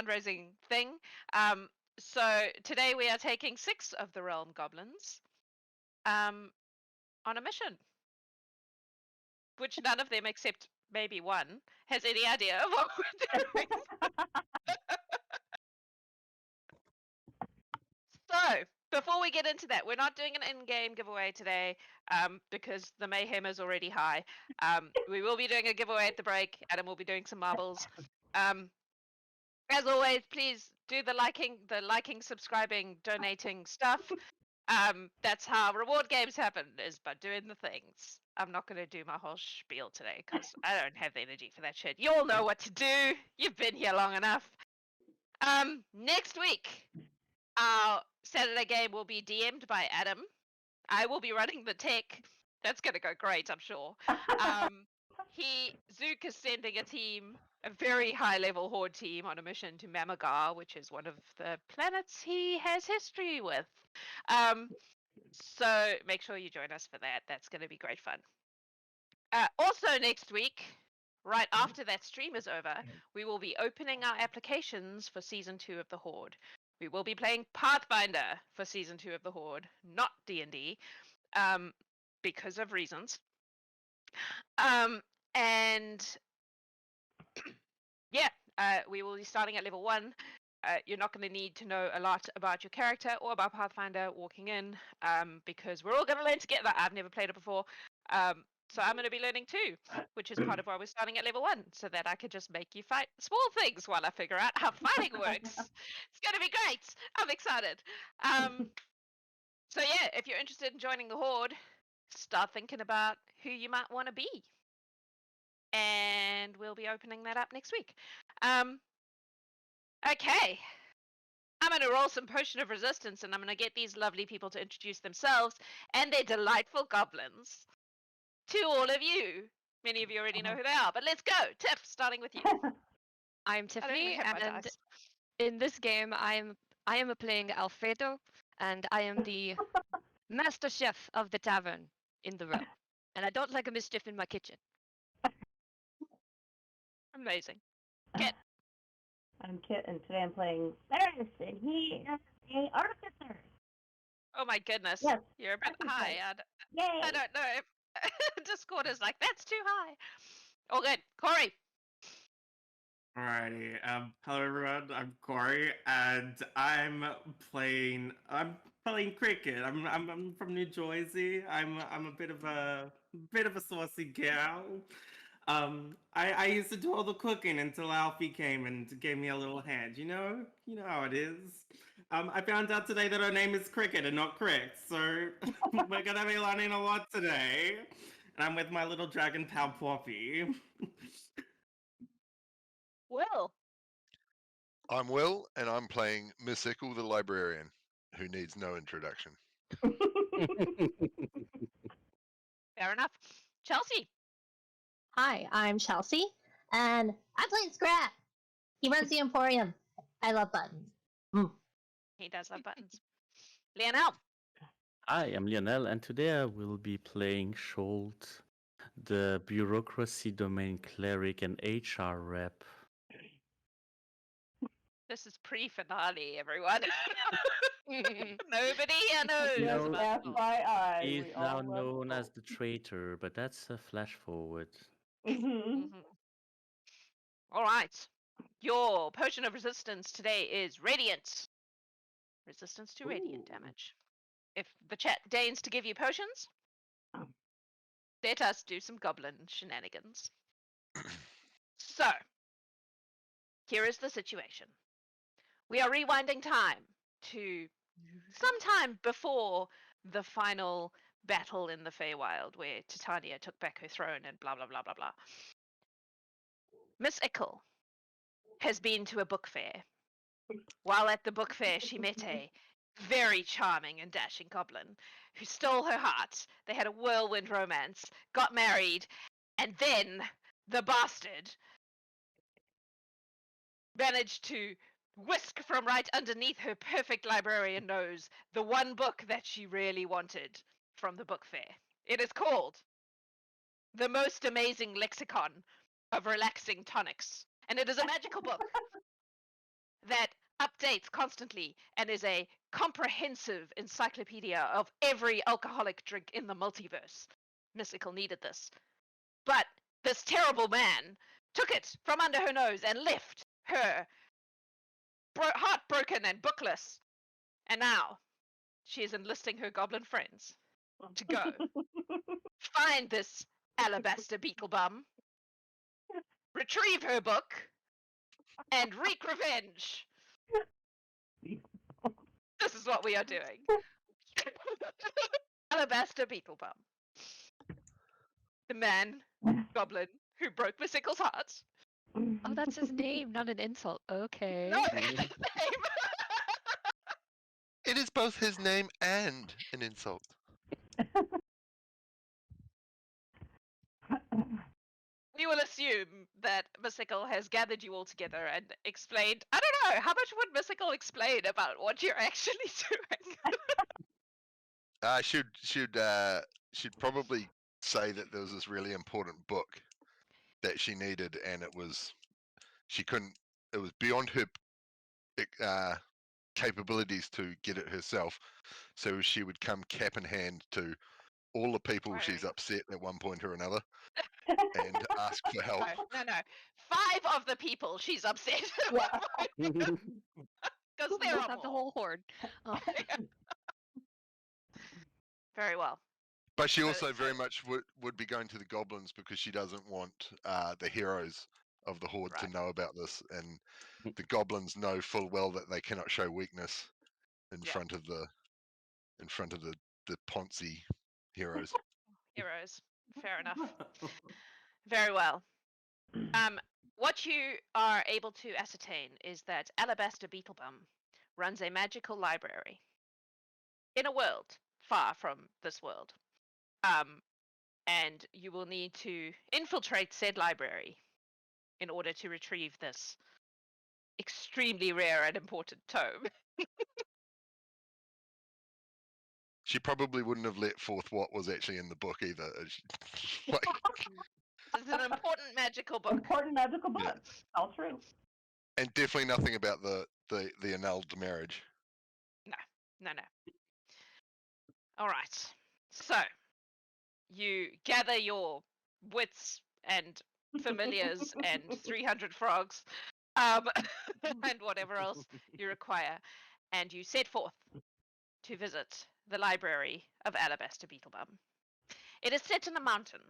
fundraising thing. So today we are taking 6 of the Realm Goblins on a mission, which none of them except maybe one has any idea of what we're doing. So, before we get into that, we're not doing an in-game giveaway today because the mayhem is already high. We will be doing a giveaway at the break. Adam will be doing some marbles. As always, please do the liking, subscribing, donating stuff. That's how reward games happen, is by doing the things. I'm not going to do my whole spiel today because I don't have the energy for that shit. You all know what to do. You've been here long enough. Next week, our Saturday game will be DM'd by Adam. I will be running the tech. That's going to go great, I'm sure. Zook is sending a team, a very high-level Horde team, on a mission to Mamagar, which is one of the planets he has history with. So make sure you join us for that. That's going to be great fun. Also next week, right after that stream is over, we will be opening our applications for Season 2 of the Horde. We will be playing Pathfinder for Season 2 of the Horde, not D&D, because of reasons. And yeah, we will be starting at level 1. You're not going to need to know a lot about your character or about Pathfinder walking in, because we're all going to learn together. I've never played it before. So I'm going to be learning too, which is part of why we're starting at level 1, so that I could just make you fight small things while I figure out how fighting works. It's going to be great. I'm excited. So yeah, if you're interested in joining the Horde, start thinking about who you might want to be. And we'll be opening that up next week. Okay. I'm going to roll some Potion of Resistance, and I'm going to get these lovely people to introduce themselves and their delightful goblins to all of you. Many of you already know who they are, but let's go. Tiff, starting with you. I'm Tiffany, and in this game, I am playing Alfredo, and I am the master chef of the tavern in the realm. And I don't like a mischief in my kitchen. Amazing. Kit. I'm Kit, and today I'm playing Ferris, and he is an Artificer. Oh my goodness. Yes, You're a bit high. Yay! I don't know if Discord is like, that's too high. All good. Corey. Alrighty. Hello everyone. I'm Corey, and I'm playing Krikt. I'm from New Jersey. I'm a bit of a saucy gal. I used to do all the cooking until Alfie came and gave me a little hand. You know how it is. I found out today that her name is Krikt and not Krikt, so we're gonna be learning a lot today. And I'm with my little dragon pal Poppy. Will. I'm Will, and I'm playing Miss Ikkle, the librarian, who needs no introduction. Fair enough. Chelsey. Hi, I'm Chelsey, and I'm playing Scrat. He runs the Emporium. I love buttons. He does love buttons. Lionel. Hi, I'm Lionel, and today I will be playing Sholt, the bureaucracy domain cleric and HR rep. This is pre-finale, everyone. Nobody here knows. You know, FYI. He's now known as the traitor, but that's a flash forward. All right. Your Potion of Resistance today is Radiant. Resistance to radiant damage. If the chat deigns to give you potions, let us do some goblin shenanigans. So, here is the situation. We are rewinding time to sometime before the final battle in the Feywild, where Titania took back her throne and blah, blah, blah, blah, blah. Miss Ikkle has been to a book fair. While at the book fair, she met a very charming and dashing goblin who stole her heart. They had a whirlwind romance, got married, and then the bastard managed to whisk from right underneath her perfect librarian nose the one book that she really wanted from the book fair. It is called The Most Amazing Lexicon of Relaxing Tonics, and it is a magical book that updates constantly and is a comprehensive encyclopedia of every alcoholic drink in the multiverse. Miss Ikkle needed this. But this terrible man took it from under her nose and left her heartbroken and bookless. And now she is enlisting her goblin friends to go find this alabaster beetle bum, retrieve her book, and wreak revenge. This is what we are doing. Alabaster beetle bum. The man, goblin, who broke Miss Ikkle's heart. Oh, that's his name, not an insult. Okay. No, that's his name. It is both his name and an insult. We will assume that Miss Ikkle has gathered you all together and explained. I don't know, how much would Miss Ikkle explain about what you're actually doing? She'd probably say that there was this really important book that she needed, and it was beyond her capabilities to get it herself. So she would come cap in hand to all the people she's upset at one point or another and ask for help. No. 5 of the people she's upset. Because they're Not the whole horde. Oh. Very well. But she also very much would be going to the goblins because she doesn't want the heroes of the horde to know about this, and the goblins know full well that they cannot show weakness in front of the Ponzi heroes. Heroes. Fair enough. Very well. What you are able to ascertain is that Alabaster Beetlebum runs a magical library in a world far from this world. And you will need to infiltrate said library in order to retrieve this extremely rare and important tome. She probably wouldn't have let forth what was actually in the book either. Like, It's an important magical book. Important magical book. Yeah. All true. and definitely nothing about the annulled marriage. No. All right. So, you gather your wits and familiars and 300 frogs, and whatever else you require, and you set forth to visit the library of Alabaster Beetlebum. It is set in a mountain.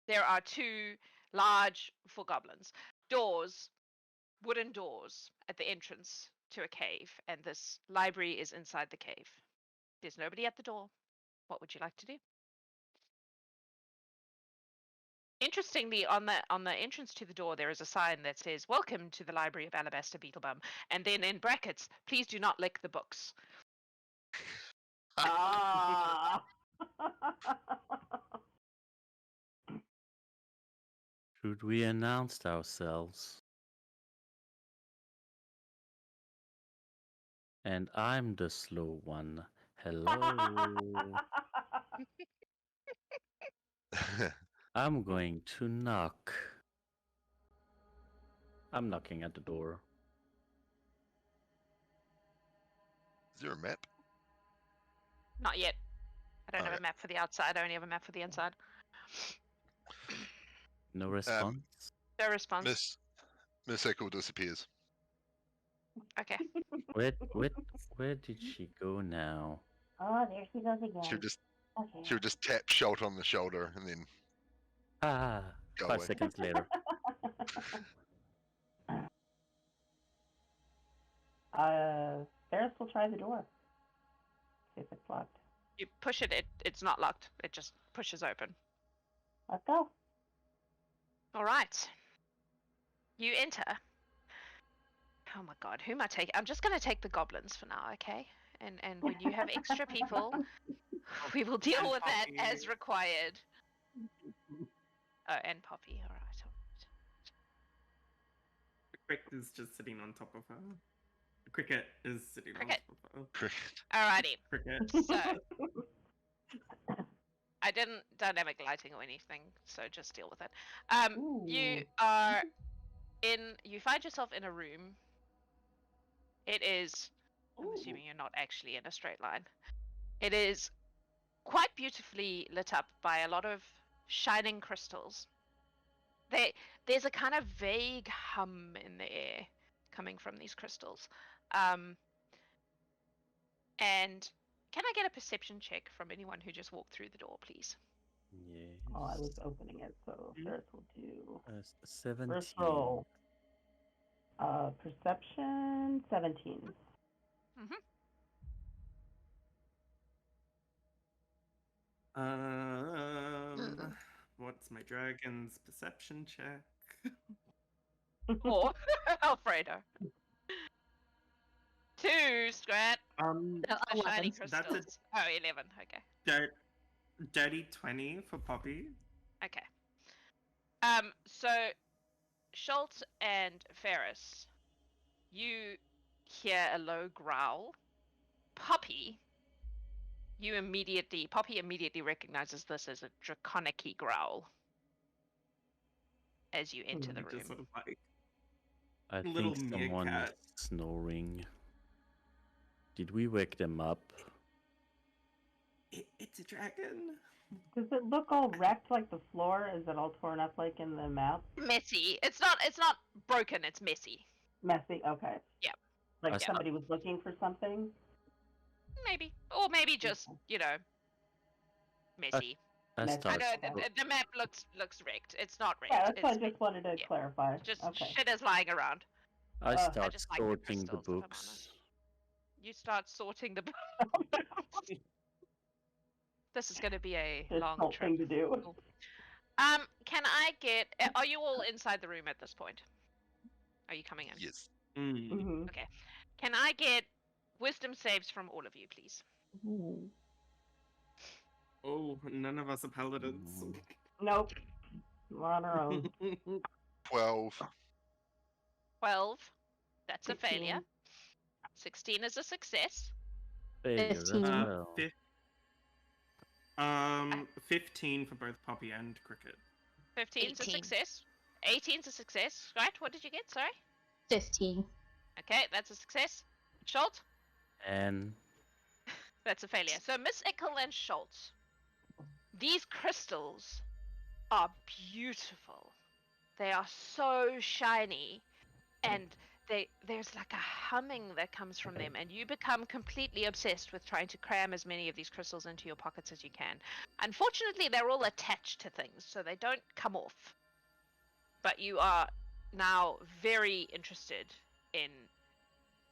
There are 2 large, for goblins, wooden doors at the entrance to a cave, and this library is inside the cave. There's nobody at the door. What would you like to do? Interestingly, on the entrance to the door, there is a sign that says, "Welcome to the Library of Alabaster Beetlebum," and then in brackets, "Please do not lick the books." Ah. Should we announce ourselves? And I'm the slow one. Hello. I'm going to knock. I'm knocking at the door. Is there a map? Not yet. I don't have Okay. a map for the outside. I only have a map for the inside. No response? No response. Miss Ikkle disappears. Okay. Where did she go now? Oh, there she goes again. She would just tap Sholt on the shoulder and then Ah, go 5 away. seconds later. Ferris will try the door. See if it's locked. You push it, it's not locked. It just pushes open. Let's go. All right. You enter. Oh my god, who am I taking? I'm just going to take the goblins for now, okay? And when you have extra people, we will deal And with that Poppy. as required. Oh, and Poppy. All right. Krikt is just sitting on top of her. Cricket is sitting Cricket. on top of her. Alrighty. Cricket. So I didn't dynamic lighting or anything, so just deal with it. You Ooh. are you find yourself in a room It is. I'm Ooh. assuming you're not actually in a straight line. It is quite beautifully lit up by a lot of shining crystals. There's a kind of vague hum in the air coming from these crystals. And can I get a perception check from anyone who just walked through the door, please? Yes. Oh, I was opening it, so Ferris will do. 17. First roll. Perception 17. What's my dragon's perception check? Or Alfredo. 2, Scrat. The shiny 11. crystals. Oh, 11. Okay. Dirty 20 for Poppy. Okay. So Sholt and Ferris, you hear a low growl. Poppy immediately recognizes this as a draconic-y growl as you enter the room. Just sort of like I little think someone is meerkat. snoring. Did we wake them up? It's a dragon. Does it look all wrecked like the floor? Is it all torn up like in the map? Messy. It's not broken, it's messy. Messy? Okay. Yep. Like Yep. somebody was looking for something? Maybe. Or maybe just, messy. I Next. I start. know the map looks wrecked. It's not wrecked. Yeah, that's why I It's just wanted to yeah. clarify. just Okay. shit is lying around. I I start just like the sorting the crystals, if I'm books. honest. You start sorting the This is going to be a There's long whole trip. thing to do. Can I get? Are you all inside the room at this point? Are you coming in? Yes. Mm-hmm. Can I get wisdom saves from all of you, please? Oh, none of us are paladins. Nope. We're on our own. 12. 12. That's a 16. failure. 16 is a success. Failure as 15. well. 15 for both Poppy and Krikt. 15 is a 18. success. 18 is a success. Right? What did you get? Sorry. 15. Okay, that's a success. Sholt. And That's a failure. So Miss Ikkle and Sholt, these crystals are beautiful. They are so shiny, and there's like a humming that comes from them, and you become completely obsessed with trying to cram as many of these crystals into your pockets as you can. Unfortunately, they're all attached to things, so they don't come off. But you are now very interested in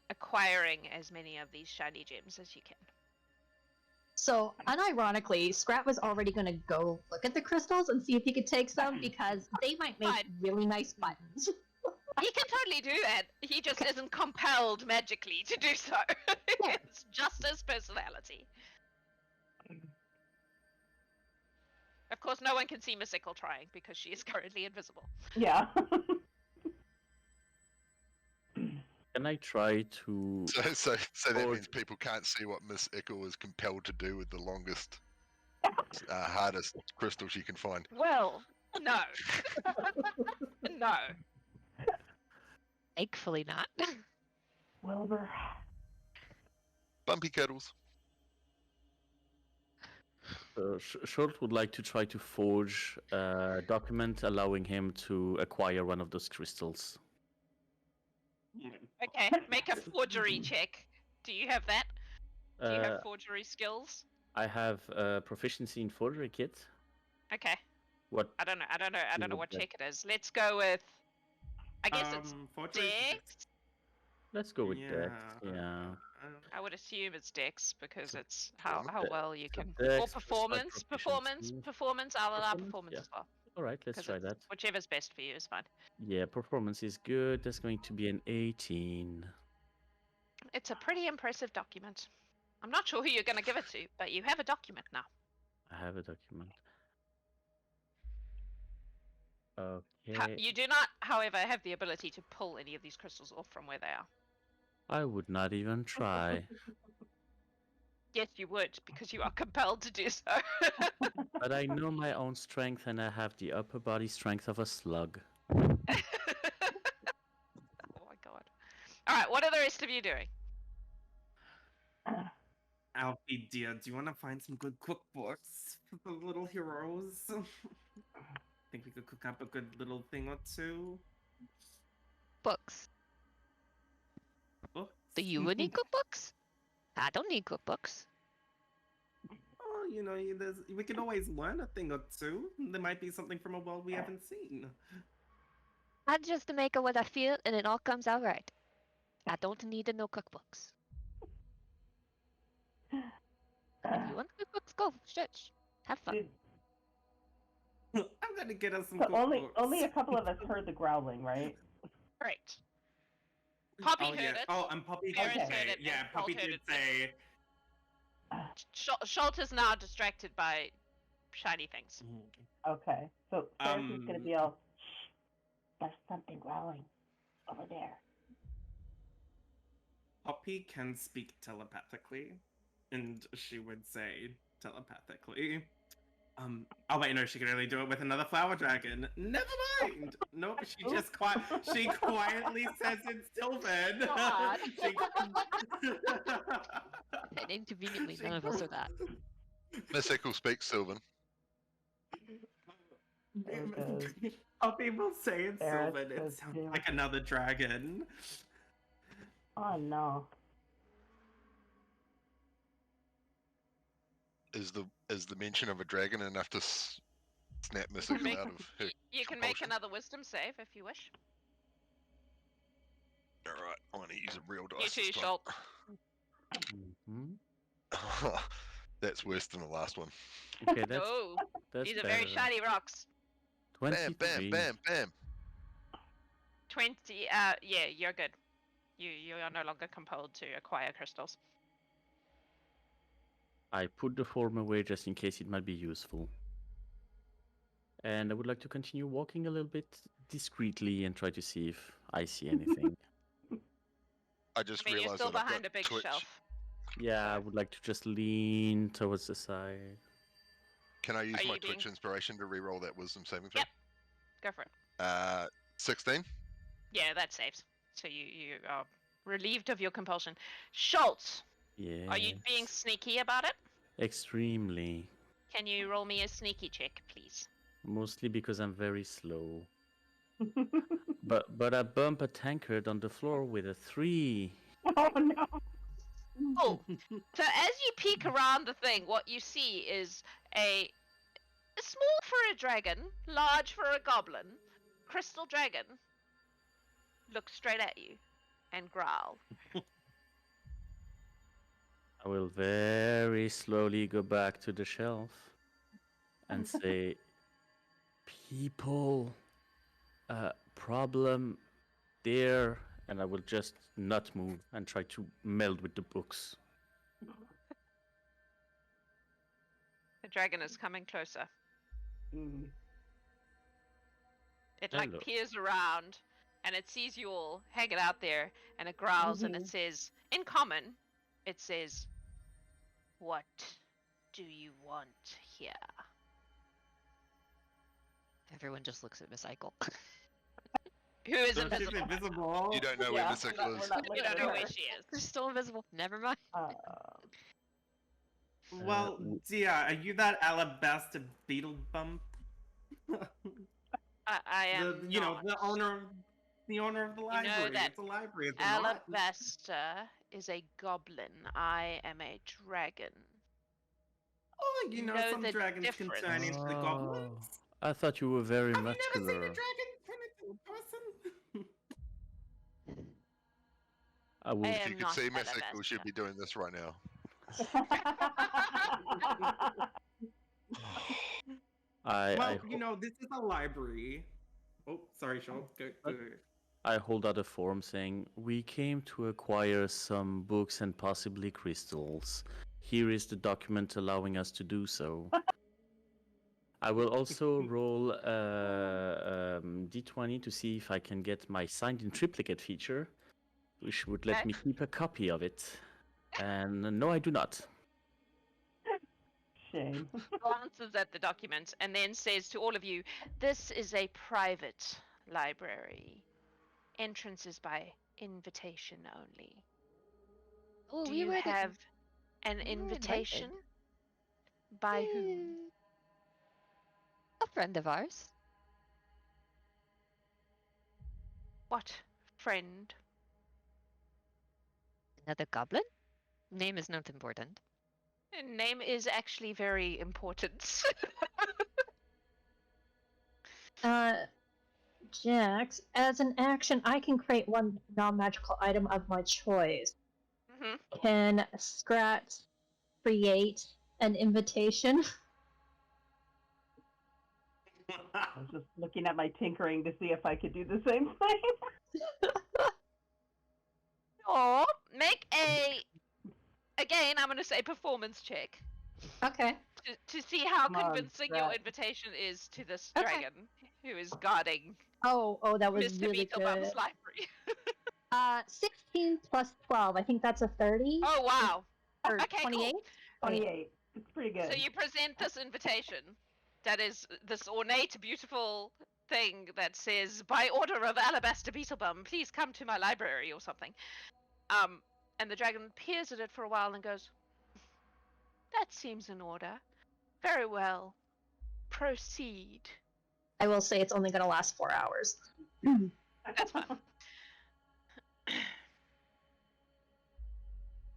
acquiring as many of these shiny gems as you can. So, unironically, Scrat was already going to go look at the crystals and see if he could take some because they might make Fine. really nice buttons. He can totally do that. He just isn't compelled magically to do so. It's just his personality. Of course, no one can see Miss Ikkle trying because she is currently invisible. Yeah. can I try to? So that Or- means people can't see what Miss Ikkle is compelled to do with the longest, hardest crystal she can find. Well, no. No. Thankfully not. Wilbur. Bumpy cuddles. Sholt would like to try to forge a document allowing him to acquire one of those crystals. Okay, make a forgery check. Do you have that? Do you Uh, have forgery skills? I have proficiency in forgery kit. Okay. What? I don't know what Okay. check it is. Let's go with. I guess it's forgery Dex. Let's go with that. Yeah. Yeah. I would assume it's Dex because So- it's how Yeah. well you can. Dex Or plus performance. Performance. I'll allow performance yeah. as well. All right, let's 'cause try it's- that. Whichever's best for you is fine. Yeah, performance is good. That's going to be an 18. It's a pretty impressive document. I'm not sure who you're going to give it to, but you have a document now. I have a document. Okay. You do not, however, have the ability to pull any of these crystals off from where they are. I would not even try. Yes, you would, because you are compelled to do so. But I know my own strength and I have the upper body strength of a slug. Oh my god. Alright, what other rest of you doing? Alfie, dear, do you want to find some good cookbooks for the little heroes? Think we could cook up a good little thing or two? Books. Books? Do you need cookbooks? I don't need cookbooks. Oh, we can always learn a thing or two. There might be something from a world we haven't seen. I just make it what I feel, and it all comes out right. I don't need no cookbooks. If you want cookbooks, go search. Have fun. I'm gonna get us some So cookbooks. only a couple of us heard the growling, right? Correct. Poppy heard yeah. it. Oh, and Poppy Ferris did heard say. it, Yeah, and Poppy Sholt heard did it. say. Sholt is now distracted by shiny things. Okay. So Ferris is going to be all, shh, there's something growling over there. Poppy can speak telepathically, and she would say telepathically. Oh wait, no, she can only do it with another flower dragon. Never mind. Nope, she just she quietly says in Sylvan. God. And inconveniently, none of us are that. Miss Ikkle speaks Sylvan. Poppy will say in Ferris Sylvan, it says sounds too. like another dragon. Oh no. Is the mention of a dragon enough to snap Miss Ikkle out of her? You can make compulsion? another wisdom save if you wish. All right, I'm gonna use a real You dice. too, this time. Sholt. Mhm. That's worse than the last one. Okay, that's No, that's these are very better. shiny rocks. Bam, 23. bam, bam, bam. 20. Yeah, you're good. You are no longer compelled to acquire crystals. I put the form away just in case it might be useful. And I would like to continue walking a little bit discreetly and try to see if I see anything. I just I mean, you're realized still that I've behind got a big Twitch. shelf. Yeah, I would like to just lean towards the side. Can I use Are my you being- Twitch inspiration to re-roll that wisdom saving throw? Yep. Go for it. 16. Yeah, that saves. So you are relieved of your compulsion. Sholt, Yeah. are you being sneaky about it? Extremely. Can you roll me a sneaky check, please? Mostly because I'm very slow. But I bump a tankard on the floor with a 3. Oh no. Oh, so as you peek around the thing, what you see is a small for a dragon, large for a goblin, crystal dragon look straight at you and growl. I will very slowly go back to the shelf and say, people, problem there, and I will just not move and try to meld with the books. The dragon is coming closer. Mm. It like Hello. peers around and it sees you all hanging out there and it growls and it says, in common, it says, "What do you want here?" Everyone just looks at Miss Ikkle. Who is So she's invisible? invisible. You don't know where Miss Ikkle is. You don't know where she is. They're still invisible. Never mind. Well, dear, are you that alabaster beetle bump? I am not. the owner of the library. that It's a library. It's a lot. Alabaster is a goblin. I am a dragon. Oh, you know, know some the dragons can difference. turn into goblins. I thought you were very Have you never seen a muscular. dragon turn into a person? I will. I If am you could not see Miss Alabaster. Ikkle, she'd be doing this right now. I This is a library. Oh, sorry, Sholt. Go. I hold out a form saying, we came to acquire some books and possibly crystals. Here is the document allowing us to do so. I will also roll d20 to see if I can get my signed in triplicate feature, which would let Okay. me keep a copy of it. And no, I do not. Shame. Glances at the document and then says to all of you, "This is a private library. Entrance is by invitation only. Oh, Do we you were have an we were invitation? invited. By whom? A friend of ours. What friend? Another goblin? Name is not important. Name is actually very important. Jax, as an action, I can create one non-magical item of my choice. hmm Can Scrat create an invitation? I was just looking at my tinkering to see if I could do the same thing. Or make a. Again, I'm going to say performance check Okay. to see how Come on, convincing your Scrat. invitation is to this Okay. dragon who is guarding Oh, that was Mr. really Beetlebum's good. library. 16 plus 12. I think that's a 30. Oh wow! Or Okay, 28. cool. 28. It's pretty good. So you present this invitation, that is this ornate, beautiful thing that says, "By order of Alabaster Beetlebum, please come to my library" or something. And the dragon peers at it for a while and goes, "That seems in order. Very well. Proceed." I will say it's only going to last 4 hours. That's fine.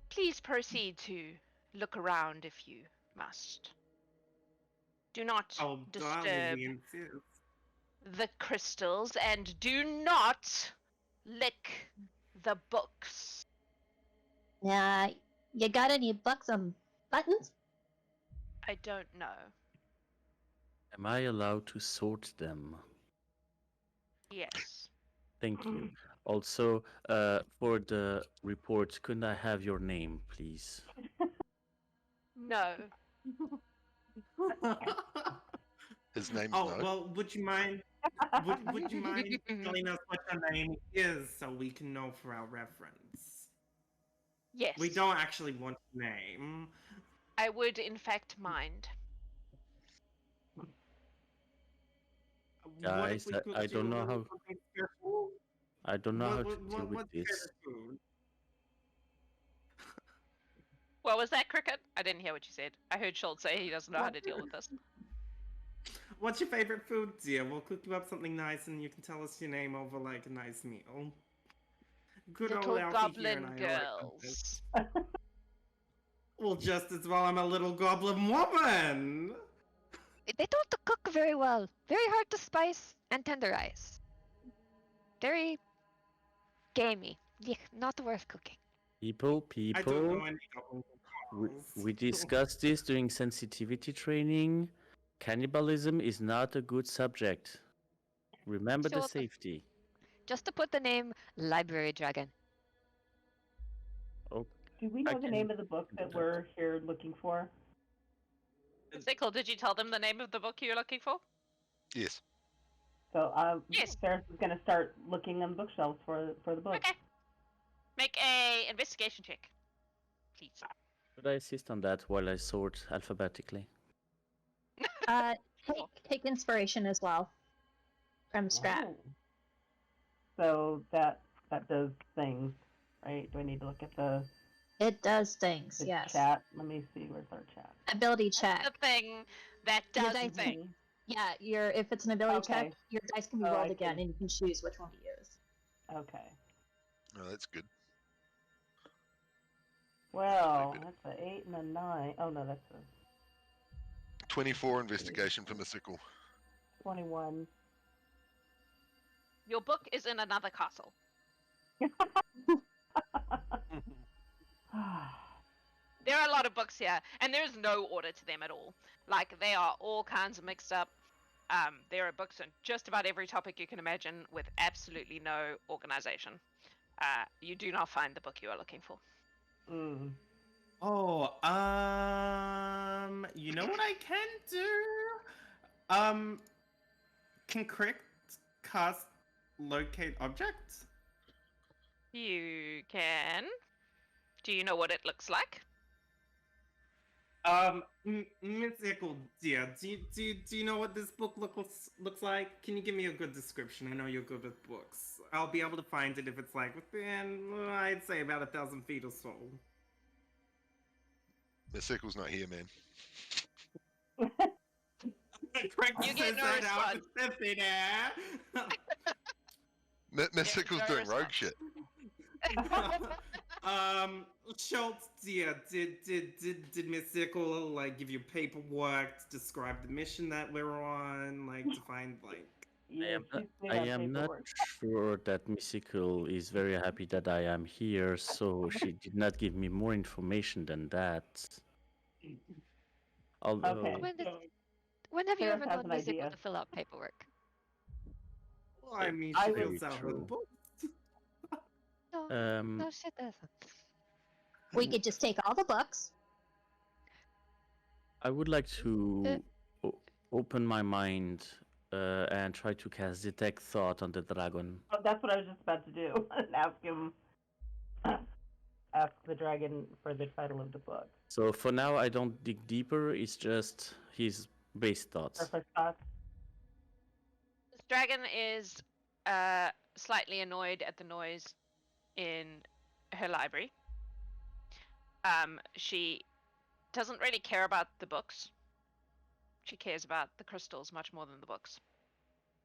Please proceed to look around if you must. Do not Oh, darling, disturb we insist. the crystals and do not lick the books. You got any books on buttons? I don't know. Am I allowed to sort them? Yes. Thank you. Also, for the report, couldn't I have your name, please? No. His name's Oh, No. well, would you mind telling us what your name is so we can know for our reference? Yes. We don't actually want your name. I would, in fact, mind. What if Guys, we cooked I don't know you how. something special? I don't know how to deal with What's your this. favorite food? What was that, Krikt? I didn't hear what you said. I heard Sholt say he doesn't know how to deal with this. What's your favorite food, dear? We'll cook you up something nice and you can tell us your name over like a nice meal. Good Little old Alfie here goblin and I are like this. girls. Well, just as well I'm a little goblin woman! They don't cook very well. Very hard to spice and tenderize. Very gamey. Yeah, not worth cooking. People, I don't know people, any goblin we girls. discussed this during sensitivity training. Cannibalism is not a good subject. Remember the Sure. safety. Just to put the name Library Dragon. Oh, Do we know the name of the book that we're here looking for? Sickle, did you tell them the name of the book you're looking for? Yes. So Yes. Ferris is going to start looking on bookshelves for the book. Okay. Make a investigation check, please. could I assist on that while I sort alphabetically? Take inspiration as well from Scrat. Oh. So that does things, right? Do I need to look at the It does things, the yes. chat? Let me see. Where's our chat? Ability check. The thing that Your does dice- things. Yeah, if it's an ability check, Okay. your dice can be Oh, I rolled again, see. and you can choose which one to use. Okay. Oh, that's good. Well, Stupid. that's an 8 and a 9. Oh no, that's a 24 investigation for Mystical. 21. Your book is in another castle. There are a lot of books here, and there is no order to them at all. Like, they are all kinds of mixed up. There are books on just about every topic you can imagine with absolutely no organization. You do not find the book you are looking for. Mm. Oh, you know what I can do? Can Krikt cast locate objects? You can. Do you know what it looks like? Miss Ikkle, dear, do you know what this book looks like? Can you give me a good description? I know you're good with books. I'll be able to find it if it's like within, I'd say about 1,000 feet or so. Miss Ickle's not here, man. Krikt You get says no that out response. with Tiffiny. Miss Yeah, Ickle's no doing rogue response. shit. Sholt, dear, did Miss Ikkle like give you paperwork to describe the mission that we're on, like to find like? I am not sure that Miss Ikkle is very happy that I am here, so she did not give me more information than that. Although, Okay. When have you Ferris ever has known an Miss Ickle idea. to fill out paperwork? Well, I mean, I she will- fills out her True. book. No, no, she doesn't. We could just take all the books. I would like to open my mind and try to cast Detect Thought on the dragon. Oh, that's what I was just about to do. Ask him. Ask the dragon for the title of the book. So for now, I don't dig deeper. It's just his base thoughts. Perfect thought. This dragon is slightly annoyed at the noise in her library. She doesn't really care about the books. She cares about the crystals much more than the books.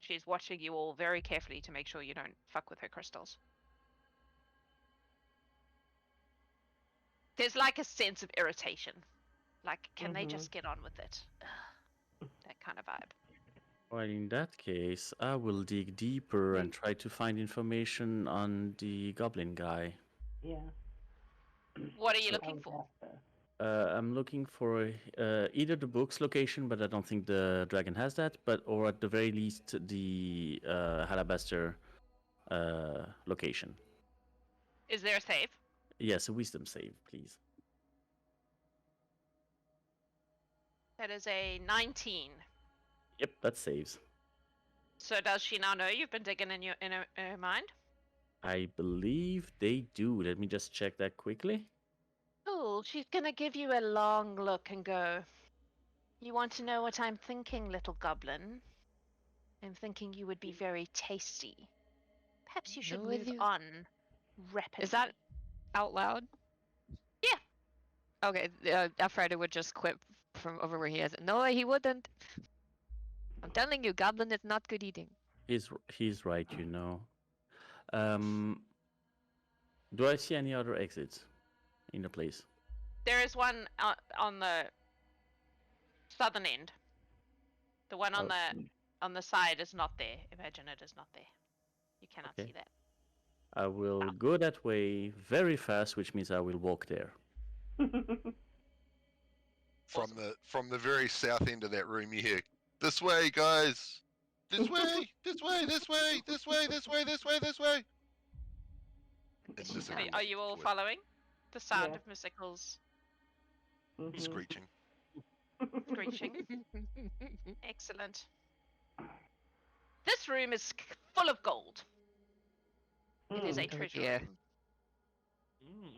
She's watching you all very carefully to make sure you don't fuck with her crystals. There's like a sense of irritation. Like, can they just get on with it? Ugh, that kind of vibe. Well, in that case, I will dig deeper and try to find information on the goblin guy. Yeah. What are you So I looking would for? ask her. I'm looking for either the book's location, but I don't think the dragon has that, or at the very least the Alabaster location. Is there a save? Yes, a wisdom save, please. That is a 19. Yep, that saves. So does she now know you've been digging in her mind? I believe they do. Let me just check that quickly. Oh, she's gonna give you a long look and go, "You want to know what I'm thinking, little goblin? I'm thinking you would be very tasty. Perhaps you should No, with move you. on rapidly." Is that out loud? Yeah. Okay, Alfredo would just quit from over where he is. No, he wouldn't. I'm telling you, Goblin is not good eating. He's right, you know. Do I see any other exits in the place? There is one on the southern end. The one on the side is not there. Imagine it is not there. You cannot Okay. see that. I will go that way very fast, which means I will walk there. From the very south end of that room, you hear, "This way, guys! This way! This way! This way! This way! This way! This way! This way!" And Miss Ickle Are you all would- following the sound Yeah. of Miss Ickle's Mhm. screeching? screeching? Excellent. This room is full of gold. It is a Mm. treasure dear. room.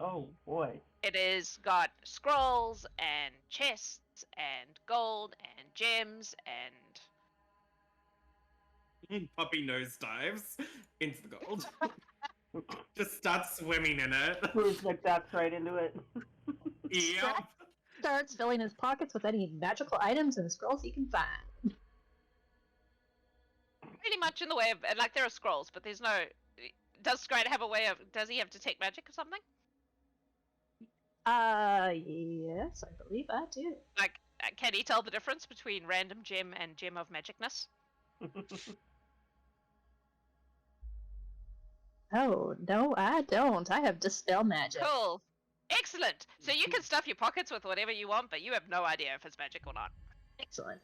Oh boy. It is got scrolls and chests and gold and gems and Puppy nosedives into the gold. Just starts swimming in it. Proves like that's right into it. Yep. Starts filling his pockets with any magical items and scrolls he can find. pretty much in the way of like there are scrolls, but there's no. Does Scrat have a way of? Does he have detect magic or something? Yes, I believe I do. Like, can he tell the difference between random gem and gem of magicness? Oh, no, I don't. I have Dispel Magic. Cool. Excellent. So you can stuff your pockets with whatever you want, but you have no idea if it's magic or not. Excellent.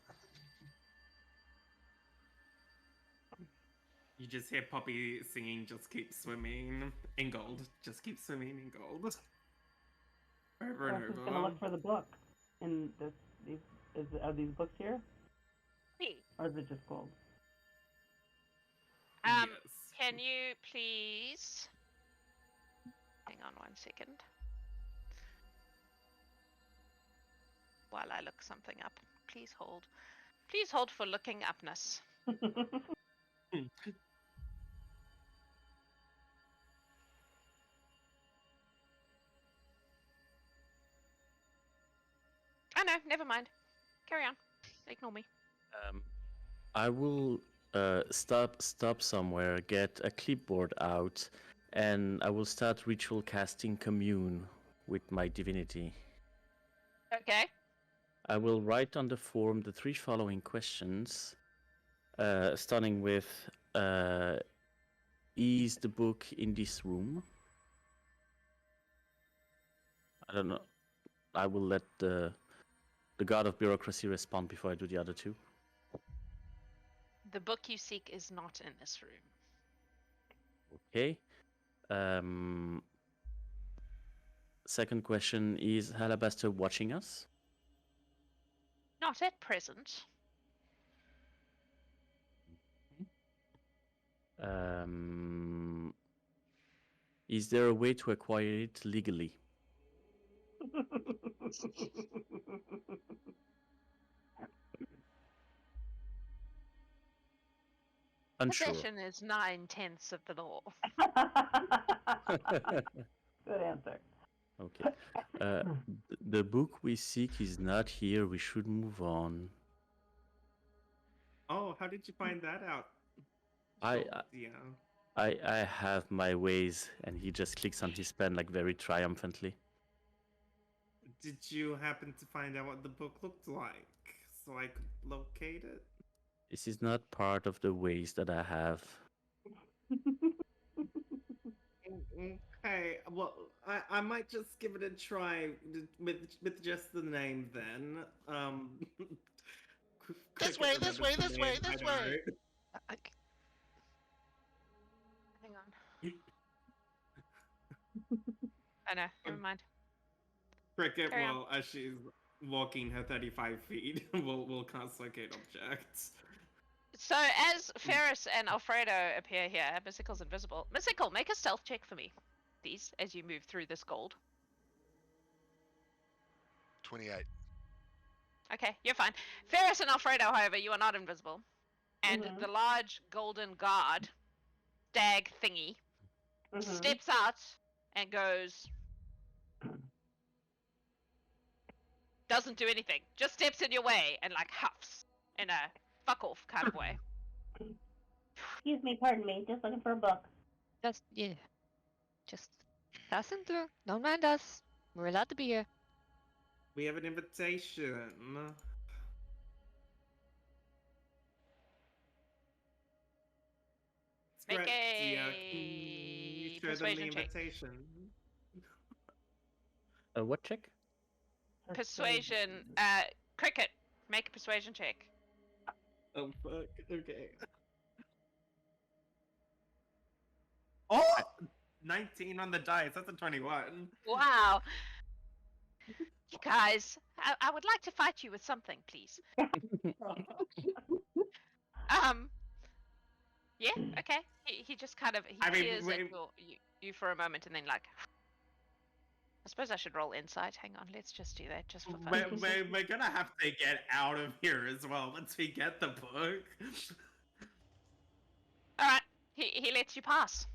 You just hear Poppy singing, "Just keep swimming in gold. Just keep swimming in gold." Over I'm and just over. gonna look for the book. And are these books here? Or is it just gold? Um, Yes. Can you please? Hang on 1 second. while I look something up. Please hold. Please hold for looking upness. Oh no, never mind. Carry on. Ignore me. I will stop somewhere, get a clipboard out, and I will start ritual casting commune with my divinity. Okay. I will write on the form the 3 following questions, starting with, is the book in this room? I don't know. I will let the god of bureaucracy respond before I do the other 2. The book you seek is not in this room. Okay. Second question, is Halabaster watching us? Not at present. Is there a way to acquire it legally? Unsure. Possession is 9/10 of the law. Good answer. Okay. The book we seek is not here. We should move on. Oh, how did you find that out? I have my ways, and he just clicks on his pen like very triumphantly. Did you happen to find out what the book looked like so I could locate it? This is not part of the ways that I have. Okay, well, I might just give it a try with just the name then. This way, this way, this way, this way. Hang on. Oh no, never mind. Krikt, Carry on. well, as she's walking her 35 feet, will cast locate objects. So as Ferris and Alfredo appear here, Mystical's invisible. Mystical, make a stealth check for me, please, as you move through this gold. 28. Okay, you're fine. Ferris and Alfredo, however, you are not invisible. And the large golden guard, stag thingy, steps out and goes... Doesn't do anything. Just steps in your way and like huffs in a fuck off kind of way. Excuse me, pardon me. Just looking for a book. Just passing through. Don't mind us. We're allowed to be here. We have an invitation. Make Scrat, a can you show them the persuasion check. invitation? What check? Persuasion. Krikt, make a persuasion check. Oh fuck. Okay. Oh, 19 on the dice. That's a 21. Wow. You guys, I would like to fight you with something, please. Yeah, okay. He just kind of peers at you for a moment and then like. I suppose I should roll insight. Hang on, let's just do that just for fun. We're gonna have to get out of here as well once we get the book. Alright, he lets you pass.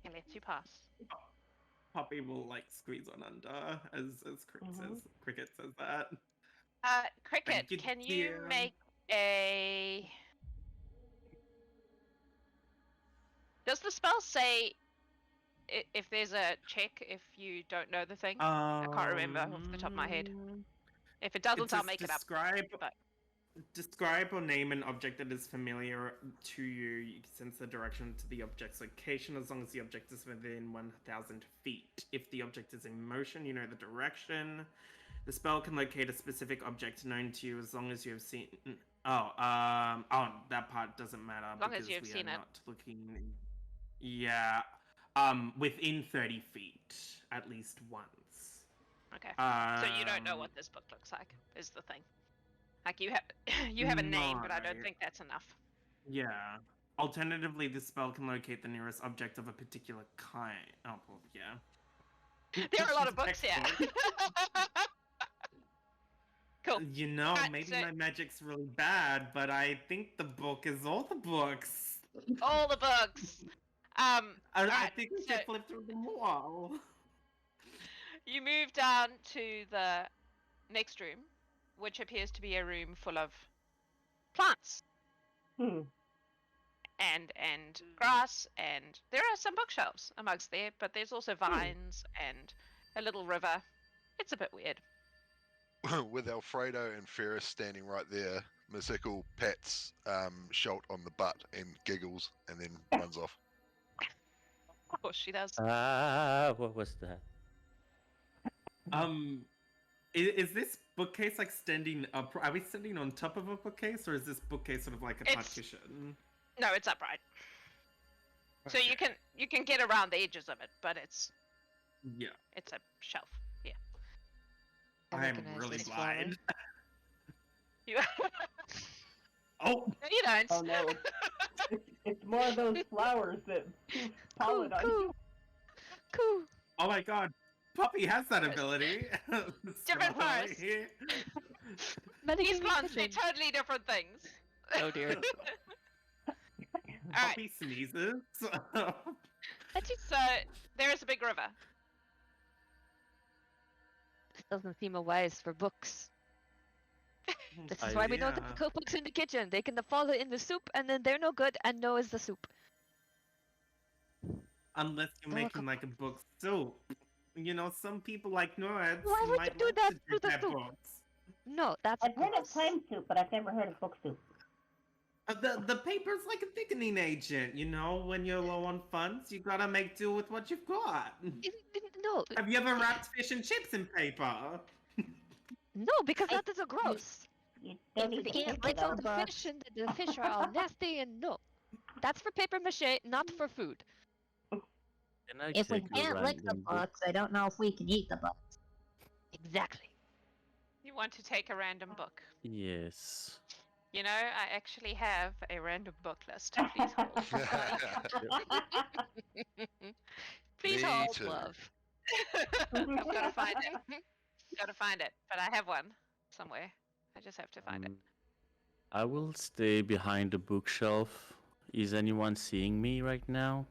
He lets you pass. Poppy will like squeeze on under as Krikt says that. Krikt, can you make a... Does the spell say if there's a check if you don't know the thing? I can't remember off the top of my head. If it doesn't, I'll make it up. Describe or name an object that is familiar to you. You can sense the direction to the object's location as long as the object is within 1,000 feet. If the object is in motion, you know the direction. The spell can locate a specific object known to you as long as you have seen... that part doesn't matter. As long as you've seen it. Not looking... Yeah. Within 30 feet, at least once. Okay. So you don't know what this book looks like, is the thing. Like you have a name, but I don't think that's enough. Yeah. Alternatively, this spell can locate the nearest object of a particular kind. Oh, well, yeah. There are a lot of books here. Cool. You know, Alright, maybe so- my magic's really bad, but I think the book is all the books. All the books. I Alright, think we so- should flip through them all. You move down to the next room, which appears to be a room full of plants Hmm. and grass, and there are some bookshelves amongst there, but there's also vines and a little river. It's a bit weird. With Alfredo and Ferris standing right there, Miss Ikkle pats Sholt on the butt and giggles and then runs off. Of course she does. What was that? Is this bookcase like standing up? Are we standing on top of a bookcase, or is this bookcase sort of like a It's- partition? No, it's upright. So you can get around the edges of it, but it's Yeah, a shelf. Yeah. I I am recognize really this flower. blind. You, Oh, you don't. Oh no, it's more of those flowers that pollen on you. Cool. oh my God, Puppy has that ability. Different Strawberry. forest. Many These plants do totally different things. Oh dear. Alright. Puppy sneezes. So there is a big river. This doesn't seem a wise for books. This is why we don't have cook books in the kitchen. They can fall in the soup and then they're no good and no is the soup. Unless you're Oh, making like a book soup. You know, some people like nerds Why would you might do like that to to drink the their soup? books. No, that's I've heard of gross. time soup, but I've never heard of book soup. The paper's like a thickening agent, you know? When you're low on funds, you gotta make do with what you've got. No, Have you ever wrapped fish and chips in paper? no, because that is a gross. You don't You need to can't pick get it out up. the fish and the fish are all nasty and no. That's for paper mache, not for food. Can I If we take a can't lick the random book? books, I don't know if we can eat the books. Exactly. You want to take a random book. Yes. You know, I actually have a random book list. Please hold. Please Me hold. too. Love. I've got to find it. Got to find it, but I have one somewhere. I just have to find it. I will stay behind the bookshelf. Is anyone seeing me right now?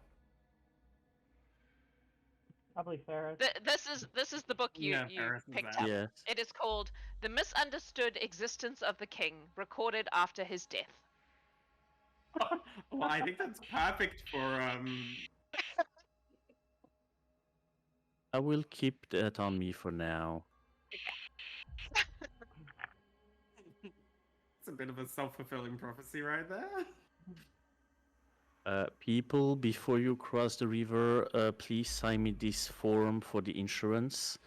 Probably Ferris. This is the book you Yeah, Ferris is picked that. up. Yes. It is called "The Misunderstood Existence of the King," recorded after his death. Well, I think that's perfect for I will keep that on me for now. It's a bit of a self-fulfilling prophecy right there. People, before you cross the river, please sign me this form for the insurance.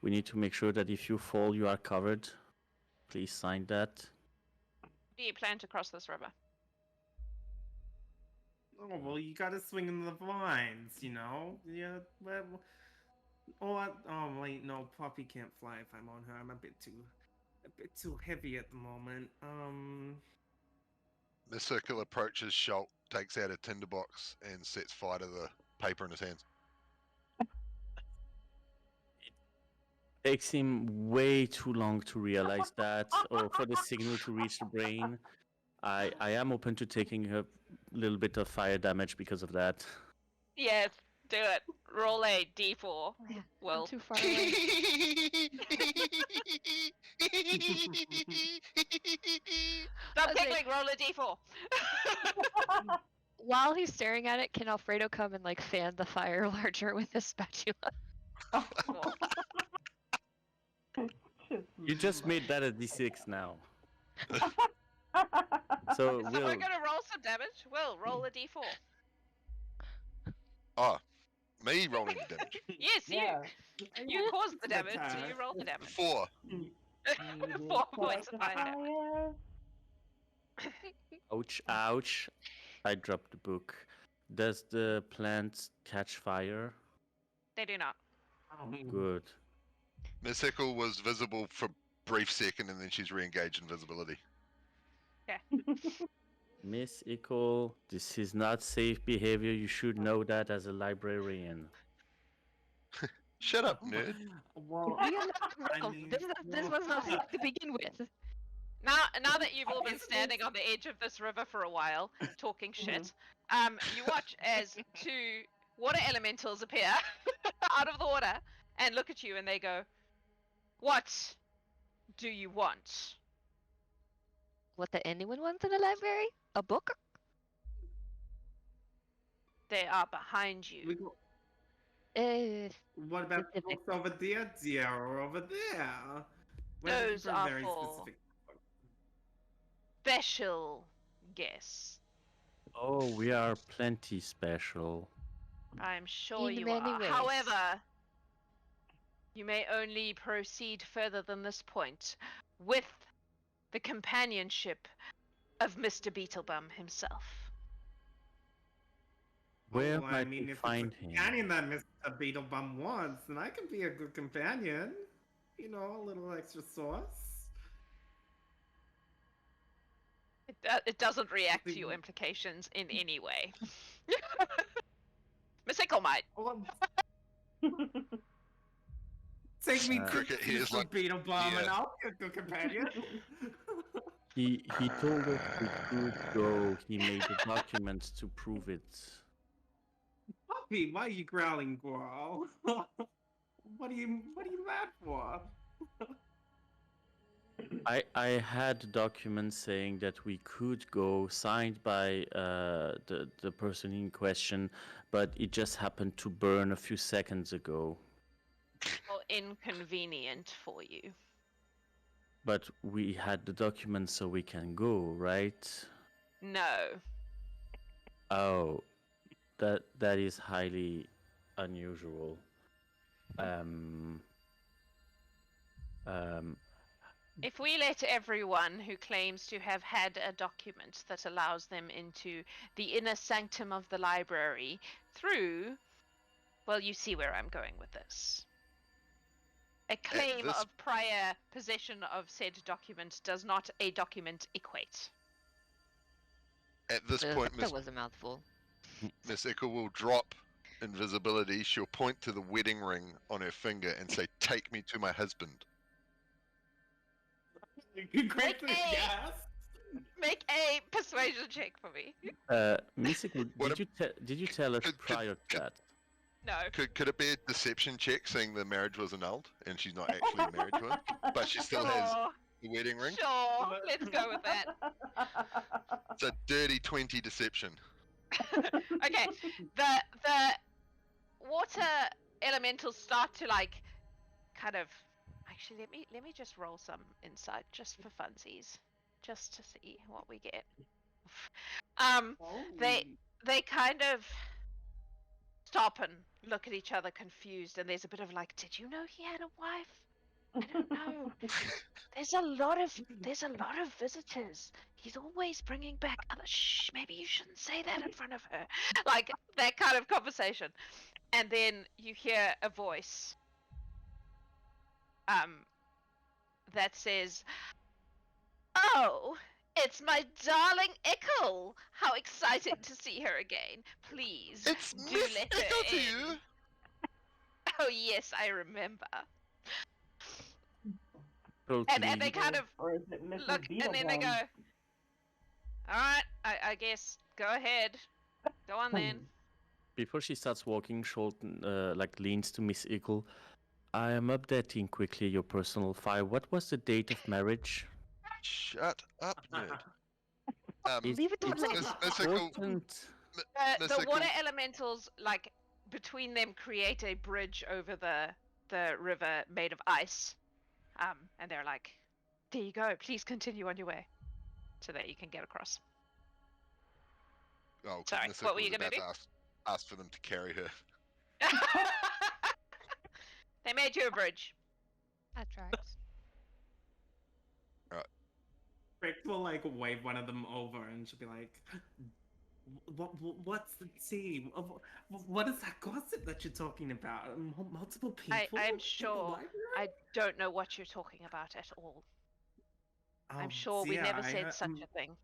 We need to make sure that if you fall, you are covered. Please sign that. Do you plan to cross this river? Oh, well, you gotta swing in the vines, you know? Yeah, well... Oh, wait, no, Poppy can't fly if I'm on her. I'm a bit too heavy at the moment. Miss Ikkle approaches Sholt, takes out a tinderbox, and sets fire to the paper in his hands. Takes him way too long to realize that, or for the signal to reach the brain. I am open to taking a little bit of fire damage because of that. Yes, do it. Roll a d4. I'm Well, too far away. stop Okay. giggling. Roll a d4. While he's staring at it, can Alfredo come and like fan the fire larger with his spatula? Cool. You just made that a d6 now. So Is we'll... someone gonna roll some damage? Will, roll a d4. Oh, me rolling the damage. Yes, Yeah. you caused the That's damage, so you alright. roll the damage. 4. 4 points of fire damage. Ouch, ouch. I dropped the book. Does the plant catch fire? They do not. Good. Miss Ikkle was visible for a brief second and then she's re-engaged in visibility. Miss Ikkle, this is not safe behavior. You should know that as a librarian. Shut up, nerd. Well, We are not I wrong. mean, This was not safe to begin with. Now that you've all been Isn't standing it- on the edge of this river for a while, talking shit, you watch as two water elementals appear out of the water and look at you, and they go, "What do you want?" What the anyone wants in a library? A book? They are behind you. What about the Specific. books over there, dear, or over there? We're looking Those for are very for- specific. Special guests. Oh, we are plenty special. I'm sure In you many are. ways. However, you may only proceed further than this point with the companionship of Mr. Beetlebum himself. Where Well, might we if find it's a him? companion that Mr. Beetlebum wants, then I can be a good companion. You know, a little extra sauce. It doesn't react to your The- implications in any way. Miss Ikkle might. Oh, take me to Krikt, he is Mr. like, Beetlebum, and yeah. I'll be a good companion. He told us we could go. He made the documents to prove it. Puppy, why are you growling, Growl? What are you mad for? I had documents saying that we could go, signed by the person in question, but it just happened to burn a few seconds ago. Or inconvenient for you. But we had the documents so we can go, right? No. Oh, that is highly unusual. If we let everyone who claims to have had a document that allows them into the inner sanctum of the library through, well, you see where I'm going with this. A claim this- of prior possession of said document does not a document equate. At this point, That was a mouthful. Miss Ikkle will drop invisibility. She'll point to the wedding ring on her finger and say, "Take me to my husband." Great a- yes. Make a persuasion check for me. Mystical, What did you tell us could- prior to could- that? No. Could it be a deception check saying the marriage was annulled and she's not actually married to him, but she still has Sure, the wedding ring? sure. Let's go with that. It's a dirty 20 deception. Okay. The water elementals start to like kind of actually let me just roll some insight just for funsies. Just to see what we get. They kind of stop and look at each other confused, and there's a bit of like, did you know he had a wife? I don't know. There's a lot of visitors. He's always bringing back other. Shh, maybe you shouldn't say that in front of her. Like that kind of conversation, and then you hear a voice. That says, "Oh, it's my darling Ikkle. How excited to see her again. Please, It's do Miss let her Ikkle to in." you! Oh yes, I remember. Totally. And they kind of Or is it Mrs. look, and then they go, Beetlebum? "All right, I guess go ahead. Go on then." Before she starts walking, Sholt like leans to Miss Ikkle. I am updating quickly your personal file. What was the date of marriage? Shut up, nerd. Leave it to it's them. Miss Ikkle, important. Miss The water Ikkle, elementals, like between them, create a bridge over the river made of ice. And they're like, "There you go. Please continue on your way, so that you can get across." oh, Sorry, Miss what were Ikkle you was gonna about do? to ask for them to carry her. They made you a bridge. That tracks. Rick will like wave one of them over, and she'll be like, "What's the tea? What is that gossip that you're talking about? Multiple people? I'm in the sure. library?" I don't know what you're talking about at all. I'm Oh, sure we dear, never I said ha- such a thing.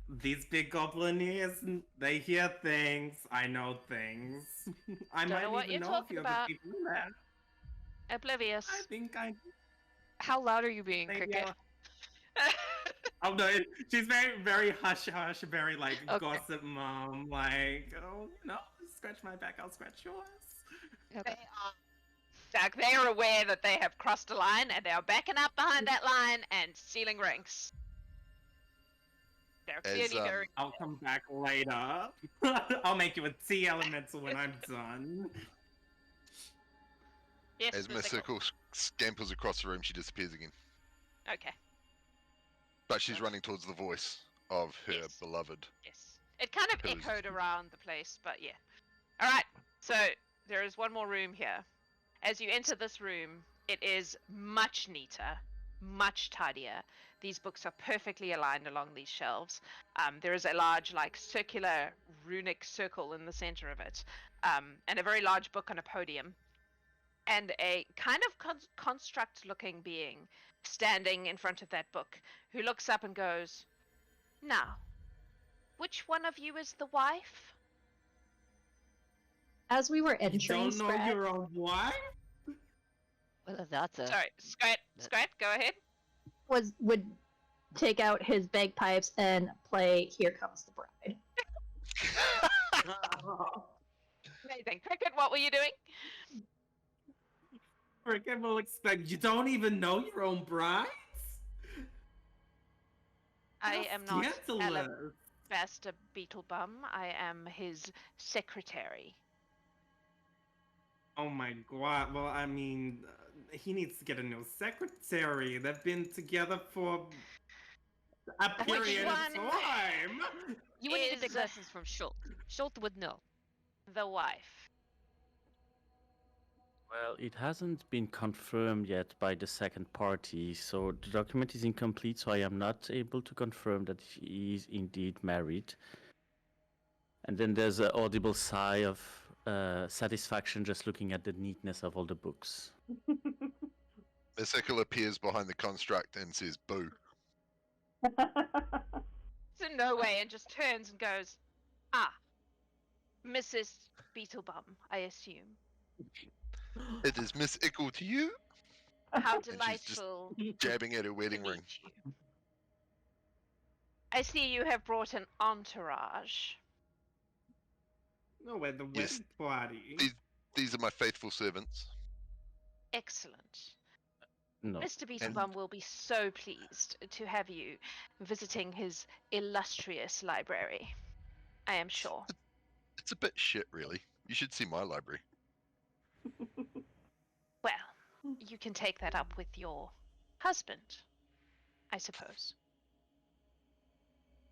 these big goblin ears, they hear things. I know things. I Don't might know what even you're know a talking few about. other people there. Oblivious. I think I How loud are you being, maybe Krikt? Oh no, she's very hush hush, very like Okay. gossip mom, like, oh, scratch my back, I'll scratch yours. Okay. Doug, they are aware that they have crossed a line and they are backing up behind that line and sealing ranks. They're As, clearly very. I'll come back later. I'll make you a tea elemental when I'm done. Yes, As Miss Ickle. Ikkle scampers across the room, she disappears again. Okay. But she's running towards the voice of her Yes. beloved. Yes. It kind of Who is- echoed around the place, but yeah. Alright, so there is one more room here. As you enter this room, it is much neater, much tidier. These books are perfectly aligned along these shelves. There is a large, like, circular runic circle in the center of it, and a very large book on a podium. And a kind of construct-looking being standing in front of that book, who looks up and goes, "Now, which one of you is the wife?" As we were You entering, don't know Scrat your own wife? Well, that's a. Sorry, Scrat, go ahead. would take out his bagpipes and play "Here Comes the Bride." Amazing. Cricket, what were you doing? Cricket will expect you don't even know your own brides? I am not Scandalous. Alabaster Beetlebum. I am his secretary. Oh my god, well, I mean, he needs to get a new secretary. They've been together for a period of one time. You would need to take is- lessons from Sholt. Sholt would know. The wife. Well, it hasn't been confirmed yet by the second party, so the document is incomplete, so I am not able to confirm that he is indeed married. And then there's an audible sigh of satisfaction just looking at the neatness of all the books. Miss Ikkle appears behind the construct and says, "Boo." It's in no way, and just turns and goes, "Ah, Mrs. Beetlebum, I assume. It is Miss Ikkle to you? How she's just- delightful Jabbing at her to wedding ring. meet you. I see you have brought an entourage." No, we're the Yes. wedding party. These are my faithful servants. Excellent. No. Mr. Beetlebum will be so pleased to have you visiting his illustrious library. I am sure. It's a bit shit, really. You should see my library. Well, you can take that up with your husband, I suppose.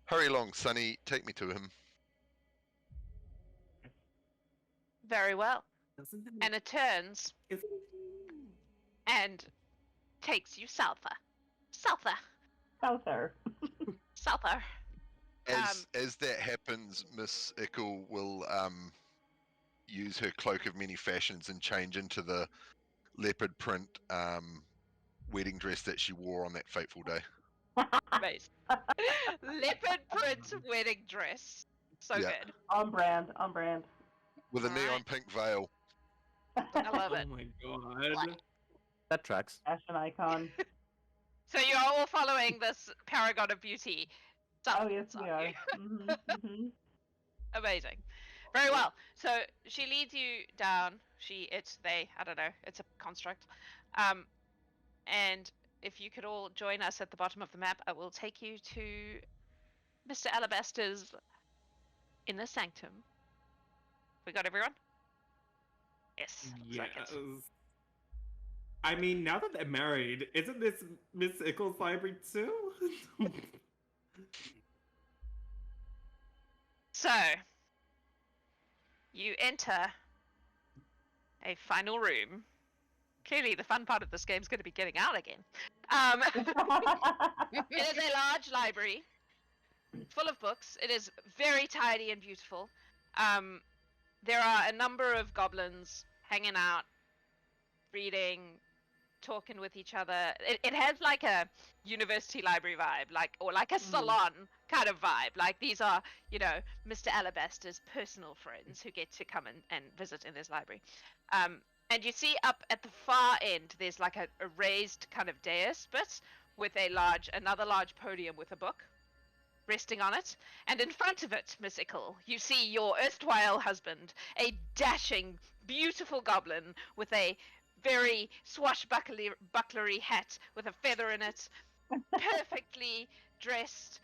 Hurry along, Sonny. Take me to him. Very well. Doesn't it- And it turns isn't- and takes you souther. Souther. Souther. Souther. As that happens, Miss Ikkle will use her cloak of many fashions and change into the leopard print wedding dress that she wore on that fateful day. Amazing. Leopard print wedding dress. So Yeah. good. On brand, on brand. With a Alright. neon pink veil. I love Oh it. my god. That tracks. Fashion icon. So you're all following this paragon of beauty. Oh, yes, substance, we aren't are. you? Mhm. Amazing. Very well. So she leads you down. I don't know. It's a construct. And if you could all join us at the bottom of the map, I will take you to Mr. Alabaster's inner sanctum. We got everyone? Yes. looks like Yes. it. I mean, now that they're married, isn't this Miss Ikkle's library too? So, you enter a final room. Clearly, the fun part of this game is going to be getting out again. It is a large library full of books. It is very tidy and beautiful. There are a number of goblins hanging out, reading, talking with each other. It has like a university library vibe, or like a salon kind of vibe. Like these are, Mr. Alabaster's personal friends who get to come and visit in his library. And you see up at the far end, there's like a raised kind of dais bit with another large podium with a book resting on it. And in front of it, Miss Ikkle, you see your erstwhile husband, a dashing, beautiful goblin with a very swashbucklery hat with a feather in it, perfectly dressed.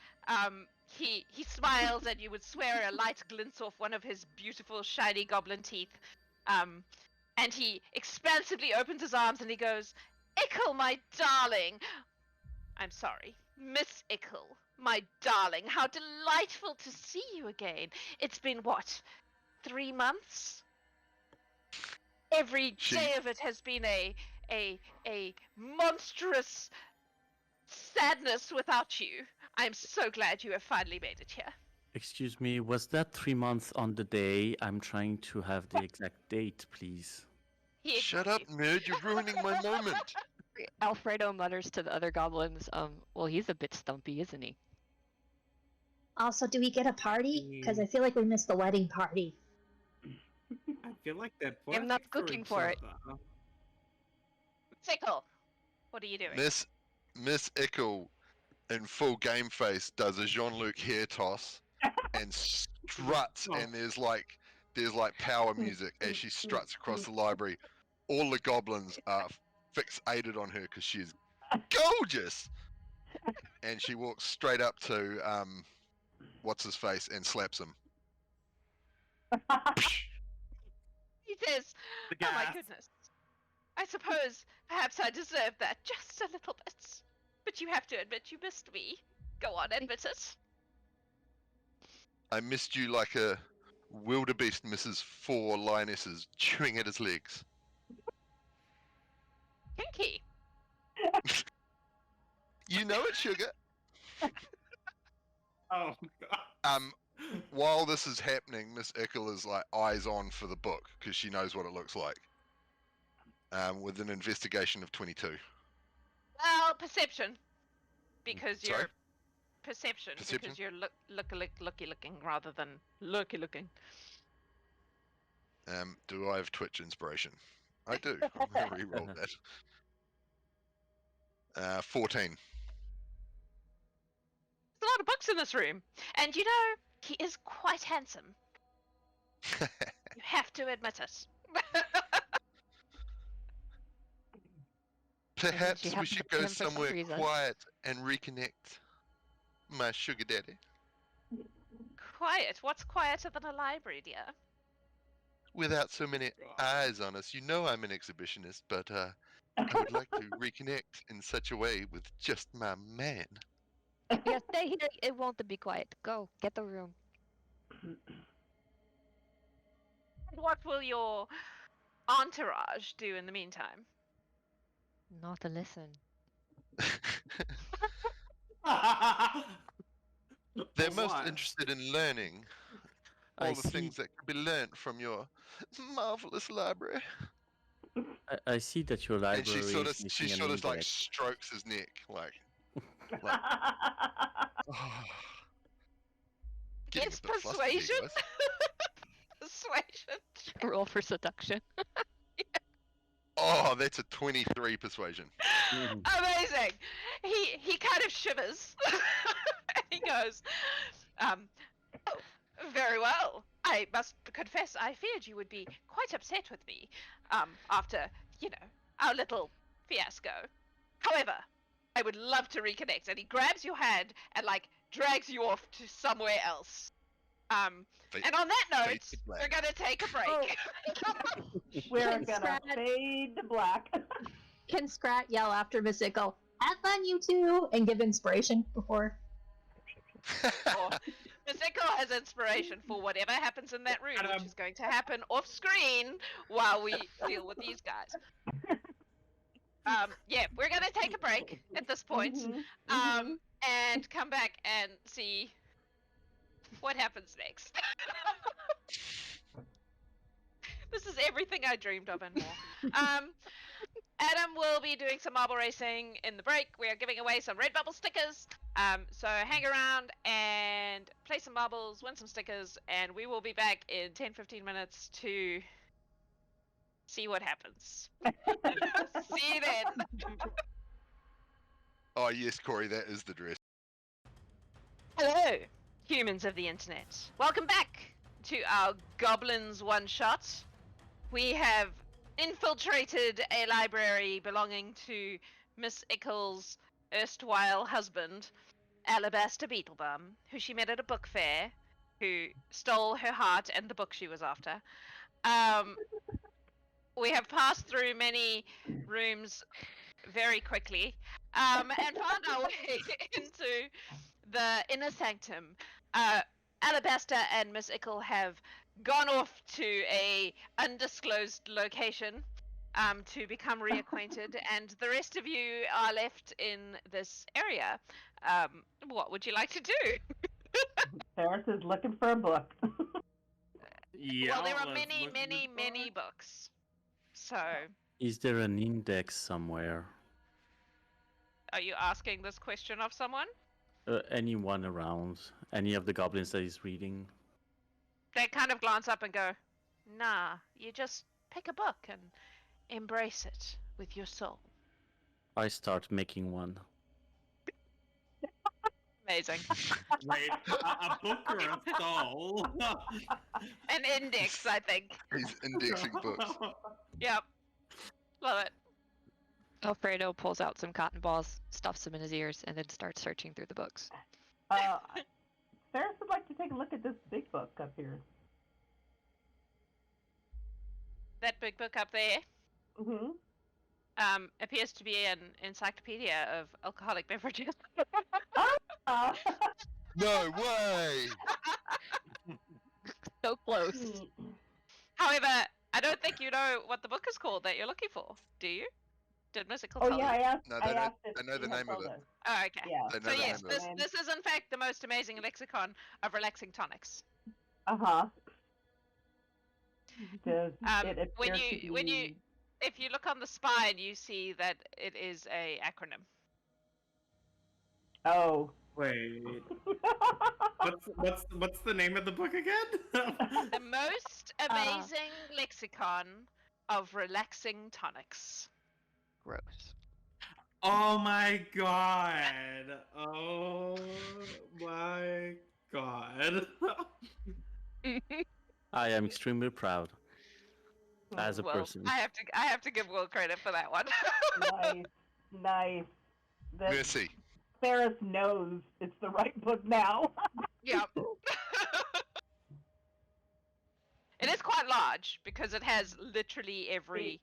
He smiles and you would swear a light glints off one of his beautiful shiny goblin teeth. And he expansively opens his arms and he goes, "Ikkle, my darling." I'm sorry, Miss Ikkle, my darling. How delightful to see you again. It's been what, 3 months? Every day of it has been a monstrous sadness without you. I'm so glad you have finally made it here. Excuse me, was that 3 months on the day? I'm trying to have the exact date, please. Shut up, nerd. You're ruining my moment. Alfredo mutters to the other goblins, well, he's a bit stumpy, isn't he? Also, do we get a party? Because I feel like we missed the wedding party. I feel like that. I'm not cooking for it. Ikkle, what are you doing? Miss Ikkle, in full game face, does a Jean-Luc hair toss and struts, and there's like power music as she struts across the library. All the goblins are fixated on her because she's gorgeous, and she walks straight up to what's his face and slaps him. He says, "Oh my goodness. I suppose perhaps I deserve that just a little bit. But you have to admit you missed me. Go on, admit it." I missed you like a wildebeest misses 4 lionesses chewing at his legs. Kinky. You know it, sugar. Oh god. While this is happening, Miss Ikkle is like eyes on for the book because she knows what it looks like. With an investigation of 22. Well, perception. Because Sorry? you're perception. Because you're looky looking rather than lurky looking. Do I have Twitch inspiration? I do. I'm gonna re-roll that. 14. There's a lot of books in this room. And he is quite handsome. You have to admit it. Perhaps we should go him for some somewhere reason. quiet and reconnect, my sugar daddy. Quiet? What's quieter than a library, dear? Without so many eyes on us. You know I'm an exhibitionist, but I would like to reconnect in such a way with just my man. Yeah, stay here. It won't be quiet. Go, get the room. And what will your entourage do in the meantime? Not to listen. They're most interested in learning all the things that can be learnt from your marvelous library. I see that your library And is she missing sort an of like index. strokes his neck, like getting It's a bit flustered here, persuasion. guys. Persuasion. Roll for seduction. Oh, that's a 23 persuasion. Amazing. He kind of shivers. And he goes, "Oh, very well. I must confess I feared you would be quite upset with me after, our little fiasco. However, I would love to reconnect." And he grabs your hand and drags you off to somewhere else. And on that note, we're going to take a break. We're Can gonna Scrat- fade to black. Can Scrat yell after Miss Ikkle, "Have fun, you two," and give inspiration before? Miss Ikkle has inspiration for whatever happens in that room, which is going to happen off screen while we deal with these guys. Yeah, we're going to take a break at this point, and come back and see what happens next. This is everything I dreamed of and more. Adam will be doing some marble racing in the break. We are giving away some red bubble stickers. So hang around and play some marbles, win some stickers, and we will be back in 10-15 minutes to see what happens. See you then. Oh yes, Corey, that is the dress. Hello, humans of the internet. Welcome back to our Goblins one-shot. We have infiltrated a library belonging to Miss Ikkle's erstwhile husband, Alabaster Beetlebum, who she met at a book fair, who stole her heart and the book she was after. We have passed through many rooms very quickly, and found our way into the inner sanctum. Alabaster and Miss Ikkle have gone off to a undisclosed location to become reacquainted, and the rest of you are left in this area. What would you like to do? Ferris is looking for a book. Yeah. Well, there are let's many, look many, for many it. books. So, Is there an index somewhere? are you asking this question of someone? Anyone around? Any of the goblins that is reading? They kind of glance up and go, nah, you just pick a book and embrace it with your soul. I start making one. Amazing. Wait, a book or a soul? An index, I think. He's indexing books. Yep. Love it. Alfredo pulls out some cotton balls, stuffs them in his ears, and then starts searching through the books. Ferris would like to take a look at this big book up here. That big book up there Mm-hmm. appears to be an encyclopedia of alcoholic beverages. No way! So close. However, I don't think you know what the book is called that you're looking for, do you? Did Miss Ikkle Oh tell yeah, I you? asked. No, I they know- asked if they know she the had name of told it. us. Oh, okay. Yeah. They know So the yes, name of it. this is in fact the most amazing lexicon of relaxing tonics. Uh-huh. Does it When appear you- to when you- be- If you look on the spine, you see that it is a acronym. Oh. Wait, what's the name of the book again? The most amazing lexicon of relaxing tonics. Gross. Oh my god! Oh my god! I am extremely proud as a Well, person. I have to give Will credit for that one. Nice. That Mercy. Ferris knows it's the right book now. Yep. It is quite large because it has literally every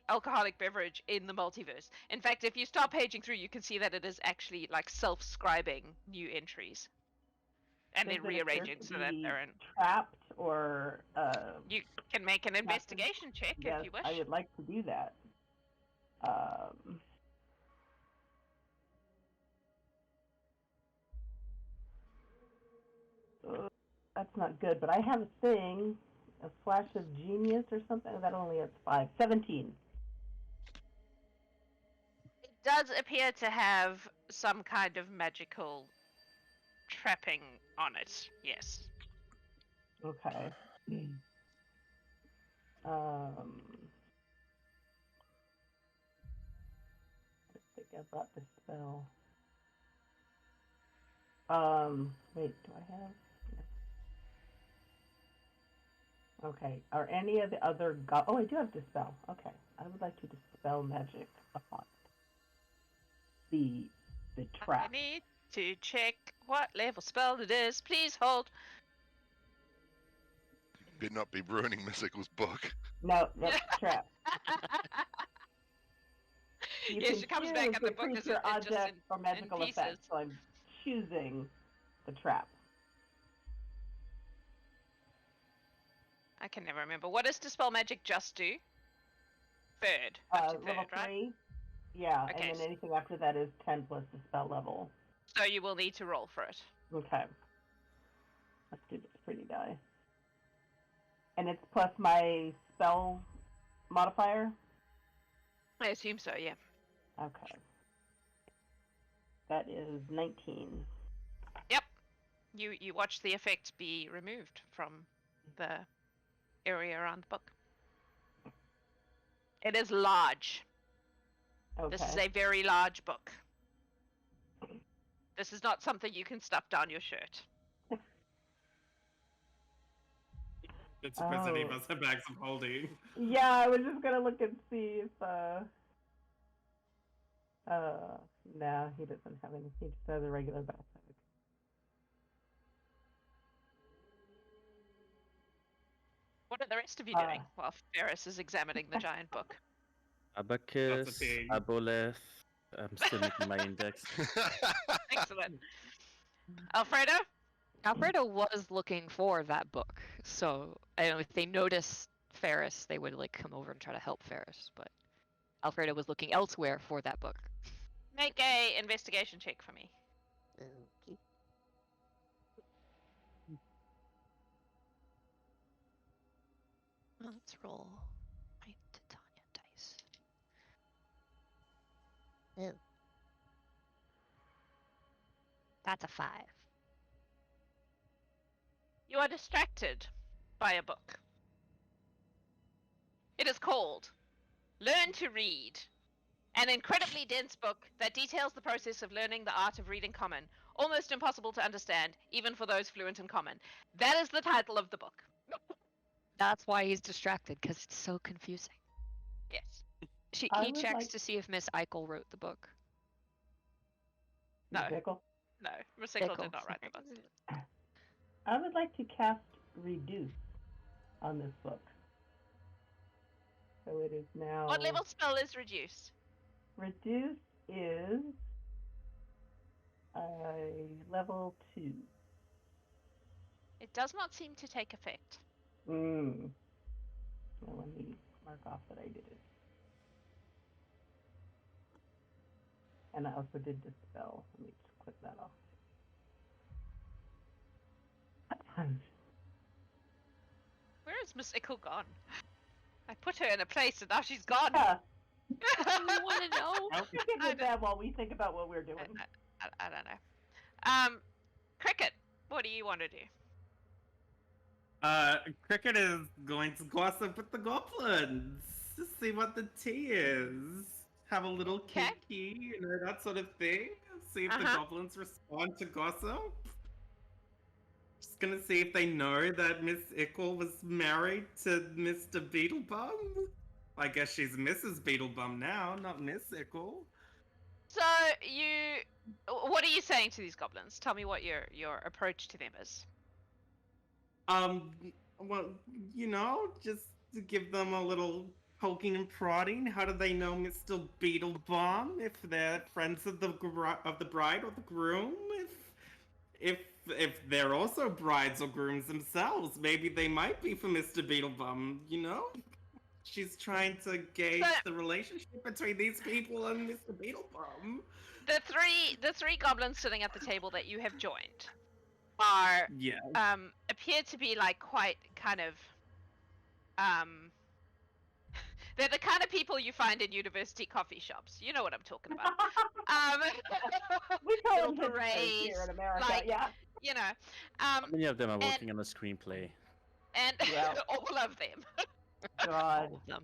alcoholic beverage in the multiverse. In fact, if you start paging through, you can see that it is actually like self-scribing new entries. And Does then it appear rearranging to so that be they're in. trapped or You can make an investigation check yes, if you wish. I would like to do that. That's not good, but I have a thing, a flash of genius or something. That only has 5. 17. It does appear to have some kind of magical trapping on it. Yes. Okay. I think I brought the spell. Wait, do I have? No. Okay. Are any of the other oh, I do have dispel. Okay. I would like to dispel magic upon the trap. I need to check what level spell it is. Please hold. Better not be ruining Miss Ikkle's book. No, that's trap. You Yeah, can she comes choose back and the a book is creature, just object, or magical pieces. effect. So I'm choosing the trap. I can never remember. What does dispel magic just do? Third. Up to Level third, right? 3. Yeah, Okay, and then anything after that is 10 plus the spell level. So you will need to roll for it. Okay. Let's do this pretty die. And it's plus my spell modifier? I assume so, yeah. Okay. That is 19. Yep. You watch the effect be removed from the area around the book. It is large. Okay. This is a very large book. This is not something you can stuff down your shirt. It's because any of us have bags of holding. Yeah, I was just gonna look and see if no, he doesn't have anything. He just has a regular backpack. What are the rest of you doing while Ferris is examining the giant book? Abacus, Aboleth. I'm still making my index. Excellent. Alfredo? Alfredo was looking for that book, so I don't know if they notice Ferris, they would like come over and try to help Ferris, but Alfredo was looking elsewhere for that book. Make a investigation check for me. Okay. Let's roll my Titania dice. Oh. That's a 5. You are distracted by a book. It is called Learn to Read, an incredibly dense book that details the process of learning the art of reading Common, almost impossible to understand, even for those fluent in Common. That is the title of the book. That's why he's distracted, because it's so confusing. Yes. He checks to see if Miss Ikkle wrote the book. No. Mickle? No, Miss Ikkle did not write the book. I would like to cast Reduce on this book. So it is now... What level spell is Reduce? Reduce is level 2. It does not seem to take effect. Well, let me mark off that I did it. And I also did Dispel. Let me just click that off. Where is Miss Ikkle gone? I put her in a place and now she's gone. Yeah. You want to know? We can get that while we think about what we're doing. I don't know. Krikt, what do you want to do? Krikt is going to gossip with the goblins to see what the tea is. Have a little kiki, that sort of thing. See if the goblins respond to gossip. Just gonna see if they know that Miss Ikkle was married to Mr. Beetlebum. I guess she's Mrs. Beetlebum now, not Miss Ikkle. So what are you saying to these goblins? Tell me what your approach to them is. Well, just to give them a little poking and prodding. How do they know Mr. Beetlebum? If they're friends of the bride or the groom? If they're also brides or grooms themselves, maybe they might be for Mr. Beetlebum, She's trying to gauge the relationship between these people and Mr. Beetlebum. The three goblins sitting at the table that you have joined are appear to be like quite kind of they're the kind of people you find in university coffee shops. You know what I'm talking about. We call little them berets, here in America, like, yeah. How many of them are working on a screenplay? And all of them. God. All of them.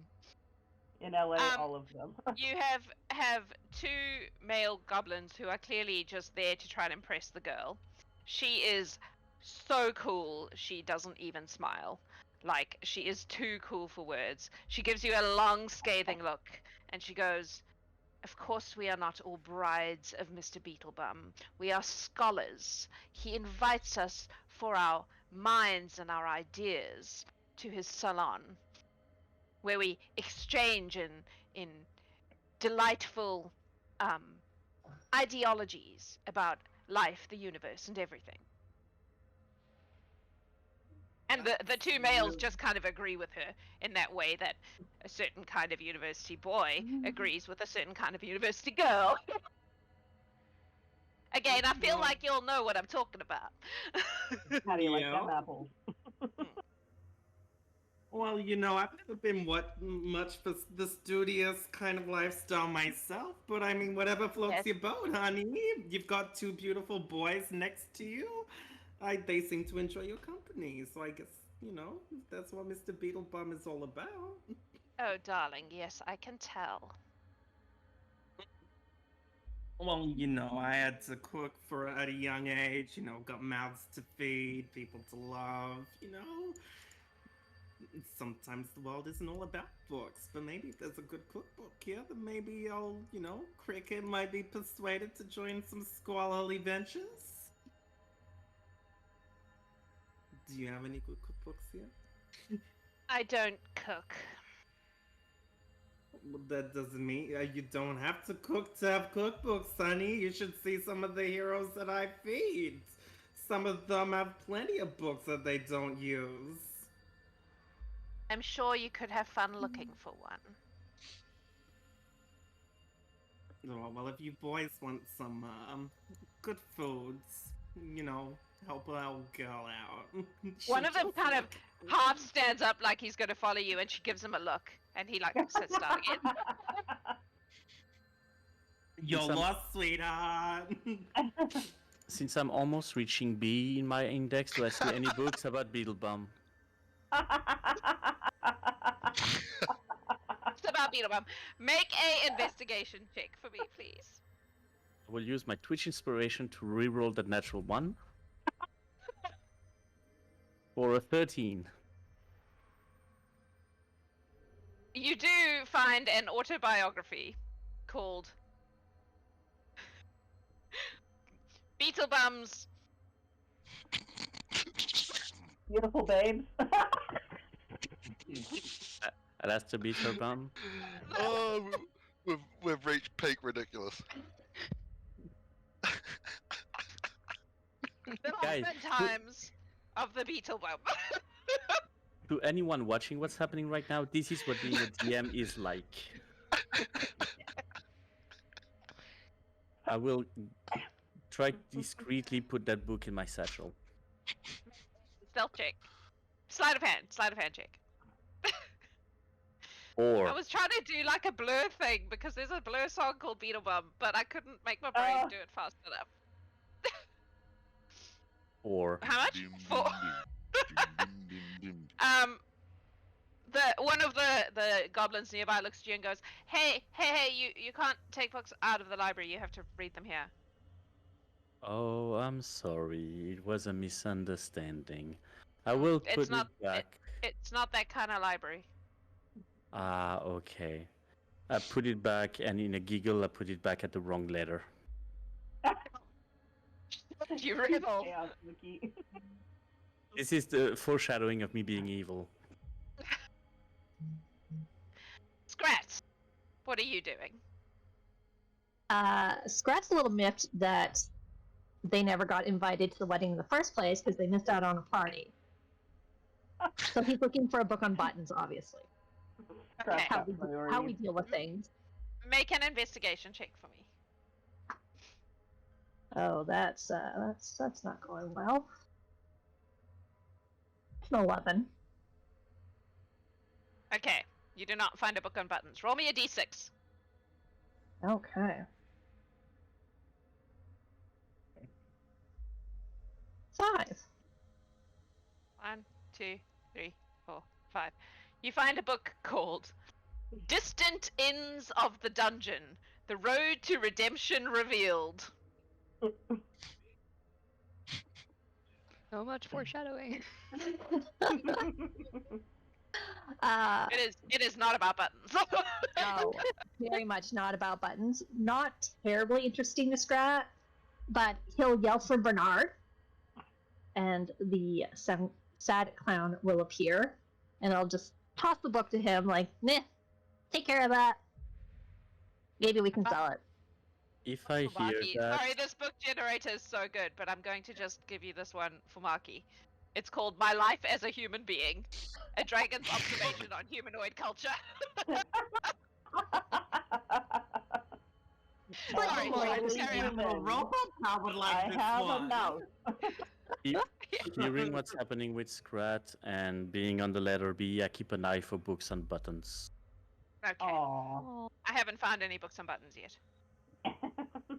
In LA, all of them. You have two male goblins who are clearly just there to try and impress the girl. She is so cool, she doesn't even smile. Like, she is too cool for words. She gives you a long, scathing look, and she goes, "Of course we are not all brides of Mr. Beetlebum. We are scholars. He invites us for our minds and our ideas to his salon, where we exchange in delightful ideologies about life, the universe, and everything." And the two males just kind of agree with her in that way that a certain kind of university boy agrees with a certain kind of university girl. Again, I feel like you'll know what I'm talking about. How do you like them apples? Well, I've never been much for the studious kind of lifestyle myself, but I mean, whatever floats Yes. your boat, honey. You've got two beautiful boys next to you. They seem to enjoy your company, so I guess, that's what Mr. Beetlebum is all about. Oh, darling, yes, I can tell. Well, I had to cook at a young age, got mouths to feed, people to love, Sometimes the world isn't all about books, but maybe if there's a good cookbook here, then maybe Krikt might be persuaded to join some scholarly ventures. Do you have any good cookbooks here? I don't cook. Well, that doesn't mean you don't have to cook to have cookbooks, honey. You should see some of the heroes that I feed. Some of them have plenty of books that they don't use. I'm sure you could have fun looking for one. Oh, well, if you boys want some good foods, help our girl out. One of them kind of half stands up like he's going to follow you, and she gives him a look, and he sits down again. You're lost, sweetheart. Since I'm almost reaching B in my index, do I see any books about Beetlebum? It's about Beetlebum. Make a investigation check for me, please. I will use my Twitch inspiration to reroll that natural 1. For a 13. You do find an autobiography called Beetlebum's Beautiful babes. Alastair Beetlebum. Oh, we've reached peak ridiculous. The Guys, times of the Beetlebum. To anyone watching what's happening right now, this is what being a DM is like. I will try to discreetly put that book in my satchel. Stealth check. Sleight of hand check. Or I was trying to do like a Blur thing because there's a Blur song called Beetlebum, but I couldn't make my brain do it fast enough. or How much? 4. One of the goblins nearby looks at you and goes, Hey, you can't take books out of the library, you have to read them here. oh, I'm sorry. It was a misunderstanding. I will put It's not- it back. It's not that kind of library. Ah, okay. I put it back, and in a giggle, I put it back at the wrong letter. You rebel. Chaos, Mickey. This is the foreshadowing of me being evil. Scrat, what are you doing? Scrat's a little miffed that they never got invited to the wedding in the first place because they missed out on a party. So he's looking for a book on buttons, obviously. Okay. How we deal with things. Make an investigation check for me. Oh, that's not going well. It's an 11. Okay, you do not find a book on buttons. Roll me a d6. Okay. 5. 1, 2, 3, 4, 5. You find a book called Distant Ends of the Dungeon, The Road to Redemption Revealed. So much foreshadowing. It is not about buttons. No, very much not about buttons. Not terribly interesting to Scrat, but he'll yell for Bernard, and the sad clown will appear, and I'll just toss the book to him, like, meh, take care of that. Maybe we can sell it. If I hear Marky. that, Sorry, this book generator is so good, but I'm going to just give you this one for Marky. It's called My Life as a Human Being, a dragon's observation on humanoid culture. Sorry, Totally carry on. human. Robot, I would like I this have one. a mouse. Hearing what's happening with Scrat and being on the letter B, I keep an eye for books and buttons. Okay. Aww. I haven't found any books and buttons yet.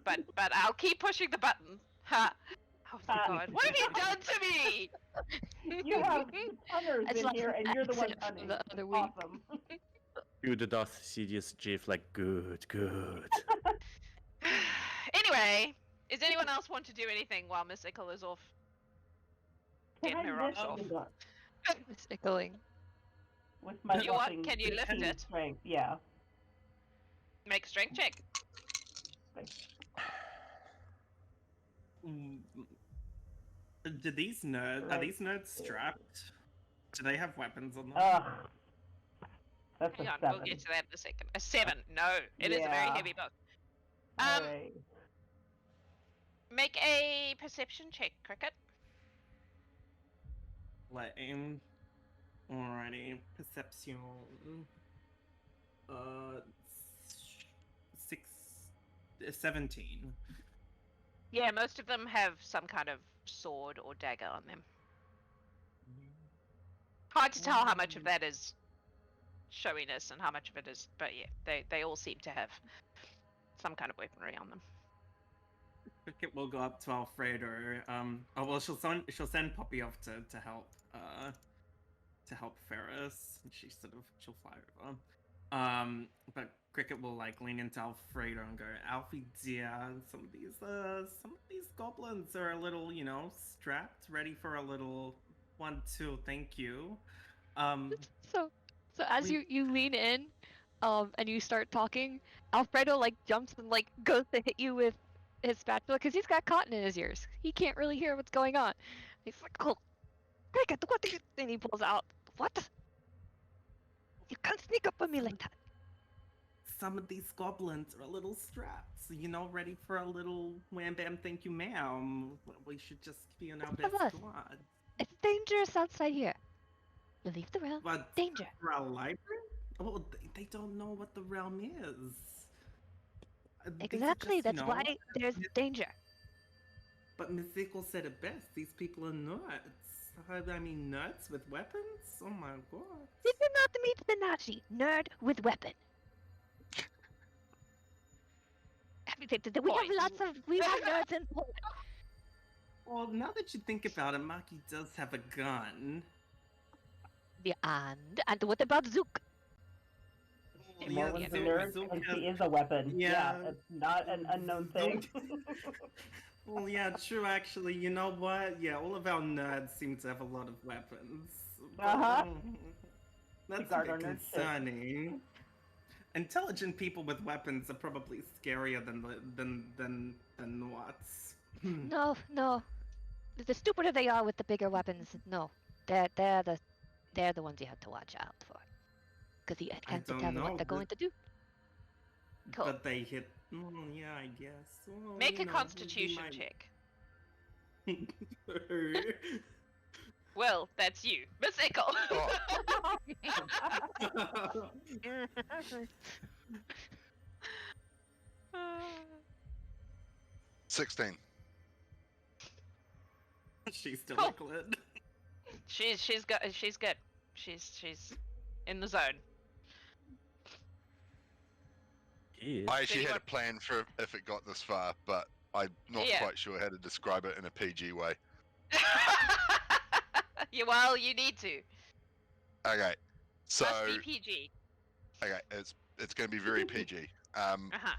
But I'll keep pushing the button. Ha! Oh my god. What have you done to me? You have hunters It's in like here, an and you're the one accident from hunting. the other week. Awesome. You the Darth Sidious GIF like good. Anyway, does anyone else want to do anything while Miss Ikkle is off? Can Getting I her rocks lift off. the gun It's ickling. with my You what? whopping Can you lift 15 it? Strength, yeah. Make a strength check. Do these nerds, are these nerds strapped? Do they have weapons on them? Ugh. That's Hang a on, 7. we'll get to that in a second. A 7. No, it is a very Yeah. heavy book. Alright. Make a perception check, Krikt. Lame. Alrighty. Perception. 17. Yeah, most of them have some kind of sword or dagger on them. Hard to tell how much of that is showiness and how much of it is, but yeah, they all seem to have some kind of weaponry on them. Krikt will go up to Alfredo. Oh well, she'll send Poppy off to help Ferris. And she'll fly over. But Krikt will like lean into Alfredo and go, Alfie dear, some of these goblins are a little, strapped, ready for a little 1-2, thank you. So as you lean in, and you start talking, Alfredo like jumps and like goes to hit you with his spatula because he's got cotton in his ears. He can't really hear what's going on. He's like, "Oh, Krikt, what?" And he pulls out, "What? You can't sneak up on me like that." Some of these goblins are a little strapped, ready for a little wham bam thank you ma'am. We should just be on our best Of us. squad. It's dangerous outside here. You leave the realm. But Danger. for a library? Well, they don't know what the realm is. These are Exactly. just, That's why there's danger. But Miss Ikkle said it best. These people are nuts. I mean, nuts with weapons? Oh my god. Did you not meet the Nazi nerd with weapon? We have nerds in Poland. Well, now that you think about it, Maki does have a gun. Yeah, and what about Zook? Well, More yeah, was a Zook- nerd, Zook and has- she is a weapon. Yeah. It's not an unknown thing. Well, yeah, true, actually. You know what? Yeah, all of our nerds seem to have a lot of weapons. But, Uh-huh. That's a guard bit our nerd shit. concerning. Intelligent people with weapons are probably scarier than what's. No. The stupider they are with the bigger weapons, no. They're the ones you have to watch out for. Because you can't don't tell know, what they're going to do. Cool. But they hit. Oh, yeah, I guess. Well, Make a we constitution might- check. Well, that's you, Miss Ikkle. Oh, 16. She's still Cool. Ikkle. She's good. She's in the zone. Yes. I actually had anyone- a plan for if it got this far, but I'm not Yeah. quite sure how to describe it in a PG way. Yeah, well, you need to. Okay, so Must be PG. okay, it's going to be very PG. Uh-huh.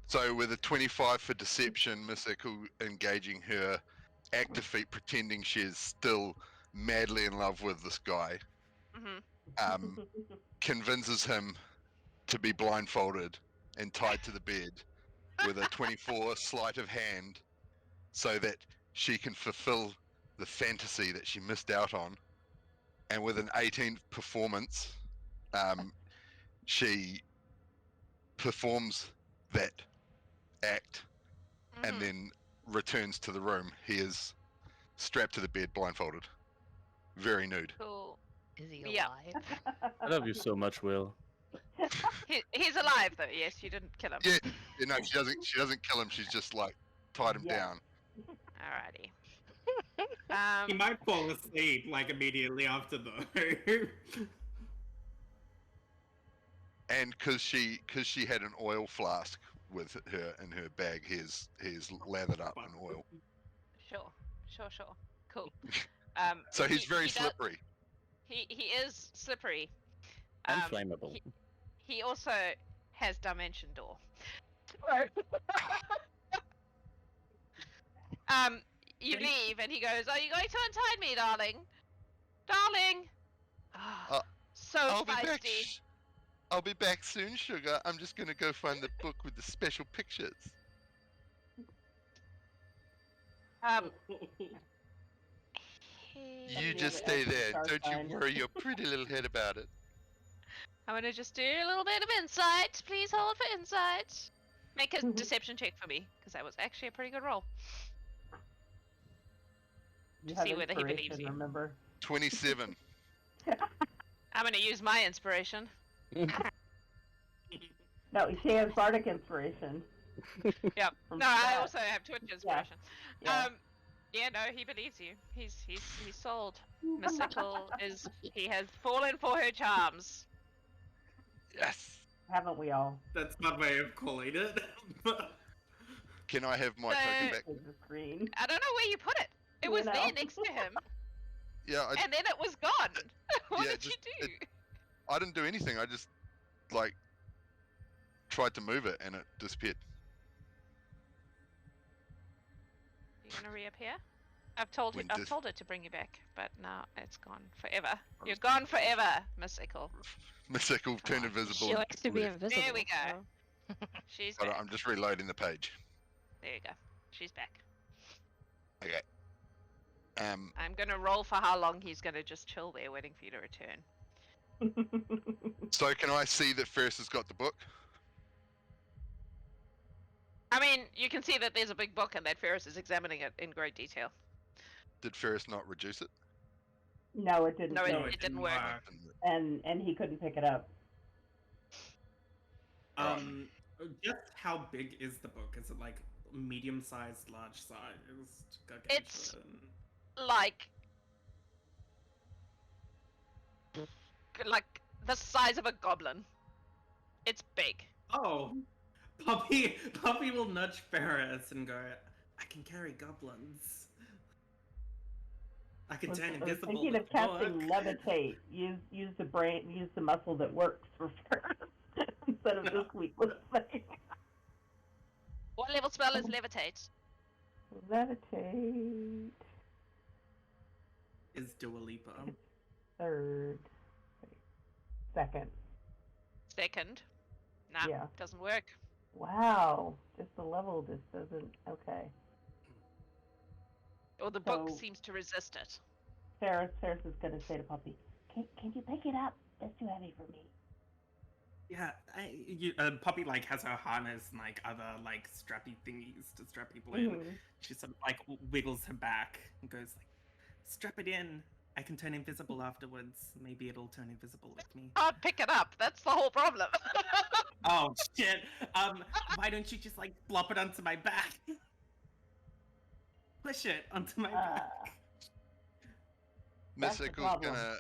So with a 25 for deception, Miss Ikkle engaging her active feat, pretending she is still madly in love with this guy, Mm-hmm. convinces him to be blindfolded and tied to the bed with a 24 sleight of hand so that she can fulfill the fantasy that she missed out on. And with an 18 performance, she performs that act and then returns to the room. He is strapped to the bed, blindfolded, very nude. Cool. Is he Yeah. alive? I love you so much, Will. He's alive though. Yes, you didn't kill him. Yeah. No, she doesn't kill him. She's just like tied him Yeah. down. Alrighty. He might fall asleep like immediately after though. And because she had an oil flask with her in her bag, he's lathered up in oil. Sure. Cool. So he's very he does- slippery. He is slippery. And flammable. He also has Dimension Door. You leave and he goes, "Are you going to untie me, darling? Darling!" So I'll be back. feisty. I'll be back soon, sugar. I'm just gonna go find the book with the special pictures. You just stay there. Don't you worry your pretty little head about it. I'm gonna just do a little bit of insight. Please hold for insight. Make a deception check for me, because that was actually a pretty good roll. You To have see whether he believes inspiration, you. Remember? 27. I'm gonna use my inspiration. No, she has bardic inspiration. Yep. From No, I Scrat. also have Twitch inspiration. Yeah. Yeah, no, he believes you. He's sold. Miss Ikkle he has fallen for her charms. Yes. Haven't we all? That's my way of calling it. Can I have my So- token back? It's the screen. I don't know where you put it. It You was know. there next to him, Yeah, and then it was gone. What Yeah, did you do? I didn't do anything. I just like tried to move it and it disappeared. You gonna reappear? I've told When I've dis- told it to bring you back, but now it's gone forever. You're gone forever, Miss Ikkle. Miss Ikkle turned invisible. She likes to be left. invisible. There we go. so- She's Hold on, back. I'm just reloading the page. There you go. She's back. Okay. I'm gonna roll for how long he's gonna just chill there, waiting for you to return. So can I see that Ferris has got the book? I mean, you can see that there's a big book and that Ferris is examining it in great detail. Did Ferris not reduce it? No, it didn't. No, fit. it didn't work. And he couldn't pick it up. Just how big is the book? Is it like medium-sized, large-sized? It's- gargantuan? Like the size of a goblin. It's big. Oh, Puppy will nudge Ferris and go, "I can carry goblins. I can turn I was invisible thinking with of casting book." levitate. Use the brain. Use the muscle that works for Ferris instead of this weakless thing. What level spell is levitate? Levitate. Is Dua Lipa. Third. Second. Second. Nah, Yeah. doesn't work. Wow. Just the level of this doesn't. Okay. Or the book So- seems to resist it. Ferris is gonna say to Puppy, "Can you pick it up? That's too heavy for me." Yeah, Puppy like has her harness and like other like strappy thingies to strap people in. Mhm. She sort of like wiggles her back and goes like, "Strap it in. I can turn invisible afterwards. Maybe it'll turn invisible with me." Can't pick it up. That's the whole problem. Oh shit! Why don't you just like flop it onto my back? Push it onto my back. Miss That's the Ickle's problem. gonna.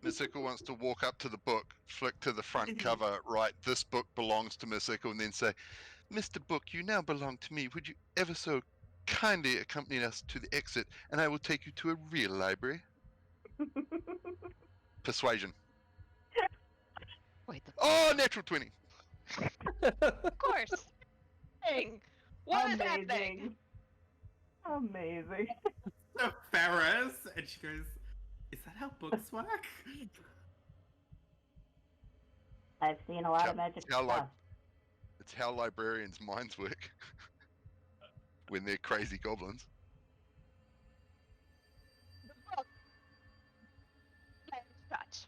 Miss Ikkle wants to walk up to the book, flick to the front cover, write "This book belongs to Miss Ikkle," and then say, "Mr. Book, you now belong to me. Would you ever so kindly accompany us to the exit, and I will take you to a real library?" Persuasion. Wait, Oh, natural 20. Of course. Dang. What is happening? Amazing. So Ferris, and she goes, "Is that how books work?" I've seen a lot How- of magic how like- stuff. It's how librarians' minds work when they're crazy goblins. The book. Lands shut.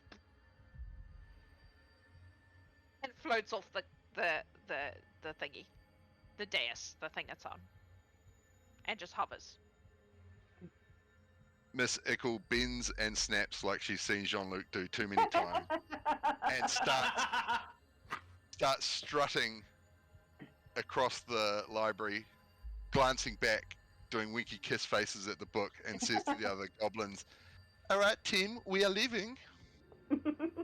And floats off the thingy. The dais, the thing it's on. And just hovers. Miss Ickle bends and snaps like she's seen Jean-Luc do too many times, and starts strutting across the library, glancing back doing winky kiss faces at the book and says to the other goblins, "All right, team, we are leaving."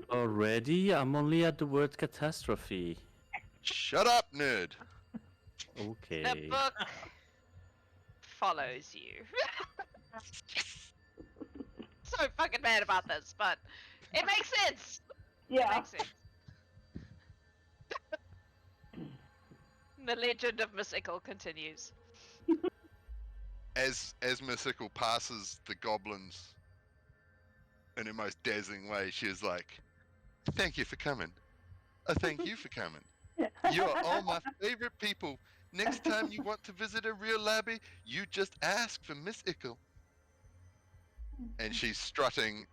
Already? I'm only at the word catastrophe. Shut up, nerd. Okay. The book follows you. So fucking mad about this, but it makes sense. It Yeah. makes sense. The legend of Miss Ikkle continues. As Miss Ikkle passes the goblins in her most dazzling way, she is like, "Thank you for coming. Thank you for coming. You are all my favorite people. Next time you want to visit a real library, you just ask for Miss Ikkle." And she's strutting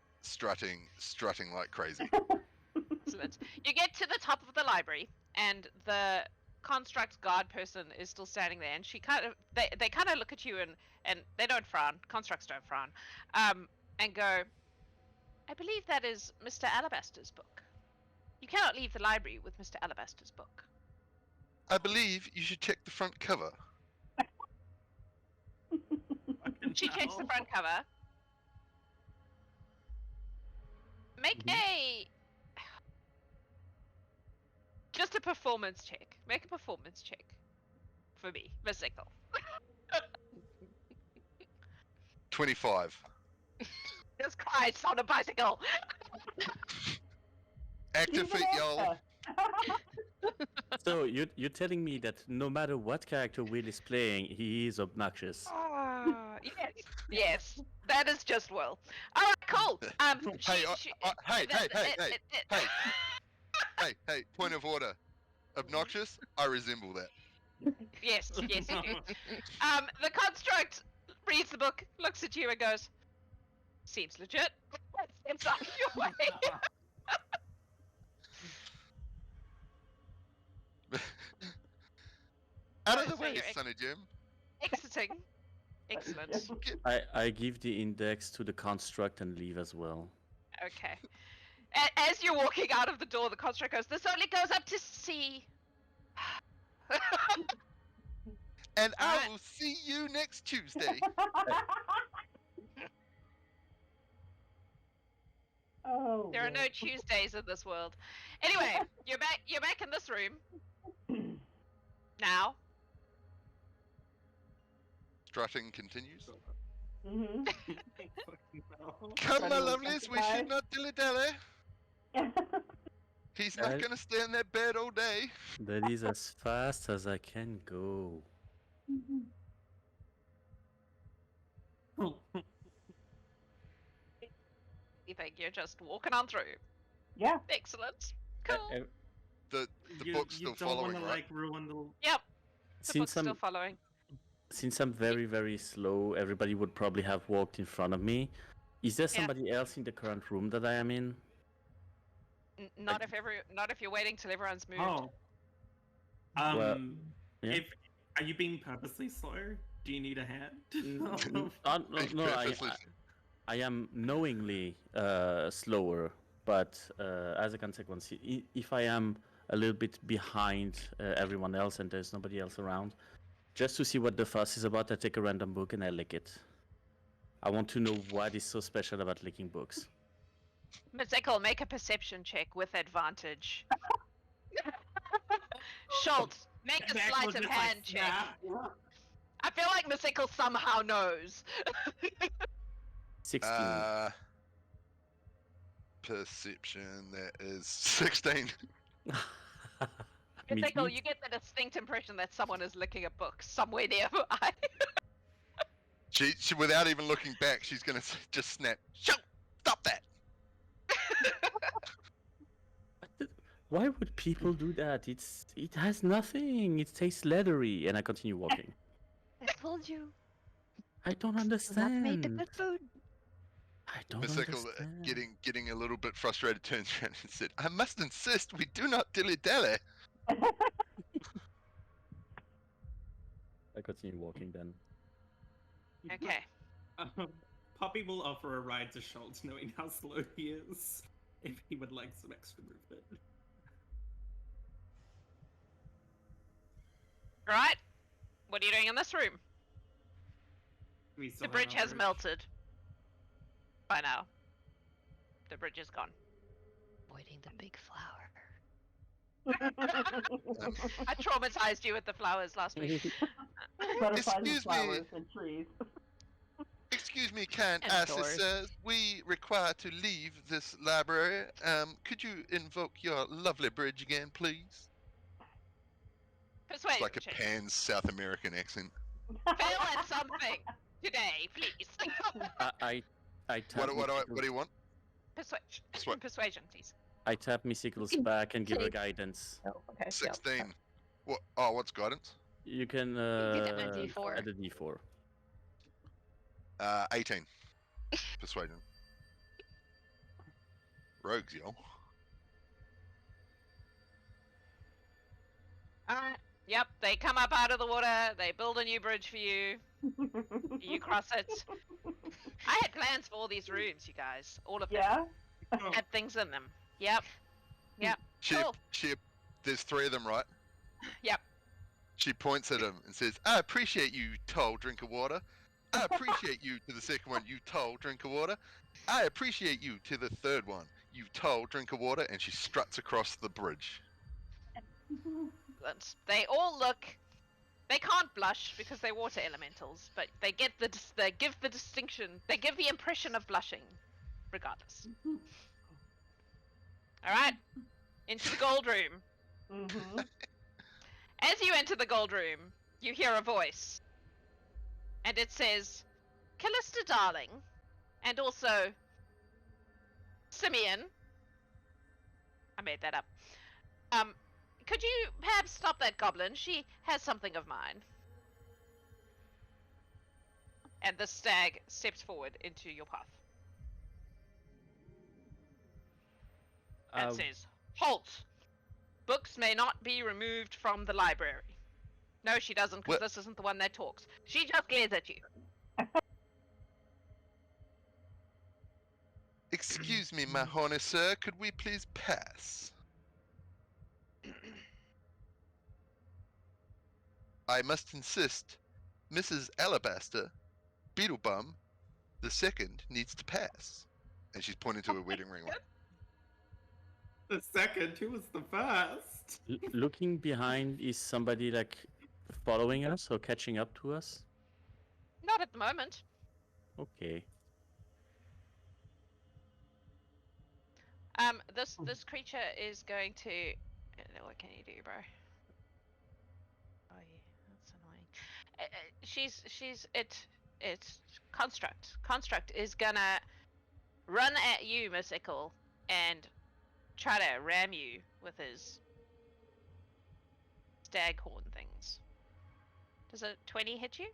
like crazy. Excellent. You get to the top of the library, and the construct guard person is still standing there, and she kind of they kind of look at you and they don't frown. Constructs don't frown, and go, "I believe that is Mr. Alabaster's book. You cannot leave the library with Mr. Alabaster's book." I believe you should check the front cover. She checks the front cover. Make just a performance check. Make a performance check for me, Miss Ikkle. 25. Jesus Christ, on a bicycle. Active feet, y'all. So you're telling me that no matter what character Will is playing, he is obnoxious. Yes, that is just Will. All right, cool. Hey, point of order. Obnoxious? I resemble that. Yes, you do. The construct reads the book, looks at you, and goes, "Seems legit." Steps out of your way. Out of the So way, you're Sonny Jim. Exiting. Excellent. I give the index to the construct and leave as well. Okay. As you're walking out of the door, the construct goes, "This only goes up to C." And I will see you next Tuesday. Oh. There are no Tuesdays in this world. Anyway, you're back in this room. Now. Strutting continues. Mm-hmm. Come, my lovelies, we should not dilly-dally. He's not gonna stay in that bed all day. That is as fast as I can go. You think you're just walking on through? Yeah. Excellent. Cool. The book's still following, right? Like ruin the. Yep. The Since book's still following. Since I'm very, very slow, everybody would probably have walked in front of me. Is there somebody else in the current room that I am in? Not if you're waiting till everyone's moved. Oh. Well, yeah. If are you being purposely slow? Do you need a hand? No, I am knowingly slower, but as a consequence, if I am a little bit behind everyone else and there's nobody else around, just to see what the fuss is about, I take a random book and I lick it. I want to know what is so special about licking books. Miss Ikkle, make a perception check with advantage. Sholt, make a sleight of hand check. I feel like Miss Ikkle somehow knows. 16. Perception, that is 16. Miss Ikkle, you get the distinct impression that someone is licking a book somewhere nearby. She without even looking back, she's gonna just snap. Stop that! Why would people do that? It has nothing. It tastes leathery, and I continue walking. I told you. I don't That's understand. made the good food. I don't Miss Ikkle, understand. getting a little bit frustrated, turns around and said, "I must insist, we do not dilly-dally." I continue walking then. Okay. Poppy will offer a ride to Sholt, knowing how slow he is, if he would like some extra movement. Right. What are you doing in this room? We still The bridge have our has melted. By now. The bridge is gone. Avoiding the big flower. I traumatized you with the flowers last week. Butterflies and Excuse me. flowers and trees. Excuse me, kind And doors. officers. We require to leave this library. Could you invoke your lovely bridge again, please? Persuasion It's like a check. Pan's South American accent. Fail at something today, please. I tap What do Mythical's- you want? Persuasion. Persuasion, please. I tap Mythical's back and give her guidance. Oh, okay. 16. What? Oh, what's guidance? You can Get it on D4. add a D4. 18. Persuasion. Rogues, yo. Alright. Yep, they come up out of the water, they build a new bridge for you, you cross it. I had plans for all these rooms, you guys. All of them. Yeah? Had things in them. Yep. Cool. There's 3 of them, right? Yep. She points at him and says, I appreciate you, tall drink of water. I appreciate you to the second one, you tall drink of water. I appreciate you to the third one, you tall drink of water. And she struts across the bridge. They all look. They can't blush because they're water elementals, but they get they give the distinction. They give the impression of blushing, regardless. All right, into the gold room. Mm-hmm. As you enter the gold room, you hear a voice, and it says, "Callista, darling," and also Simeon. I made that up. Could you perhaps stop that goblin? She has something of mine. And the stag steps forward into your path. And says, "Halt! Books may not be removed from the library." No, she doesn't, because this isn't the one that talks. She just glares at you. Excuse me, my honey sir, could we please pass? I must insist, Mrs. Alabaster, Beetlebum, the second needs to pass. And she's pointing to her wedding ring. The second, who was the first? Looking behind, is somebody like following us or catching up to us? Not at the moment. Okay. This creature is going to. What can you do, bro? Oh yeah, that's annoying. It's Construct. Construct is gonna run at you, Miss Ikkle, and try to ram you with his stag horn things. Does a 20 hit you?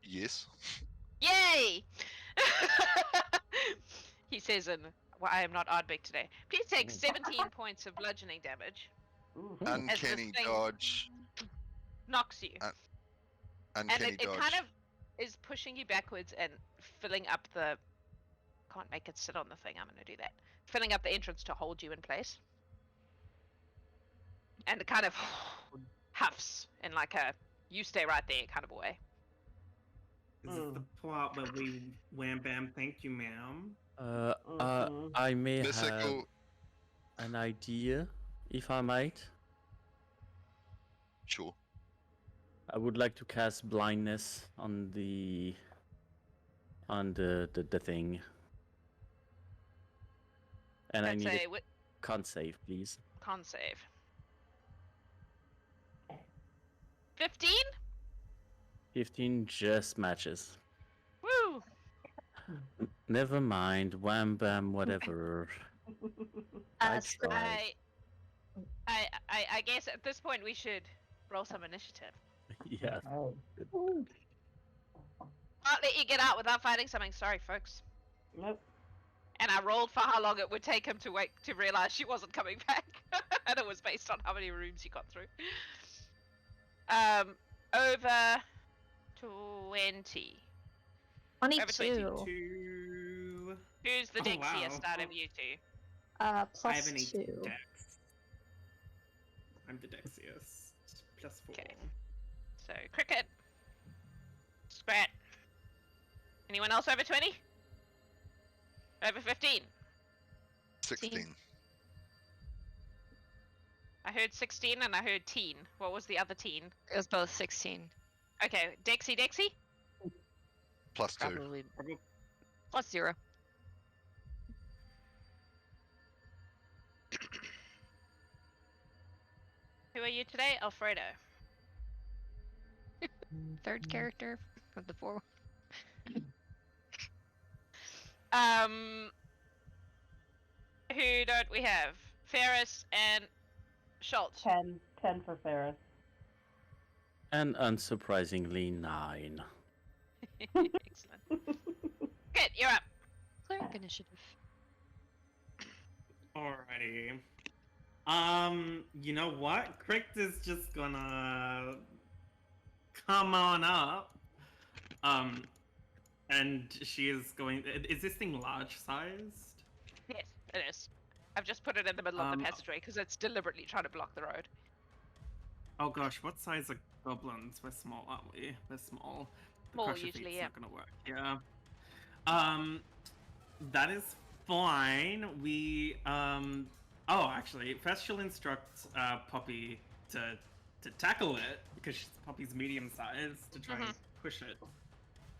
Yes. Yay! He says I am not Ardbeg today. Please take 17 points of bludgeoning damage. Ooh. Uncanny thing dodge. Knocks you. Uncanny And it dodge. kind of is pushing you backwards and filling up the... Can't make it sit on the thing, I'm going to do that. Filling up the entrance to hold you in place. And it kind of huffs in like a you stay right there kind of a way. Is this the plot where we wham bam thank you, ma'am? I may have Mythical. an idea, if I might. Sure. I would like to cast blindness on the thing. And I That's need a a con save, please. con save. 15? 15 just matches. Woo! Never mind, wham bam, whatever. I tried. I guess at this point we should roll some initiative. Yeah. Oh. Can't let you get out without finding something. Sorry, folks. Nope. And I rolled for how long it would take him to wait to realize she wasn't coming back, and it was based on how many rooms he got through. Over 20. 22. 2. Who's the Oh, dexiest wow. out of you two? I Plus have an 8 2. dex. I'm the dexiest. +4. Okay. Krikt. Scrat. Anyone else over 20? Over 15? 16. I heard 16 and I heard teen. What was the other teen? It was both 16. Okay, Dexy. Plus 2. Probably plus 0. Who are you today? Alfredo. Third character of the 4. Who don't we have? Ferris and Sholt. 10 for Ferris. And unsurprisingly, 9. Excellent. Good, you're up. Cleric initiative. Alrighty. You know what? Krikt is just gonna come on up. And she is going. Is this thing large sized? Yes, it is. I've just put it in the middle of the passageway because it's deliberately trying to block the road. Oh gosh, what size are goblins? We're small, aren't we? We're small. The Small crusher usually, feet's yeah. not gonna work. Yeah. That is fine. We Oh, actually, first she'll instruct Poppy to tackle it because Poppy's medium sized to try and push it.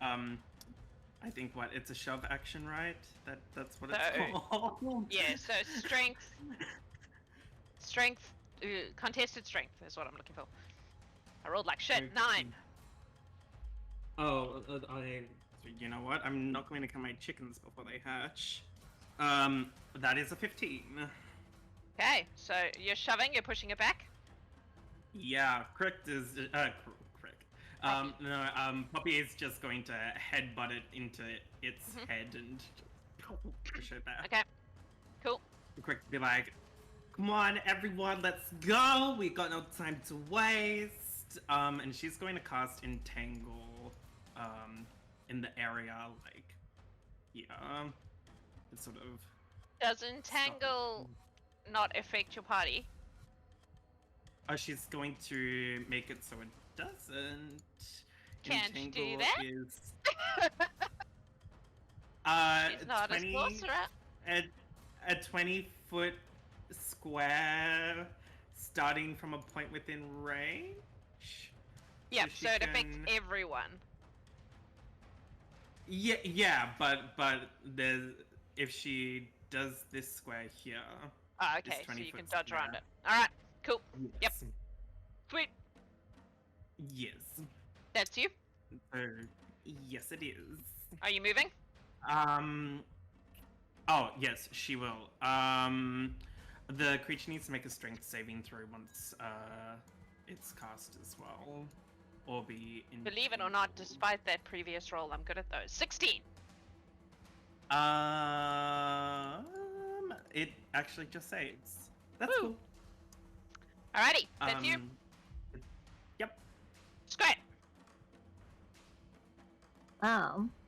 I think it's a shove action, right? That's what it's called. Yeah, so strength, contested strength is what I'm looking for. I rolled like shit. 9. Oh, you know what? I'm not going to count my chickens before they hatch. That is a 15. Okay, so you're shoving, you're pushing it back. Yeah, Krikt is Poppy is just going to headbutt it into its head and push it back. Okay, cool. Krikt be like, "Come on, everyone, let's go. We got no time to waste." And she's going to cast Entangle, in the area, it's sort of. Does Entangle not affect your party? Oh, she's going to make it so it doesn't. Can't you do Entangle that? Is, She's not 20, a sorcerer. a 20-foot square starting from a point within range. Yep, she so it affects can- everyone. Yeah, but if she does this square here. Oh, this okay, so you 20-foot can dodge around square. it. Alright, cool. Yep. Yes. Sweet. Yes. That's you. Yes, it is. Are you moving? Oh, yes, she will. The creature needs to make a strength saving throw once, it's cast as well. Or be in. Believe it or not, despite that previous roll, I'm good at those. 16! It actually just saves. That's Woo. cool. Alrighty, that's you. Yep. Scrat!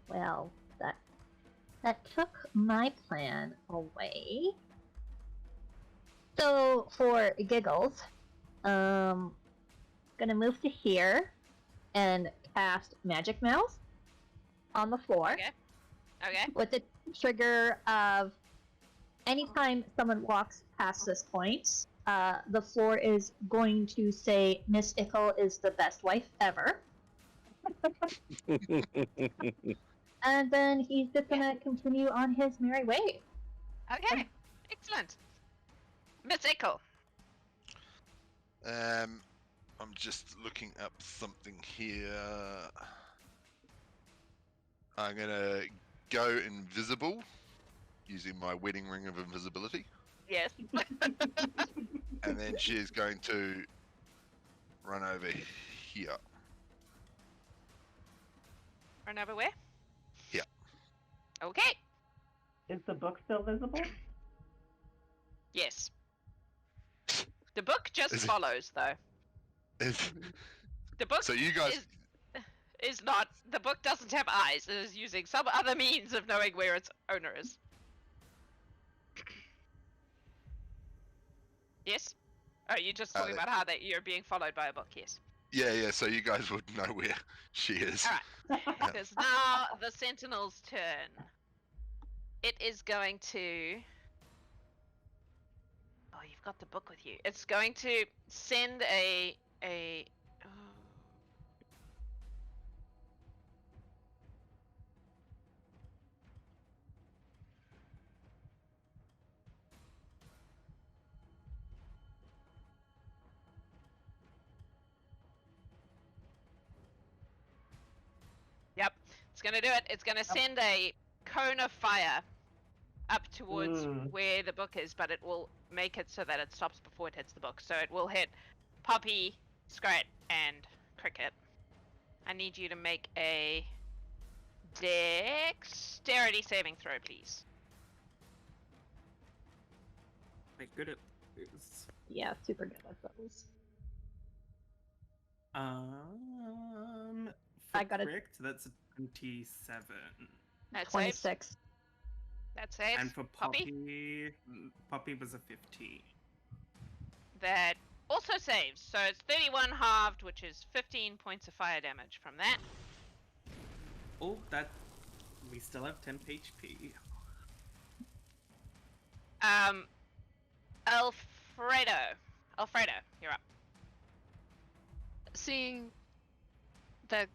Well, that took my plan away. So, for giggles, gonna move to here and cast Magic Mouth on the floor. Okay. With the trigger of anytime someone walks past this point, the floor is going to say Miss Ikkle is the best wife ever. And then he's just gonna continue on his merry way. Okay, excellent. Miss Ikkle. I'm just looking up something here. I'm gonna go invisible using my wedding ring of invisibility. Yes. And then she's going to run over here. Run over where? Here. Okay. Is the book still visible? Yes. The book just Is it- follows, though. The book So you guys, is not. The book doesn't have eyes. It is using some other means of knowing where its owner is. Yes? Oh, you're just talking about how that you're being followed by a book, yes. Yeah. So you guys would know where she is. All right. It's now the Sentinel's turn. It is going to. Oh, you've got the book with you. It's going to send a. Oh. Yep, it's going to do it. It's going to send a cone of fire up towards where the book is, but it will make it so that it stops before it hits the book. So it will hit Poppy, Scrat, and Krikt. I need you to make a dexterity saving throw, please. Like good at this. Yeah, super good at those. For I got it. Krikt, that's a 27. That's 26. That saves. And for Poppy, Poppy was a 15. That also saves. So it's 31 halved, which is 15 points of fire damage from that. Oh, that we still have 10 HP. Alfredo, you're up. Seeing the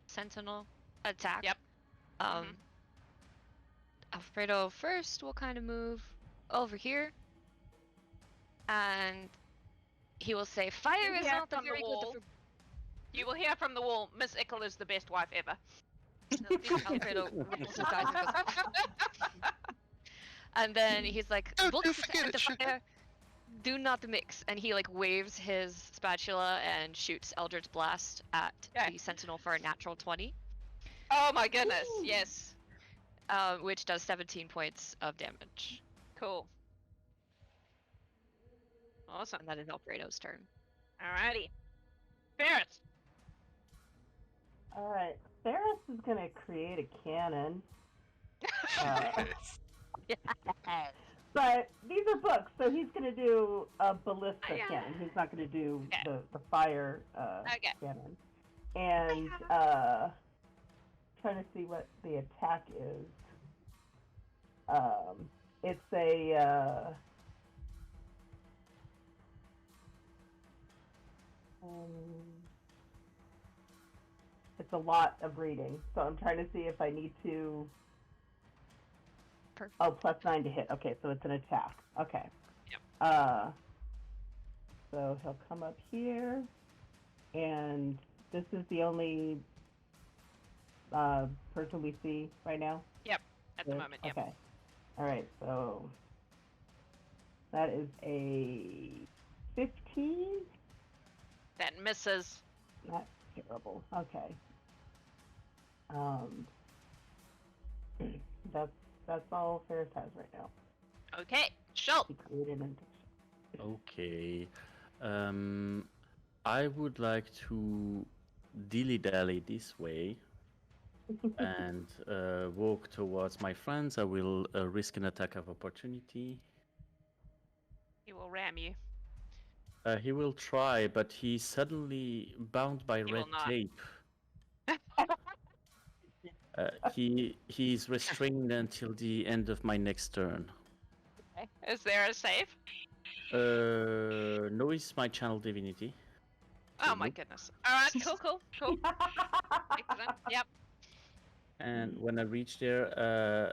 Sentinel attack. Yep. Alfredo first will kind of move over here, and he will say, "Fire is not the very good." You will hear from the wall, Miss Ikkle is the best wife ever. Alfredo rolls his eyes and goes, and then he's like, Don't "Books forget and it, sugar." fire do not mix," and he like waves his spatula and shoots Eldritch Blast at the Sentinel for a natural 20. Oh my goodness, yes. Which does 17 points of damage. Cool. Awesome. And that is Alfredo's turn. Alrighty. Ferris. Alright, Ferris is going to create a cannon. But these are books, so he's going to do a ballista cannon. He's not going to do the fire cannon. And trying to see what the attack is. It's a it's a lot of reading, so I'm trying to see if I need to. Perfect. Oh, +9 to hit. Okay, so it's an attack. Okay. Yep. So he'll come up here, and this is the only person we see right now? Yep, at the moment, yep. Okay. Alright, so that is a 15? That misses. Not terrible. Okay. That's all Ferris has right now. Okay, Sholt. He created an Okay. I would like to dilly-dally this way and walk towards my friends. I will risk an attack of opportunity. He will ram you. He will try, but he's suddenly bound by red tape. He's restrained until the end of my next turn. Okay. Is there a save? No, it's my channel divinity. Oh my goodness. Alright, cool. Excellent, yep. And when I reach there,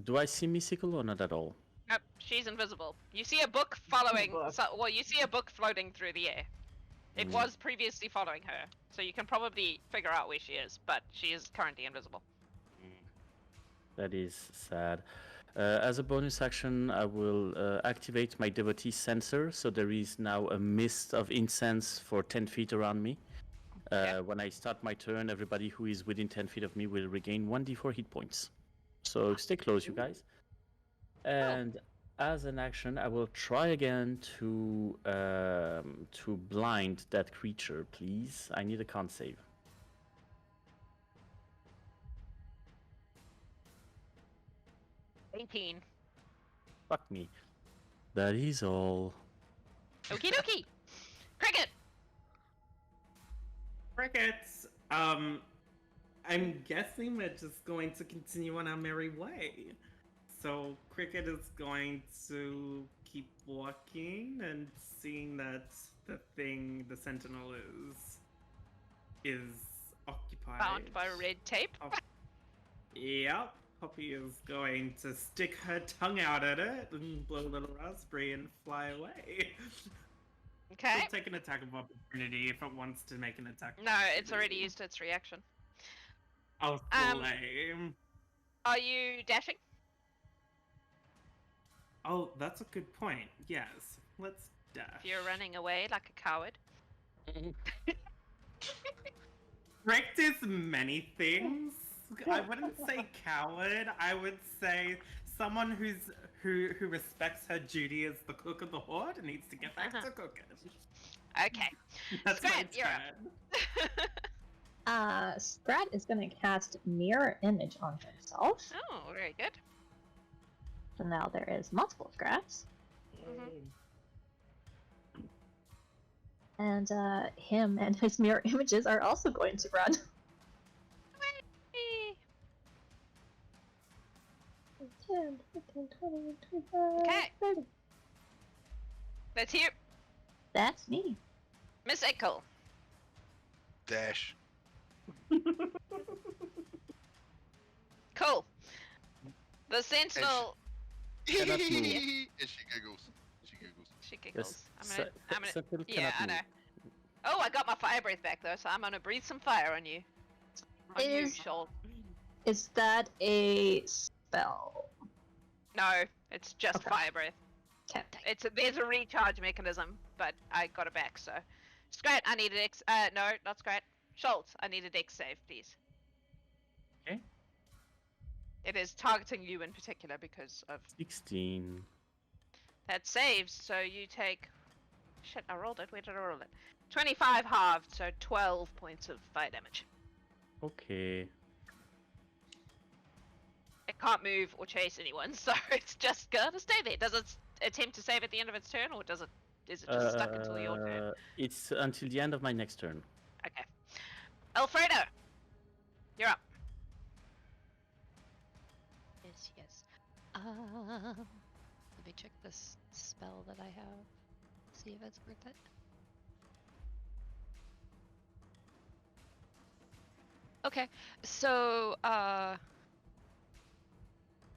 do I see Miss Ikkle or not at all? Nope, she's invisible. You see a book following, you see a book floating through the air. It was previously following her, so you can probably figure out where she is, but she is currently invisible. That is sad. As a bonus action, I will activate my devotee sensor, so there is now a mist of incense for 10 feet around me. When I start my turn, everybody who is within 10 feet of me will regain 1d4 hit points. So stay close, you guys. And as an action, I will try again to blind that creature, please. I need a con save. $18. Fuck me. That is all. Okie dokie. Krikt. Crickets, I'm guessing we're just going to continue on our merry way. So Cricket is going to keep walking and seeing that the sentinel is occupied. Bound by red tape. Yep. Poppy is going to stick her tongue out at it and blow a little raspberry and fly away. Okay. She'll take an attack of opportunity if it wants to make an attack. No, it's already used its reaction. Oh, lame. Are you dashing? Oh, that's a good point. Yes. Let's dash. If you're running away like a coward. Krikt is many things. I wouldn't say coward. I would say someone who respects her duty as the cook of the horde and needs to get back to cooking. Okay. That's Scrat, my you're up. Scrat is going to cast Mirror Image on himself. Oh, very good. So now there is multiple Scrats. And him and his mirror images are also going to run. 10, 15, 20, 25, Okay. 30. Let's hear. That's me. Miss Ikkle. Dash. Cool. The sentinel. Cannot move. And she giggles. She giggles. She giggles. Yes, I'm gonna. Sentinel Yeah, cannot I know. move. Oh, I got my fire breath back though, so I'm gonna breathe some fire on you. On you, Is- Sholt. Is that a spell? No, it's just Okay. fire breath. Okay. There's a recharge mechanism, but I got it back. So, Scrat, I need an X. No, not Scrat. Sholt, I need a Dex save, please. Okay. It is targeting you in particular because of 16. that saves. So you take. Shit, I rolled it. Where did I roll it? 25 halved, so 12 points of fire damage. Okay. It can't move or chase anyone, so it's just gonna stay there. Does it attempt to save at the end of its turn, or is it just stuck until your turn? It's until the end of my next turn. Okay. Alfredo, you're up. Yes. Let me check this spell that I have. See if it's worth it. Okay, so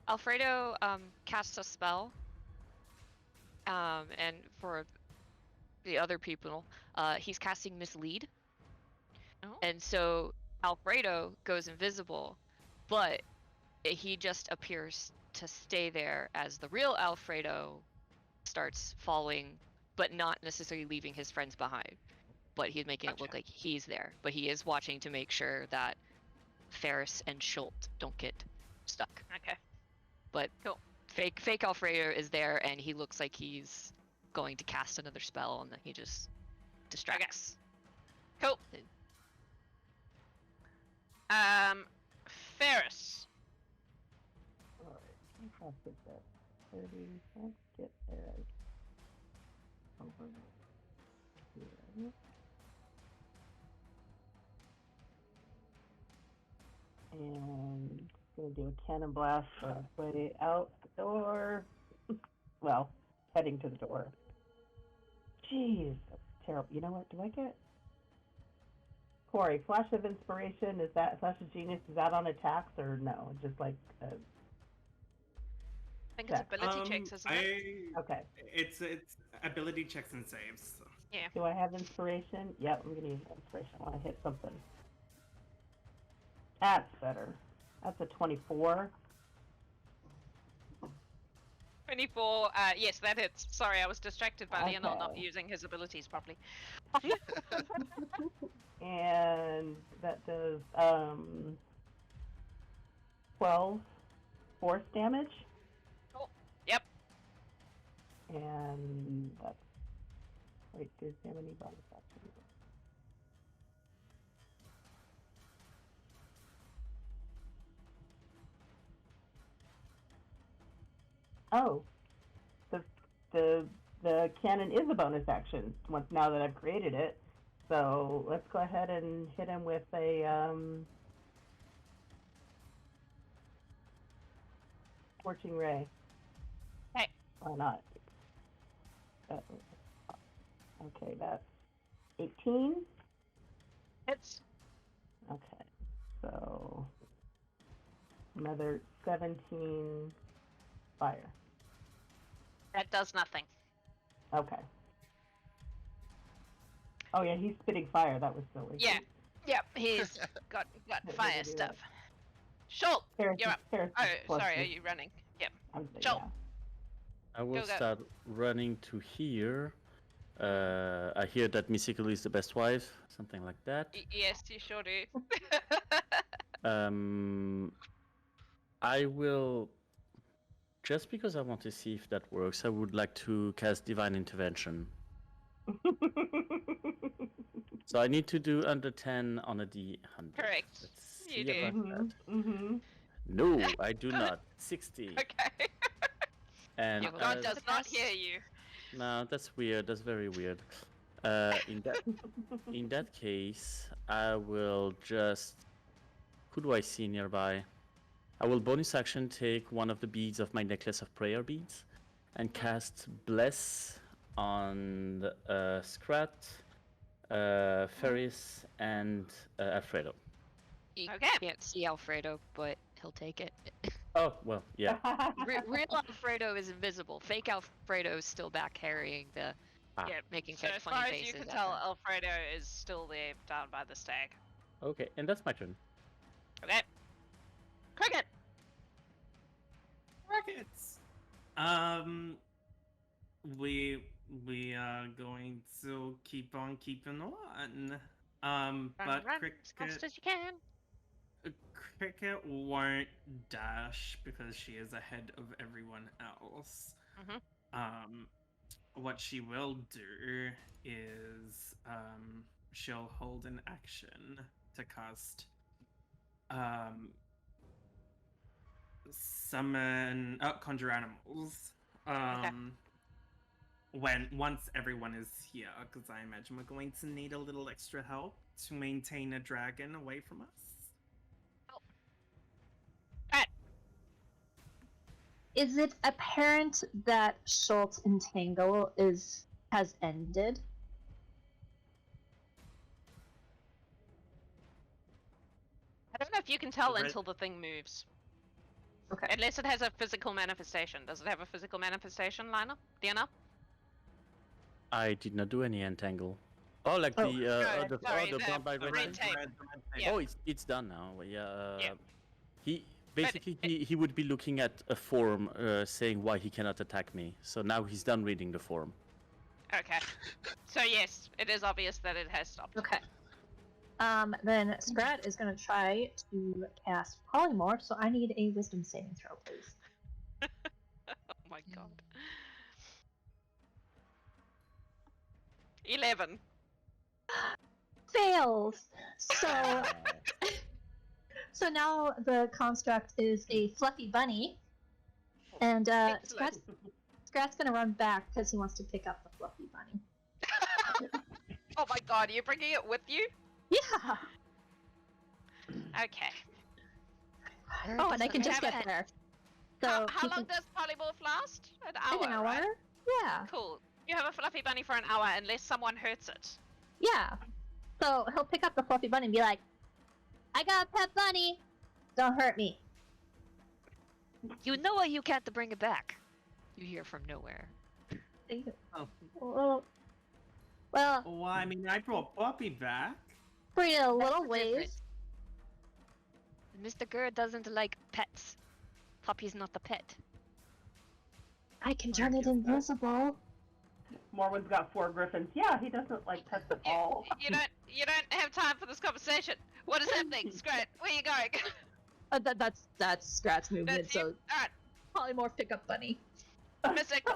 Alfredo casts a spell, and for the other people, he's casting Mislead, Oh. and so Alfredo goes invisible, but he just appears to stay there as the real Alfredo starts falling, but not necessarily leaving his friends behind. But he's making it look like he's there. But he is watching to make sure that Ferris and Sholt don't get stuck. Okay. But Cool. fake Alfredo is there, and he looks like he's going to cast another spell, and then he just distracts. Cool. Ferris. Alright, how fast is that? 30. Let's get there. Over here. And gonna do a cannon blast on its way out the door. Well, heading to the door. Jeez, that's terrible. You know what? Do I get Corey, Flash of Inspiration, is that Flash of Genius, is that on attacks or no? Just like I think it's Yeah. ability checks, isn't it? okay. It's ability checks and saves. So. Do I have inspiration? Yep, I'm gonna use inspiration. I wanna hit something. That's better. That's a 24. 24. Yes, that hits. Sorry, I was distracted by Lionel not Okay. using his abilities properly. And that does 12 force damage. Cool. Yep. And that's wait, does he have any bonus actions? Oh. The cannon is a bonus action once now that I've created it. So let's go ahead and hit him with a Scorching Ray. Hey. Why not? Okay, that's 18. Hits. Okay, so another 17 fire. That does nothing. Okay. Oh yeah, he's spitting fire. That was silly. Yeah. Yep, he's got fire stuff. Sholt, Ferris, you're up. Ferris Oh, is plus sorry, two. are you running? Yep. Yeah. I will Go. start running to here. I hear that Miss Ikkle is the best wife, something like that. Yes, you sure do. I will, just because I want to see if that works, I would like to cast Divine Intervention. So I need to do under 10 on a D100. Correct. Let's You see do. about that. Mm-hmm. No, I do not. 60. Okay. And Your god does not hear you. no, that's weird. That's very weird. In that case, I will just. Who do I see nearby? I will bonus action take one of the beads of my necklace of prayer beads, and cast Bless on Scrat, Ferris, and Alfredo. You Okay. can't see Alfredo, but he'll take it. Oh well, yeah. Real Alfredo is invisible. Fake Alfredo is still back carrying the, Yeah. making So funny as far as faces. you can at tell, her. Alfredo is still there down by the stag. Okay, and that's my turn. Okay. Cricket! Rockets. We are going to keep on keeping on. Run, But run as fast as you can. Cricket won't dash because she is ahead of everyone else. Mhm. What she will do is she'll hold an action to cast summon conjure animals. Once everyone is here, because I imagine we're going to need a little extra help to maintain a dragon away from us. Is it apparent that Sholt Entangle has ended? I don't know if you can tell Right. until the thing moves. Okay. Unless it has a physical manifestation. Does it have a physical manifestation, Lionel? Diana? I did not do any entangle. Oh, like Oh. the Sorry, the the bound by red red tape. tape? Yeah. Oh, it's done now. Yeah. Yeah. He basically he would be looking at a form saying why he cannot attack me. So now he's done reading the form. Okay. So yes, it is obvious that it has stopped. Okay. Then Scrat is going to try to cast Polymorph, so I need a Wisdom saving throw, please. Oh my god. 11. Fails! So, so now the construct is a fluffy bunny, and Excellent. Scrat's going to run back because he wants to pick up the fluffy bunny. Oh my god, are you bringing it with you? Yeah! Okay. Oh, and I can we just have get it. there. So How he long can- does polymorph last? An hour, an hour? right? Yeah. Cool. You have a fluffy bunny for an hour unless someone hurts it. Yeah. So he'll pick up the fluffy bunny and be like, I got a pet bunny! Don't hurt me. You know why you can't bring it back? You hear from nowhere. Oh. Well, Well, I mean, I brought Poppy back. bring it a little the ways. difference. Mr. Gurr doesn't like pets. Puppy's not the pet. I can turn it invisible. Morwen's got 4 griffins. Yeah, he doesn't like pets at all. You don't have time for this conversation. What is happening? Scrat, where are you going? That's Scrat's movement, That's you. so Alright, polymorph pick up bunny. Mystic.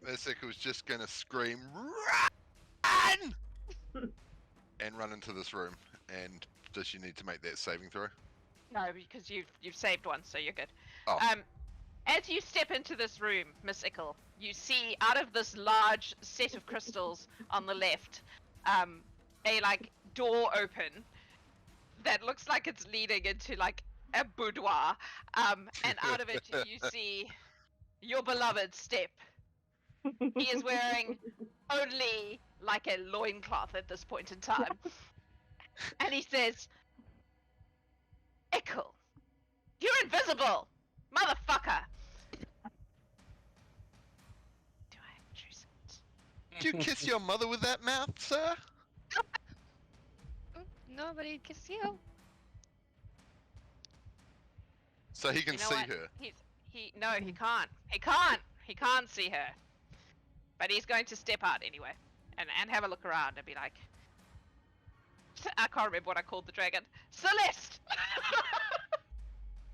Mystic was just gonna scream, "Run!" and run into this room. And does she need to make that saving throw? No, because you've saved one, so you're good. Oh. As you step into this room, Miss Ikkle, you see out of this large set of crystals on the left, a like door open that looks like it's leading into like a boudoir. And out of it you see your beloved step. He is wearing only like a loincloth at this point in time. And he says, Ikkle, you're invisible! Motherfucker! Do I introduce it? Do you kiss your mother with that mouth, sir? Nobody kiss you. So he can You know see what? her. No, he can't. He can't see her. But he's going to step out anyway. And have a look around and be like, I can't remember what I called the dragon. Celeste!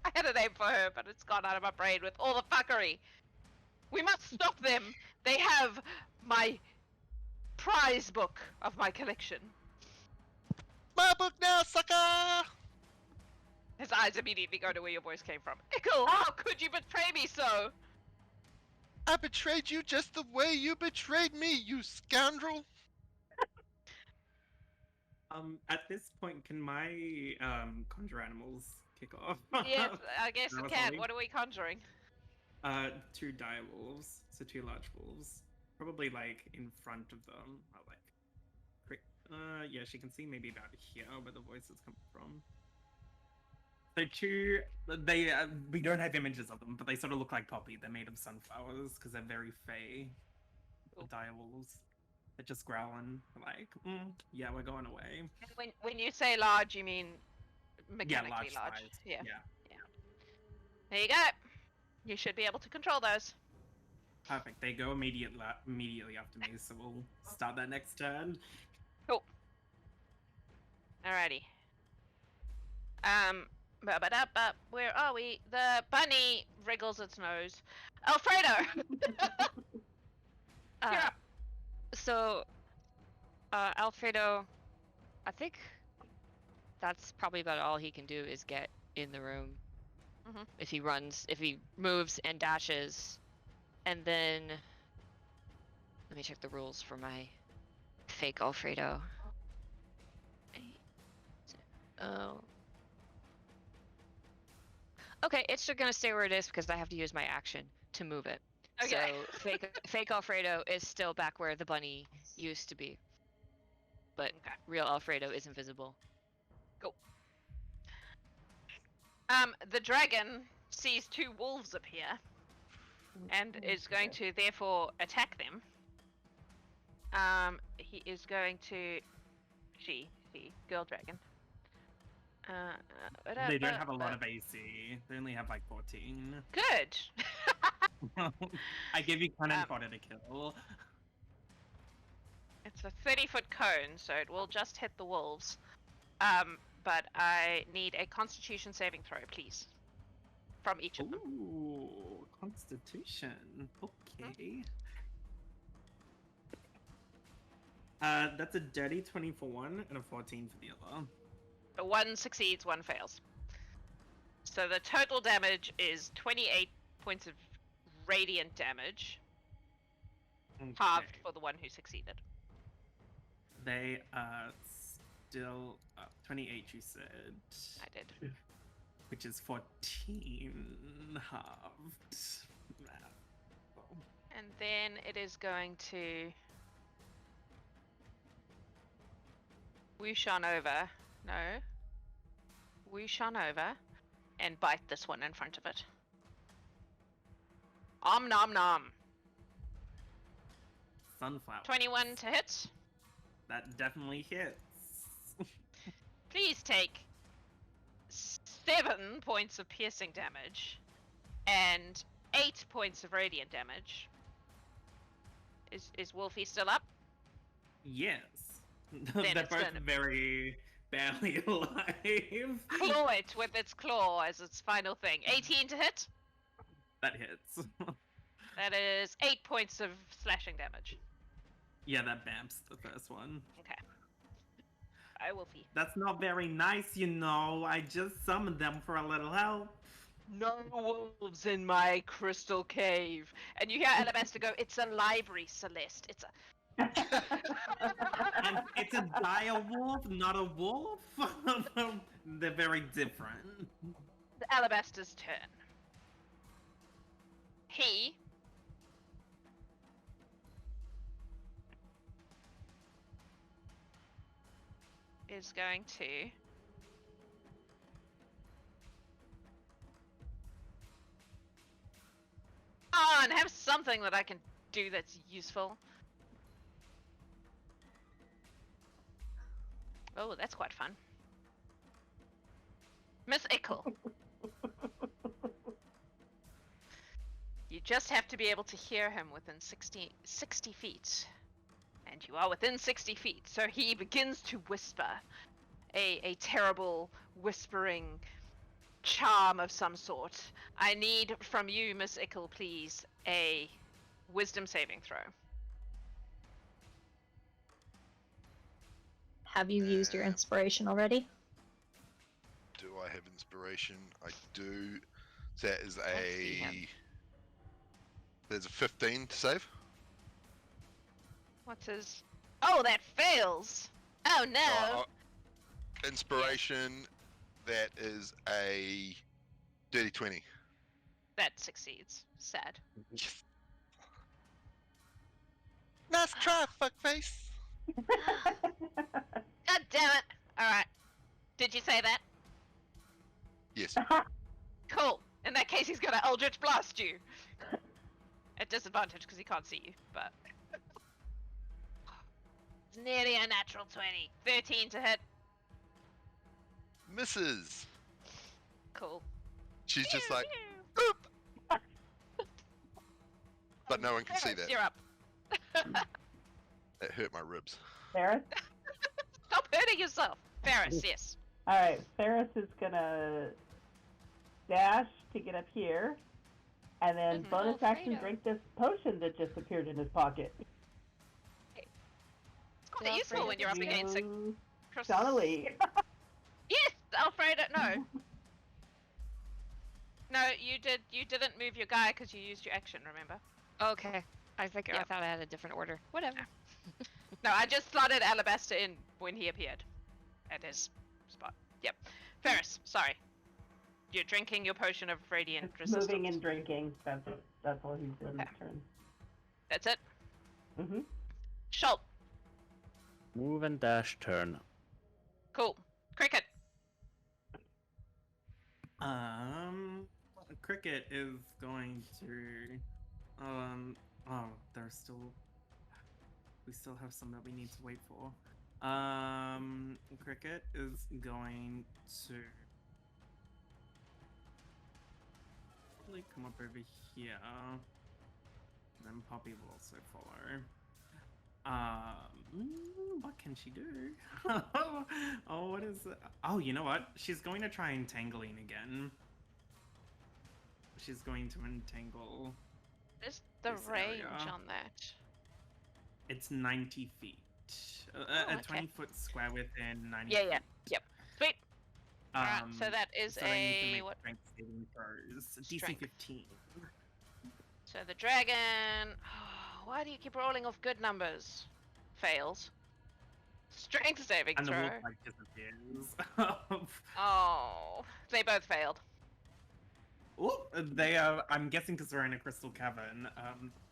I had a name for her, but it's gone out of my brain with all the fuckery. We must stop them. They have my prize book of my collection. My book now, sucker! His eyes immediately go to where your voice came from. Ikkle, how could you betray me so? I betrayed you just the way you betrayed me, you scoundrel! At this point, can my conjure animals kick off? Yes, I guess it That was can. only- What are we conjuring? 2 dire wolves, so 2 large wolves, probably like in front of them. Or like, yeah, she can see maybe about here where the voice is coming from. So 2, we don't have images of them, but they sort of look like Poppy. They're made of sunflowers because they're very fey. The dire wolves. They're just growling, like, yeah, we're going away. When you say large, you mean Yeah, mechanically large. size. Yeah. Yeah. There you go. You should be able to control those. Perfect. They go immediately after me, so we'll start that next turn. Cool. Alrighty. Where are we? The bunny wriggles its nose. Alfredo! You're up. So, Alfredo, I think that's probably about all he can do is get in the room. Mhm. If he moves and dashes, and then let me check the rules for my fake Alfredo. Oh. Okay, it's just gonna stay where it is because I have to use my action to move it. Okay. So fake Alfredo is still back where the bunny used to be, but Okay. real Alfredo is invisible. The dragon sees 2 wolves appear and is going to therefore attack them. He is going to... She, girl dragon. They don't have a lot of AC. They only have like 14. Good! I give you cannon fodder to kill. It's a 30-foot cone, so it will just hit the wolves. But I need a Constitution saving throw, please. From each of them. Ooh, Constitution. Okay. That's a dirty 20 for one and a 14 for the other. 1 succeeds, 1 fails. So the total damage is 28 points of radiant damage, halved for the one who succeeded. They are still up. 28, you said. I did. Which is 14 halved. And then it is going to whoosh on over. No. Whoosh on over and bite this one in front of it. Om nom nom. Sunflower. 21 to hit. That definitely hits. Please take 7 points of piercing damage and 8 points of radiant damage. Is Wolfie still up? Yes. Then They're it's both gonna- very barely alive. Claw it with its claw as its final thing. 18 to hit. That hits. That is 8 points of slashing damage. Yeah, that bamps the first one. Okay. Bye, Wolfie. That's not very nice, you know. I just summoned them for a little help. No wolves in my crystal cave. And you hear Alabaster go, it's a library, Celeste. It's a... And it's a dire wolf, not a wolf. They're very different. Alabaster's turn. He is going to and have something that I can do that's useful. Oh, that's quite fun. Miss Ikkle. You just have to be able to hear him within 60 feet. And you are within 60 feet, so he begins to whisper. A terrible whispering charm of some sort. I need from you, Miss Ikkle, please, a wisdom saving throw. Have you used your inspiration already? Do I have inspiration? I do. So that is see him. There's a 15 to save. What's his... Oh, that fails! Oh no! Inspiration, that is a dirty 20. That succeeds. Sad. Yes. Nice try, fuckface. God damn it! Alright. Did you say that? Yes. Cool. In that case, he's gonna Eldritch Blast you. At disadvantage, because he can't see you, but... It's nearly a natural 20. 13 to hit. Misses. Cool. She's just like, Pew, oop. But no one can see Ferris, that. You're up. That hurt my ribs. Ferris? Stop hurting yourself. Ferris, yes. Alright, Ferris is gonna dash to get up here, and then Mhm. bonus action Alfredo. drink this potion that just appeared in his pocket. It's quite useful when you're up against a You cross... Donnelly. Yes, Alfredo, no. No, you didn't move your guy because you used your action, remember? Okay. I think I Yep. thought I had a different order. Whatever. No, I just slotted Alabaster in when he appeared. At his spot. Yep. Ferris, sorry. You're drinking your potion of radiant Just resistance. moving and drinking. That's all he's doing this turn. That's it. Mm-hmm. Sholt. Move and dash turn. Cool. Krikt. Krikt is going to, oh, there's still, we still have some that we need to wait for. Krikt is going to probably come up over here, and then Poppy will also follow. What can she do? Oh, what is it? Oh, you know what? She's going to try entangling again. She's going to entangle. Is the This range area. on that? It's 90 feet. A okay. 20-foot square within 90 Yeah, feet. yeah. Yep. Sweet. Alright, so Um, that is so then you can a make what? strength saving throws. DC Strength. 15. So the dragon. Why do you keep rolling off good numbers? Fails. Strength saving And the throw. wolf like disappears. Oh, they both failed. Oh, they are. I'm guessing because we're in a crystal cavern.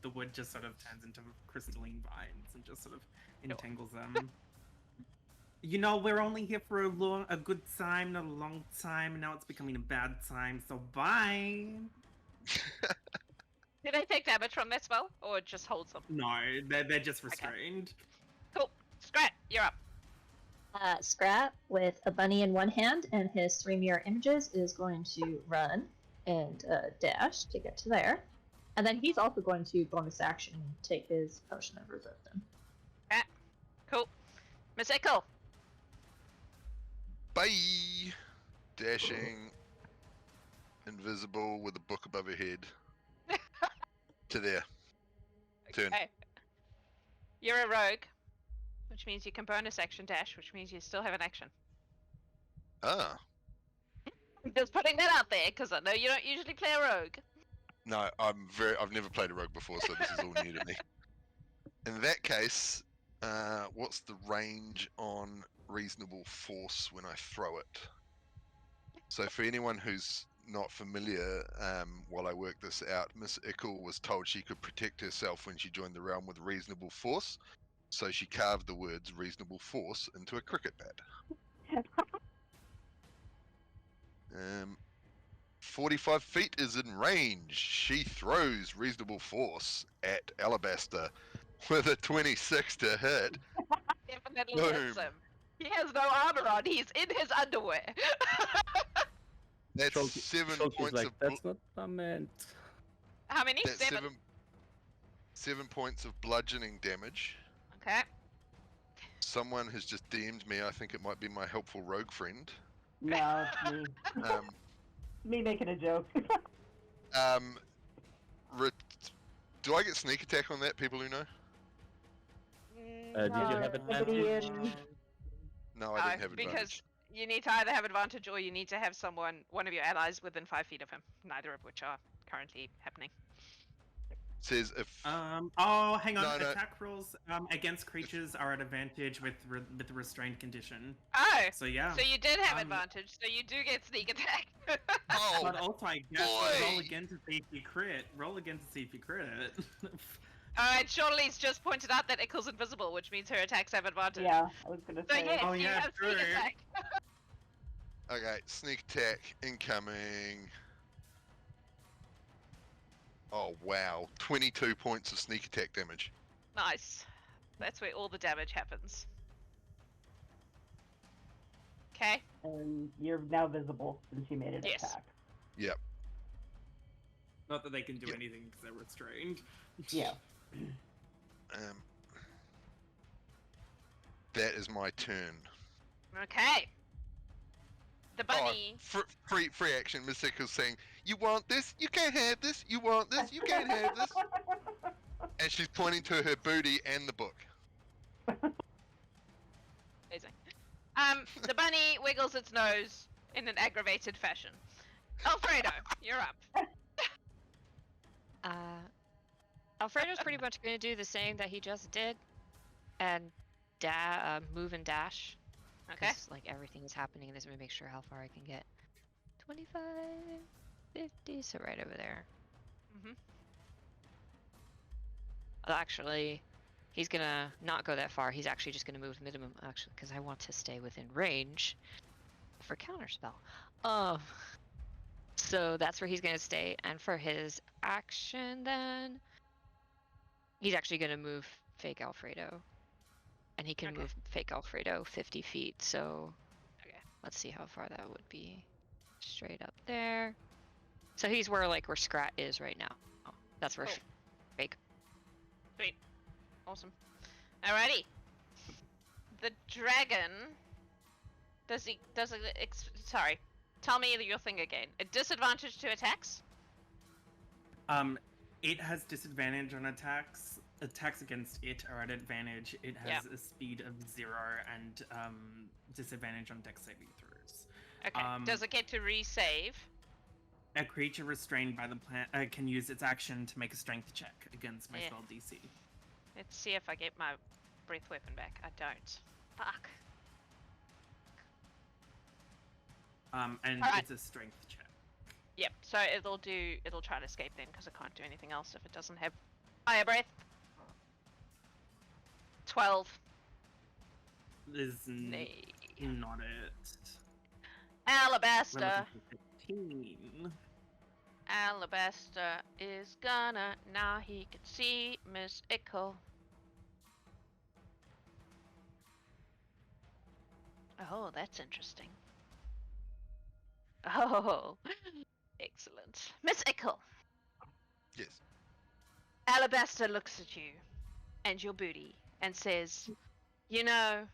The wood just sort of turns into crystalline vines and just sort of entangles them. You know, we're only here for a good time, not a long time, and now it's becoming a bad time. So bye. Did they take damage from that spell, or it just holds them? No, they're just restrained. Cool. Scrat, you're up. Scrat, with a bunny in one hand and his 3 mirror images, is going to run and dash to get to there. And then he's also going to bonus action take his potion of resistance. Cool. Miss Ikkle. Bye! Dashing, invisible with a book above her head. To there. Turn. Okay. You're a rogue, which means you can bonus action dash, which means you still have an action. Ah. Just putting that out there because I know you don't usually play a rogue. No, I've never played a rogue before, so this is all new to me. In that case, what's the range on reasonable force when I throw it? So for anyone who's not familiar, while I work this out, Miss Ikkle was told she could protect herself when she joined the realm with reasonable force, so she carved the words reasonable force into a cricket bat. 45 feet is in range. She throws reasonable force at Alabaster with a 26 to hit. Definitely hits him. He has no armor on. He's in his underwear. That's Sholt, 7 Sholt is points like, of. that's not what I meant. How many? That's 7. 7 points of bludgeoning damage. Okay. Someone has just DM'd me. I think it might be my helpful rogue friend. No, it's me. Me making a joke. Do I get sneak attack on that? People who know? Did you have advantage? No, I didn't have advantage. Because you need to either have advantage or you need to have one of your allies within 5 feet of him. Neither of which are currently happening. Says if. Oh, hang on. No. Attack rolls against creatures are at advantage with the restrained condition. Oh. So yeah. So you did have advantage. So you do get sneak attack. Oh, But also, I guess boy. roll again to see if you crit. Roll again to see if you crit. Alright, Shortly's just pointed out that Ikkle's invisible, which means her attacks have advantage. Yeah, I was gonna So say. yes, Oh, you yeah, have true. sneak attack. Okay, sneak attack incoming. Oh wow, 22 points of sneak attack damage. Nice. That's where all the damage happens. Okay. And you're now visible since you made an Yes. attack. Yep. Not that they can do Yeah. anything because they're restrained. Yeah. That is my turn. Okay. The bunny. Oh, free action. Miss Sickle's saying, "You want this? You can't have this. You want this? You can't have this." And she's pointing to her booty and the book. Amazing. The bunny wiggles its nose in an aggravated fashion. Alfredo, you're up. Alfredo's pretty much going to do the same that he just did, and move and dash. Okay. 'Cause, like, everything is happening, and this may make sure how far I can get. 25, 50, so right over there. Mhm. Actually, he's gonna not go that far. He's actually just gonna move minimum, actually, because I want to stay within range for counterspell. So that's where he's gonna stay, and for his action, then he's actually gonna move fake Alfredo, and he can Okay. move fake Alfredo 50 feet. So Okay. let's see how far that would be. Straight up there. So he's where Scrat is right now. That's where Cool. fake. Sweet. Awesome. Alrighty. The dragon. Sorry. Tell me your thing again. A disadvantage to attacks? It has disadvantage on attacks. Attacks against it are at advantage. It has a speed of 0 and disadvantage on dex saving throws. Okay. Does it get to resave? A creature restrained by the plant can use its action to make a strength check against my spell DC. Let's see if I get my breath weapon back. I don't. Fuck. And Alright. it's a strength check. Yep. So it'll try to escape then because it can't do anything else if it doesn't have fire breath. 12. Is Nay. not it. Alabaster. 15. Alabaster is gonna. Now he can see Miss Ikkle. Oh, that's interesting. Oh, excellent. Miss Ikkle. Yes. Alabaster looks at you and your booty and says, "You know,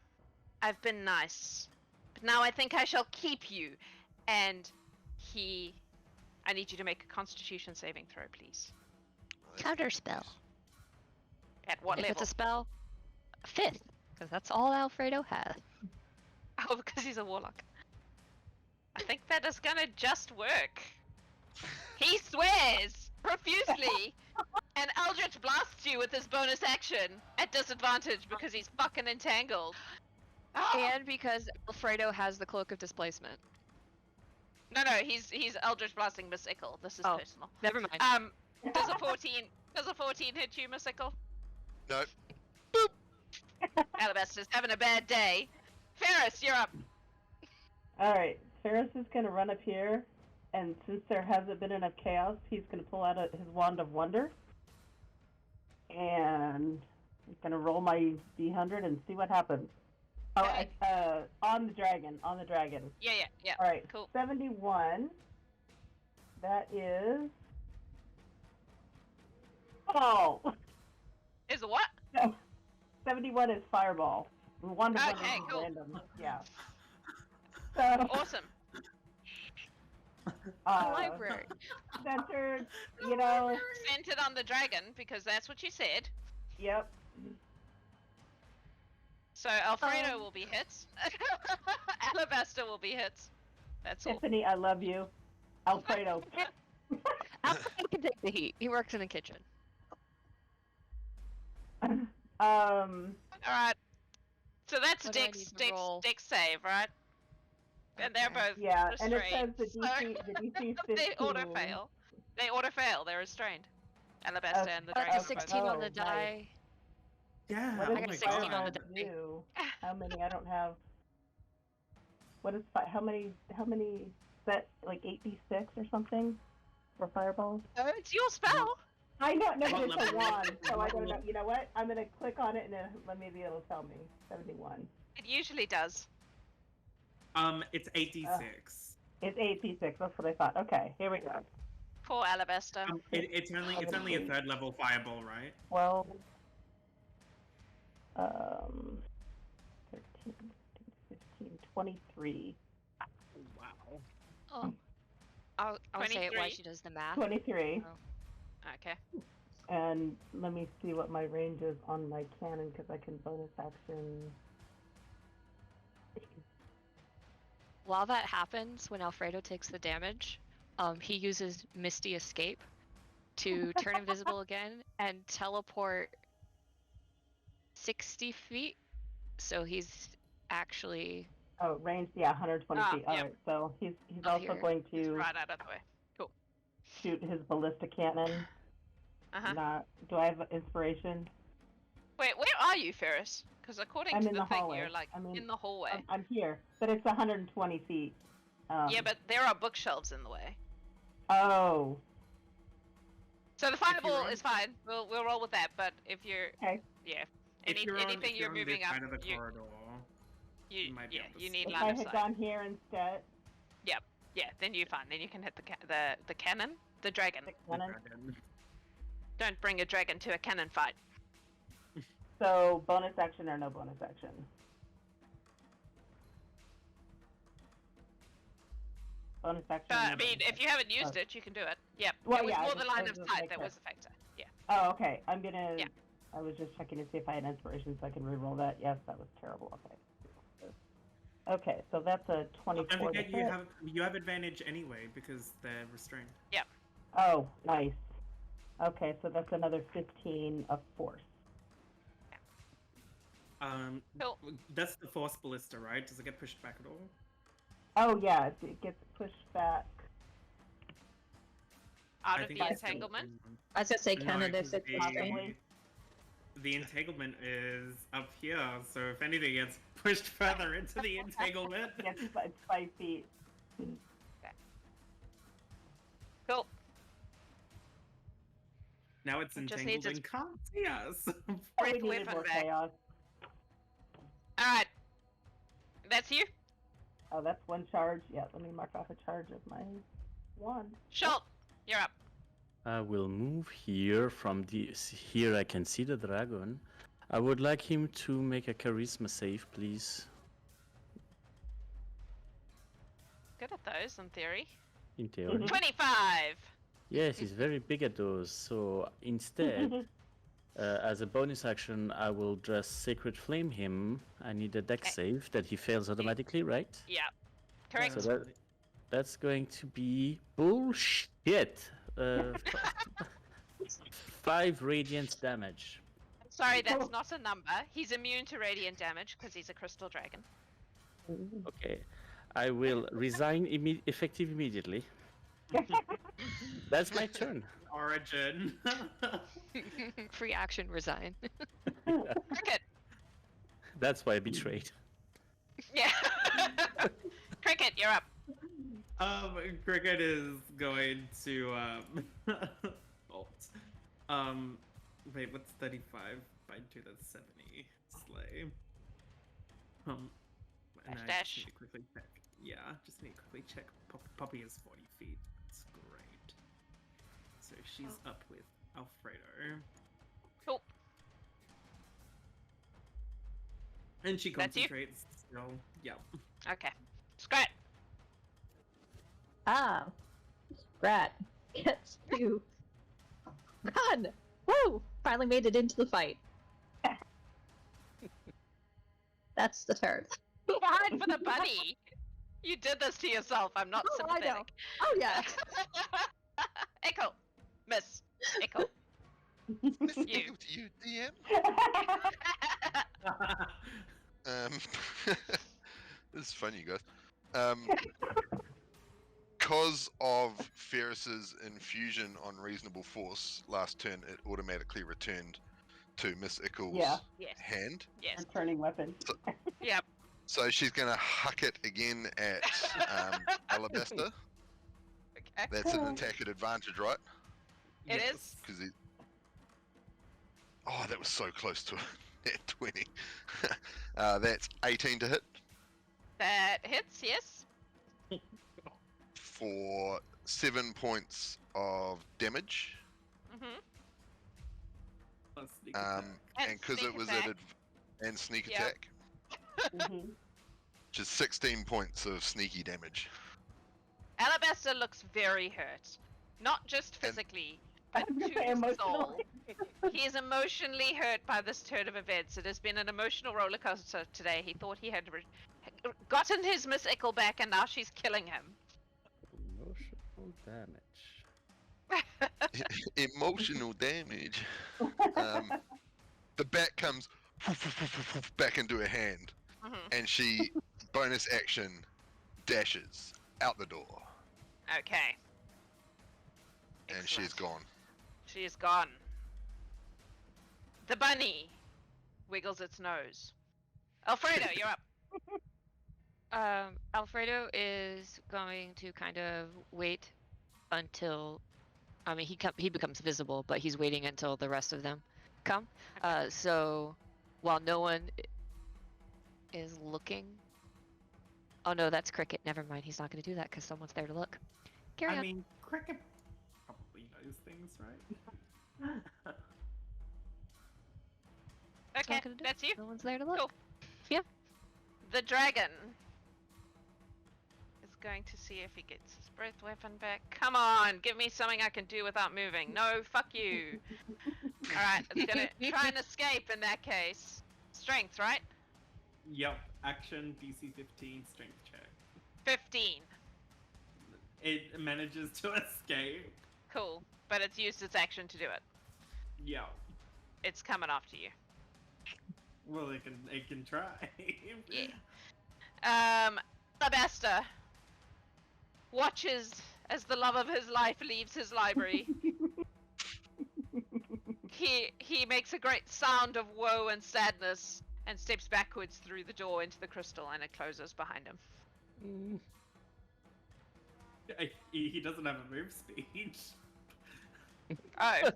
I've been nice, but now I think I shall keep you." And I need you to make a Constitution saving throw, please. Counterspell. At what If level? it's a spell, 5th, because that's all Alfredo has. Oh, because he's a warlock. I think that that is gonna just work. He swears profusely and Eldritch blasts you with his bonus action at disadvantage because he's fucking entangled. And because Alfredo has the Cloak of Displacement. No, he's Eldritch blasting Miss Ikkle. This is Oh. personal. Never mind. Does a 14 hit you, Miss Ikkle? No. Alabaster's having a bad day. Ferris, you're up. Alright, Ferris is going to run up here, and since there hasn't been enough chaos, he's going to pull out his Wand of Wonder. And I'm going to roll my D100 and see what happens. Okay. Oh, on the dragon. Yeah. Alright, Cool. 71. That is... Oh! Is a what? No. 71 is Fireball. Wand of Wonder Okay, is cool. random. Yeah. So, Awesome. Library. centered, Centered on the dragon because that's what you said. Yep. So Alfredo will be hits. Alabaster will be hits. That's all. Tiffany, I love you. Alfredo. Alfredo can take the heat. He works in the kitchen. Alright. So that's What do I Dex need to roll? save, right? And they're Okay. both Yeah, restrained. and it says the DC is 15. They auto fail. They're restrained. Alabaster Okay. and the That's dragon. a 16 on the Oh, die. Yeah. What oh does got my a 16 on god. the die. do? How many? I don't have. What is how many? Set like 8d6 or something for fireballs? It's your spell. I know, no, What but it's a level? wand, so I don't know. You know what? I'm gonna click on it and then maybe it'll tell me. 71. It usually does. It's 8d6. It's 8d6. That's what I thought. Okay, here we go. Poor Alabaster. It's only a 3rd level fireball, right? 12. 13, 15, 23. Wow. Oh. I'll say it while 23. she does the math. 23. Okay. And let me see what my range is on my cannon because I can bonus action. While that happens, when Alfredo takes the damage, he uses Misty Escape to turn invisible again and teleport 60 feet. So he's actually Oh, range, yeah, 120 feet. yep. Alright, so he's Up also here. going It's to right out of the way. shoot his ballista cannon. Uh-huh. Do I have inspiration? Wait, where are you, Ferris? Because according I'm to in the the thing, hallway. you're like I mean, in the hallway. I'm here, but it's 120 feet. Yeah, but there are bookshelves in the way. Oh, So the you're fireball on- is fine. We'll roll with that. But if you're okay. yeah, If you're anything on, you're on moving this up, side of the you corridor, you might be able to you see. need If line I of had sight. gone here instead, Yeah, then you're fine. Then you can hit the cannon, the dragon. the the cannon. dragon. Don't bring a dragon to a cannon fight. So bonus action or no bonus action? Bonus action. I no mean, bonus if you haven't used Oh. it, you can do it. Yep. Well, it was yeah, I more just- the I line was of just sight make that sure. was a factor. Yeah. Oh, okay. I'm gonna. Yeah. I was just checking to see if I had inspiration so I can reroll that. Yes, that was terrible. Okay. Okay, so that's a Don't 24 to forget hit. you have advantage anyway because they're restrained. Oh, nice. Okay, so that's another 15 of force. Cool. That's the force ballista, right? Does it get pushed back at all? Oh yeah, it gets pushed back. Out I of think the it's entanglement. I was gonna say No, Canada because 6 possibly. the entanglement is up here, so if anything gets pushed further into the entanglement. Yes, it's 5 feet. Cool. Now it's It just entangled needs and can't see us. Break We needed weapon more back. chaos. All right. That's you, Oh, that's one charge. Yeah, let me mark off a charge of my wand. Sholt. You're up. I will move here from here I can see the dragon. I would like him to make a charisma save, please. Good at those, in theory. In theory. 25. Yes, he's very big at those. So instead, as a bonus action, I will just Sacred Flame him. I need a dex Okay. save that he fails automatically, right? Yeah. Correct. So that That's going to be bullshit. 5 radiant damage. Sorry, that's not a number. He's immune to radiant damage because he's a crystal dragon. Okay. I will resign effective immediately. That's my turn. Origin. Free action, resign. Krikt. That's why I betrayed. Yeah. Krikt, you're up. Krikt is going to ult. Wait, what's 35? Bind to the 70. Slay. And I Dash. just need to quickly check. Yeah, just need to quickly check. Poppy is 40 feet. That's great. So she's up with Alfredo. Cool. And she That's you? concentrates still. Yeah. Okay. Scrat. Scrat gets to run. Woo! Finally made it into the fight. That's the turn. Fine for the bunny. You did this to yourself. I'm not Oh, I know. sympathetic. Oh yeah. Echo. Miss. Echo. Miss You. Echo to you, DM. This is fun, you guys. Because of Ferris's infusion on reasonable force last turn, it automatically returned to Miss Ikkle's Yeah. Yes. hand. Yes. Returning weapon. Yep. So she's gonna huck it again at Alabaster. Okay. That's an attack at advantage, right? It Yes. is. Because it. Oh, that was so close to at 20. That's 18 to hit That hits, yes. for 7 points of damage. Mm-hmm. Plus sneak And And because sneak it was attack. at and sneak Yep. attack, Mhm. which is 16 points of sneaky damage. Alabaster looks very hurt. Not just physically, but I was gonna to say his soul. emotionally. He is emotionally hurt by this turn of events. It has been an emotional roller coaster today. He thought he had gotten his Miss Ickle back, and now she's killing him. Emotional damage. Emotional damage. The bat comes back into her hand, Mhm. and she bonus action dashes out the door, Okay. and she's Excellent. gone. She is gone. The bunny wiggles its nose. Alfredo, you're up. Alfredo is going to kind of wait until, I mean, he becomes visible, but he's waiting until the rest of them come. So while no one is looking, oh no, that's Krikt. Never mind, he's not going to do that because someone's there to look. Carry I on. mean, Krikt probably knows things, right? It's Okay, not gonna do it. that's you. No one's there to look. Cool. The dragon is going to see if he gets his breath weapon back. Come on, give me something I can do without moving. No, fuck you. Alright, it's gonna try and escape in that case. Strength, right? Yep. Action DC 15 strength check. 15. It manages to escape. Cool. But it's used its action to do it. Yeah. It's coming after you. Well, it can try. Yeah. Alabaster watches as the love of his life leaves his library. He makes a great sound of woe and sadness and steps backwards through the door into the crystal, and it closes behind him. He doesn't have a move speed. Oh,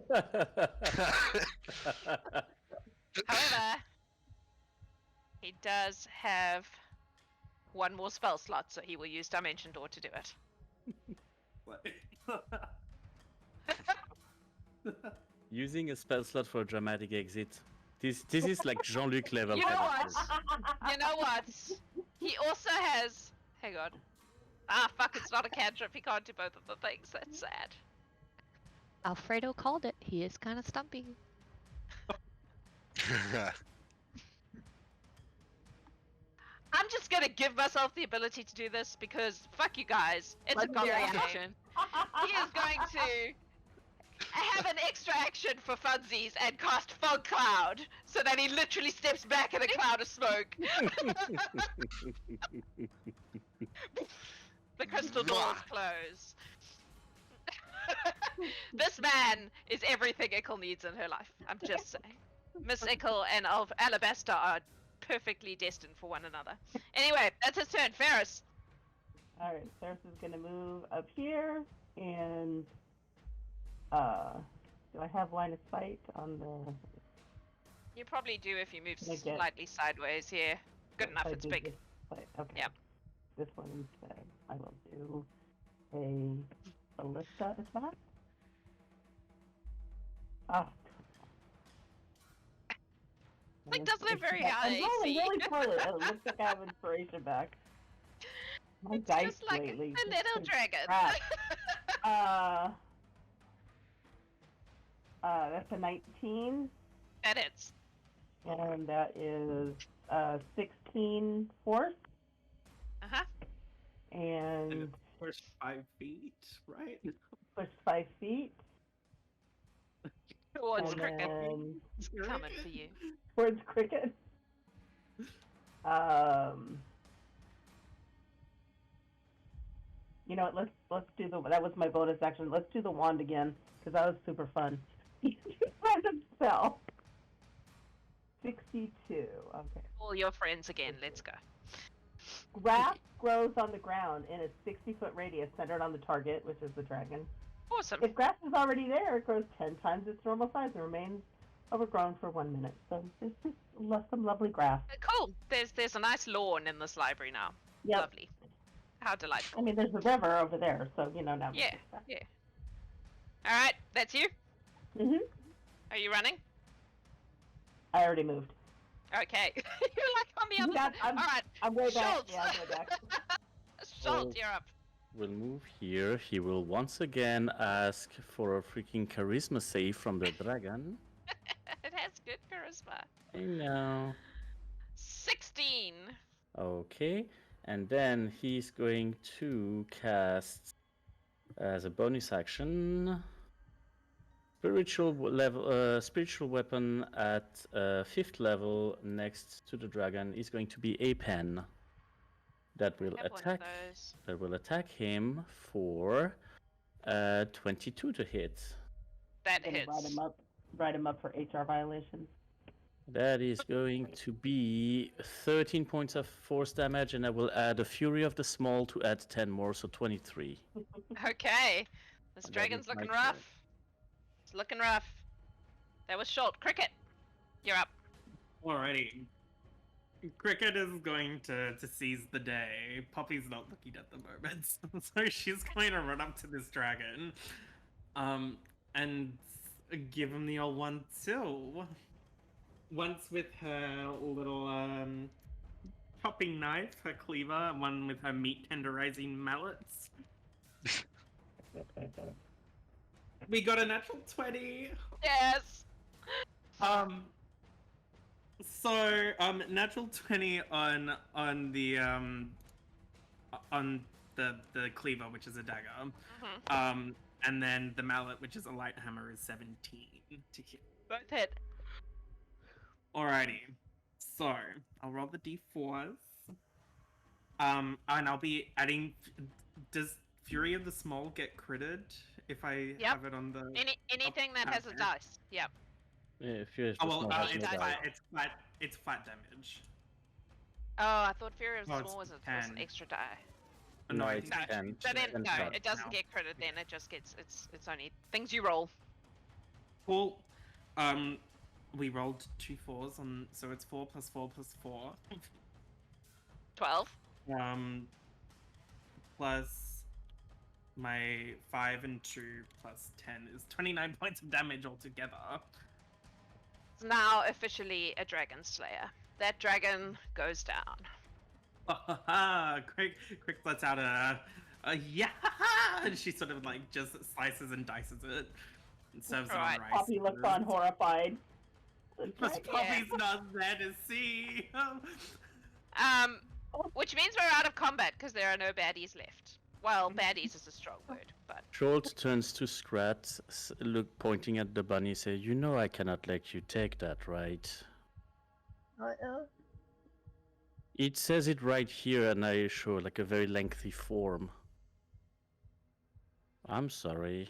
however, he does have one more spell slot, so he will use Dimension Door to do it. Using a spell slot for a dramatic exit. This is like Jean-Luc level. You know characters. You know what? He also has. Hang on. Ah, fuck! It's not a cantrip. He can't do both of the things. That's sad. Alfredo called it. He is kind of stumpy. I'm just gonna give myself the ability to do this because fuck you guys. It's a Legendary Goblin game. action. He is going to have an extra action for funsies and cast Fog Cloud so that he literally steps back in a cloud of smoke. The crystal doors close. This man is everything Ikkle needs in her life. I'm just saying. Miss Ikkle and Alabaster are perfectly destined for one another. Anyway, that's his turn. Ferris. Alright, Ferris is gonna move up here, and do I have line of sight on the... You probably do if you move Can I get- slightly sideways here. Good enough, I it's do big. this way? Okay. Yep. This one instead. I will do a ballista, is that? Oh. Like, doesn't have very I'm high rolling AC. really poorly. Oh, it looks like I have inspiration back. My It's dice just like lately. a just little been dragon. crap. That's a 19, That hits. and that is 16 force, Uh-huh. and Push 5 feet, right? push 5 feet, Towards and Krikt. then It's coming for you. towards Cricket. You know what? Let's do that was my bonus action. Let's do the wand again because that was super fun. Random spell. 62. Okay. All your friends again. Let's go. Grass grows on the ground in a 60-foot radius centered on the target, which is the dragon. Awesome. If grass is already there, it grows 10 times its normal size and remains overgrown for 1 minute. So this is some lovely grass. Cool. There's a nice lawn in this library now. Yep. Lovely. How delightful. I mean, there's a river over there, so you know now. Yeah. Yeah. All right. That's you. Mhm. Are you running? I already moved. Okay. You're like on the other Yeah, side. All right. I'm way back. Sholt. Yeah, I'm way back. Sholt, you're up. Will move here. He will once again ask for a freaking charisma save from the dragon. It has good charisma. I know. 16. Okay, and then he's going to cast as a bonus action spiritual weapon at 5th level next to the dragon is going to be a pen that will Have one of attack. those. That will attack him for 22 to hit. That Gonna hits. write him up for HR violations. That is going to be 13 points of force damage, and I will add a Fury of the Small to add 10 more, so 23. Okay. This And that dragon's is my looking turn. rough. It's looking rough. That was Sholt. Krikt, you're up. Alrighty. Cricket is going to seize the day. Poppy's not looking at the moment, so she's going to run up to this dragon, and give him the old 1-2. Once with her little chopping knife, her cleaver, and one with her meat tenderizing mallets. We got a natural 20. Yes. So natural 20 on the cleaver, which is a dagger. Mhm. And then the mallet, which is a light hammer, is 17 to hit. Both hit. Alrighty. So I'll roll the d4s. And I'll be adding. Does Fury of the Small get critted if I Yep. have it on the? Anything that has a okay. dice. Yep. If you're Oh well, has it's no dice. die. flat. It's flat damage. Oh, I thought Fury of the No, it's Small was an 10. extra die. No, I it's think 10. So then, 10 no, flat. it doesn't No. get credit then. It just gets, it's only things you roll. Cool. We rolled 2 4s on, so it's 4 plus 4 plus 4. 12. Plus my 5 and 2 plus 10 is 29 points of damage altogether. It's now officially a dragon slayer. That dragon goes down. Quick lets out a yeah, and she sort of like just slices and dices it and serves it on Alright. rice. Poppy looks on horrified. Because Poppy's not there to see. Oh, means we're out of combat because there are no baddies left. Well, baddies is a strong word, but Sholt turns to Scrat, pointing at the bunny, say, "You know I cannot let you take that, right?" It says it right here, and I show like a very lengthy form. I'm sorry.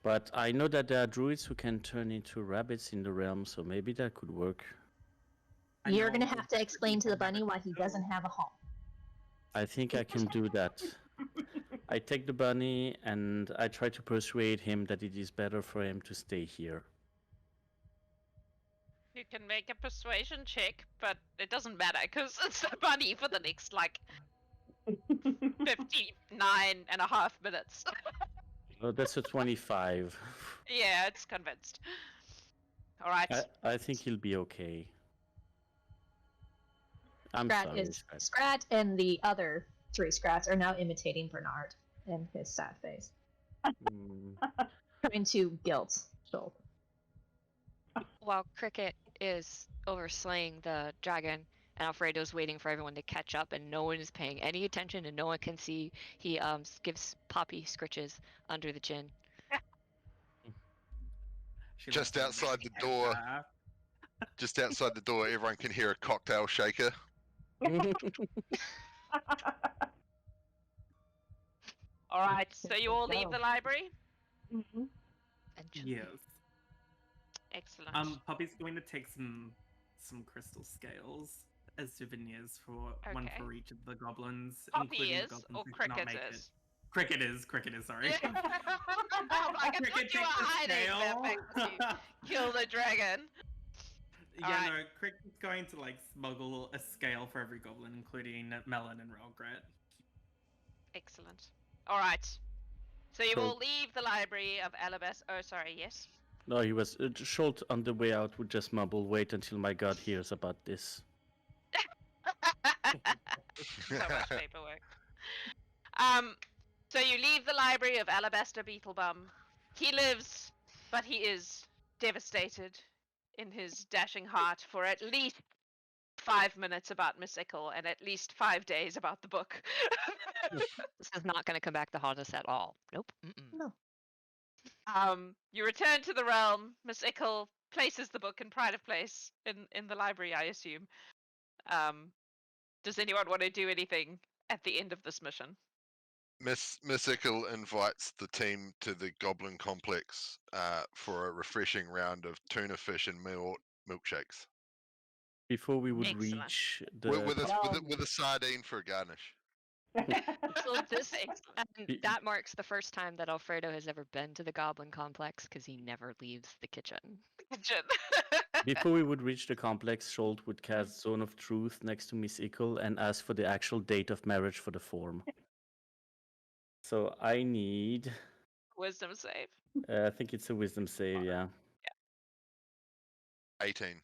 But I know that there are druids who can turn into rabbits in the realm, so maybe that could work. You're gonna have to explain to the bunny why he doesn't have a home. I think I can do that. I take the bunny and I try to persuade him that it is better for him to stay here. you can make a persuasion check, but it doesn't matter because it's the bunny for the next, 59.5 minutes. Oh, that's a 25. Yeah, it's convinced. Alright. I think he'll be okay. I'm Scrat sorry, is Scrat. Scrat, and the other 3 Scrats are now imitating Bernard and his sad face, trying to guilt Sholt. While Krikt is overslaying the dragon, and Alfredo's waiting for everyone to catch up, and no one is paying any attention, and no one can see, he gives Poppy scritches under the chin. Just outside the door. Just outside the door, everyone can hear a cocktail shaker. Alright, so you all leave the library? Mm-hmm. Yes. Excellent. Poppy's going to take some crystal scales as souvenirs for one for each of the goblins. Poppy is, goblins or who cannot Krikt make is? it. Krikt is, sorry. I'm like, I thought you were hiding that fact that you kill the dragon. Yeah, no, Krikt is going to smuggle a scale for every goblin, including Melon and Railgrat. Excellent. Alright. So you So- will leave the library of Alabas. Oh, sorry, yes. No, he was. Sholt on the way out would just mumble, "Wait until my god hears about this." So much paperwork. So you leave the library of Alabaster Beetlebum. He lives, but he is devastated in his dashing heart for at least 5 minutes about Miss Ikkle and at least 5 days about the book. This is not going to come back to haunt us at all. Nope. Mm-mm. No. You return to the realm. Miss Ikkle places the book in pride of place in the library, I assume. Does anyone want to do anything at the end of this mission? Miss Ikkle invites the team to the Goblin complex for a refreshing round of tuna fish and milkshakes. Before we would Excellent. reach the With a sardine for a garnish. So this, and Be- that marks the first time that Alfredo has ever been to the Goblin complex because he never leaves the kitchen. Before we would reach the complex, Sholt would cast Zone of Truth next to Miss Ikkle and ask for the actual date of marriage for the form. So I need. Wisdom save. I think it's a wisdom save, yeah. 18.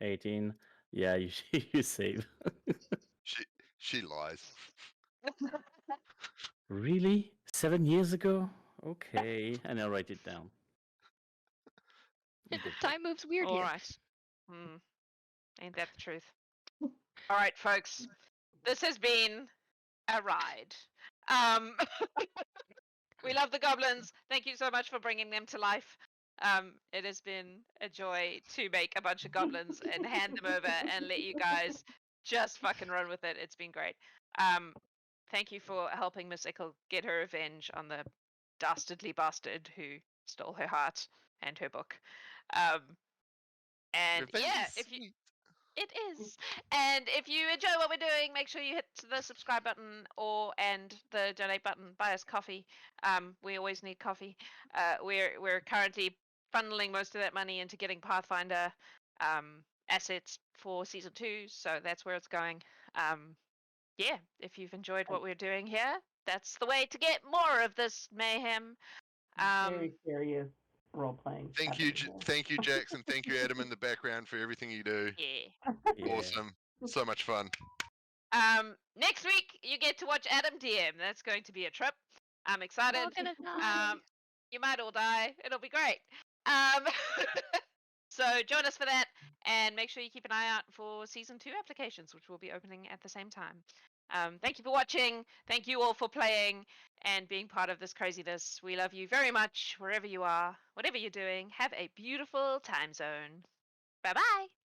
18. Yeah, you save. She lies. Really? 7 years ago? Okay, and I'll write it down. Time moves weird All here. right. Ain't that the truth? All right, folks. This has been a ride. We love the goblins. Thank you so much for bringing them to life. It has been a joy to make a bunch of goblins and hand them over and let you guys just fucking run with it. It's been great. Thank you for helping Miss Ikkle get her revenge on the dastardly bastard who stole her heart and her book. And Revenge yeah, is if you sweet. it is. And if you enjoy what we're doing, make sure you hit the subscribe button and the donate button. Buy us coffee. We always need coffee. We're currently funneling most of that money into getting Pathfinder assets for season 2, so that's where it's going. Yeah, if you've enjoyed what we're doing here, that's the way to get more of this mayhem. Very serious role playing. Thank you, Jax, and thank you, Adam, in the background for everything you do. Yeah. Yeah. Awesome, so much fun. Next week you get to watch Adam DM. That's going to be a trip. I'm excited. All gonna die. You might all die. It'll be great. So join us for that, and make sure you keep an eye out for Season 2 applications, which will be opening at the same time. Thank you for watching. Thank you all for playing and being part of this craziness. We love you very much, wherever you are, whatever you're doing. Have a beautiful time zone. Bye-bye.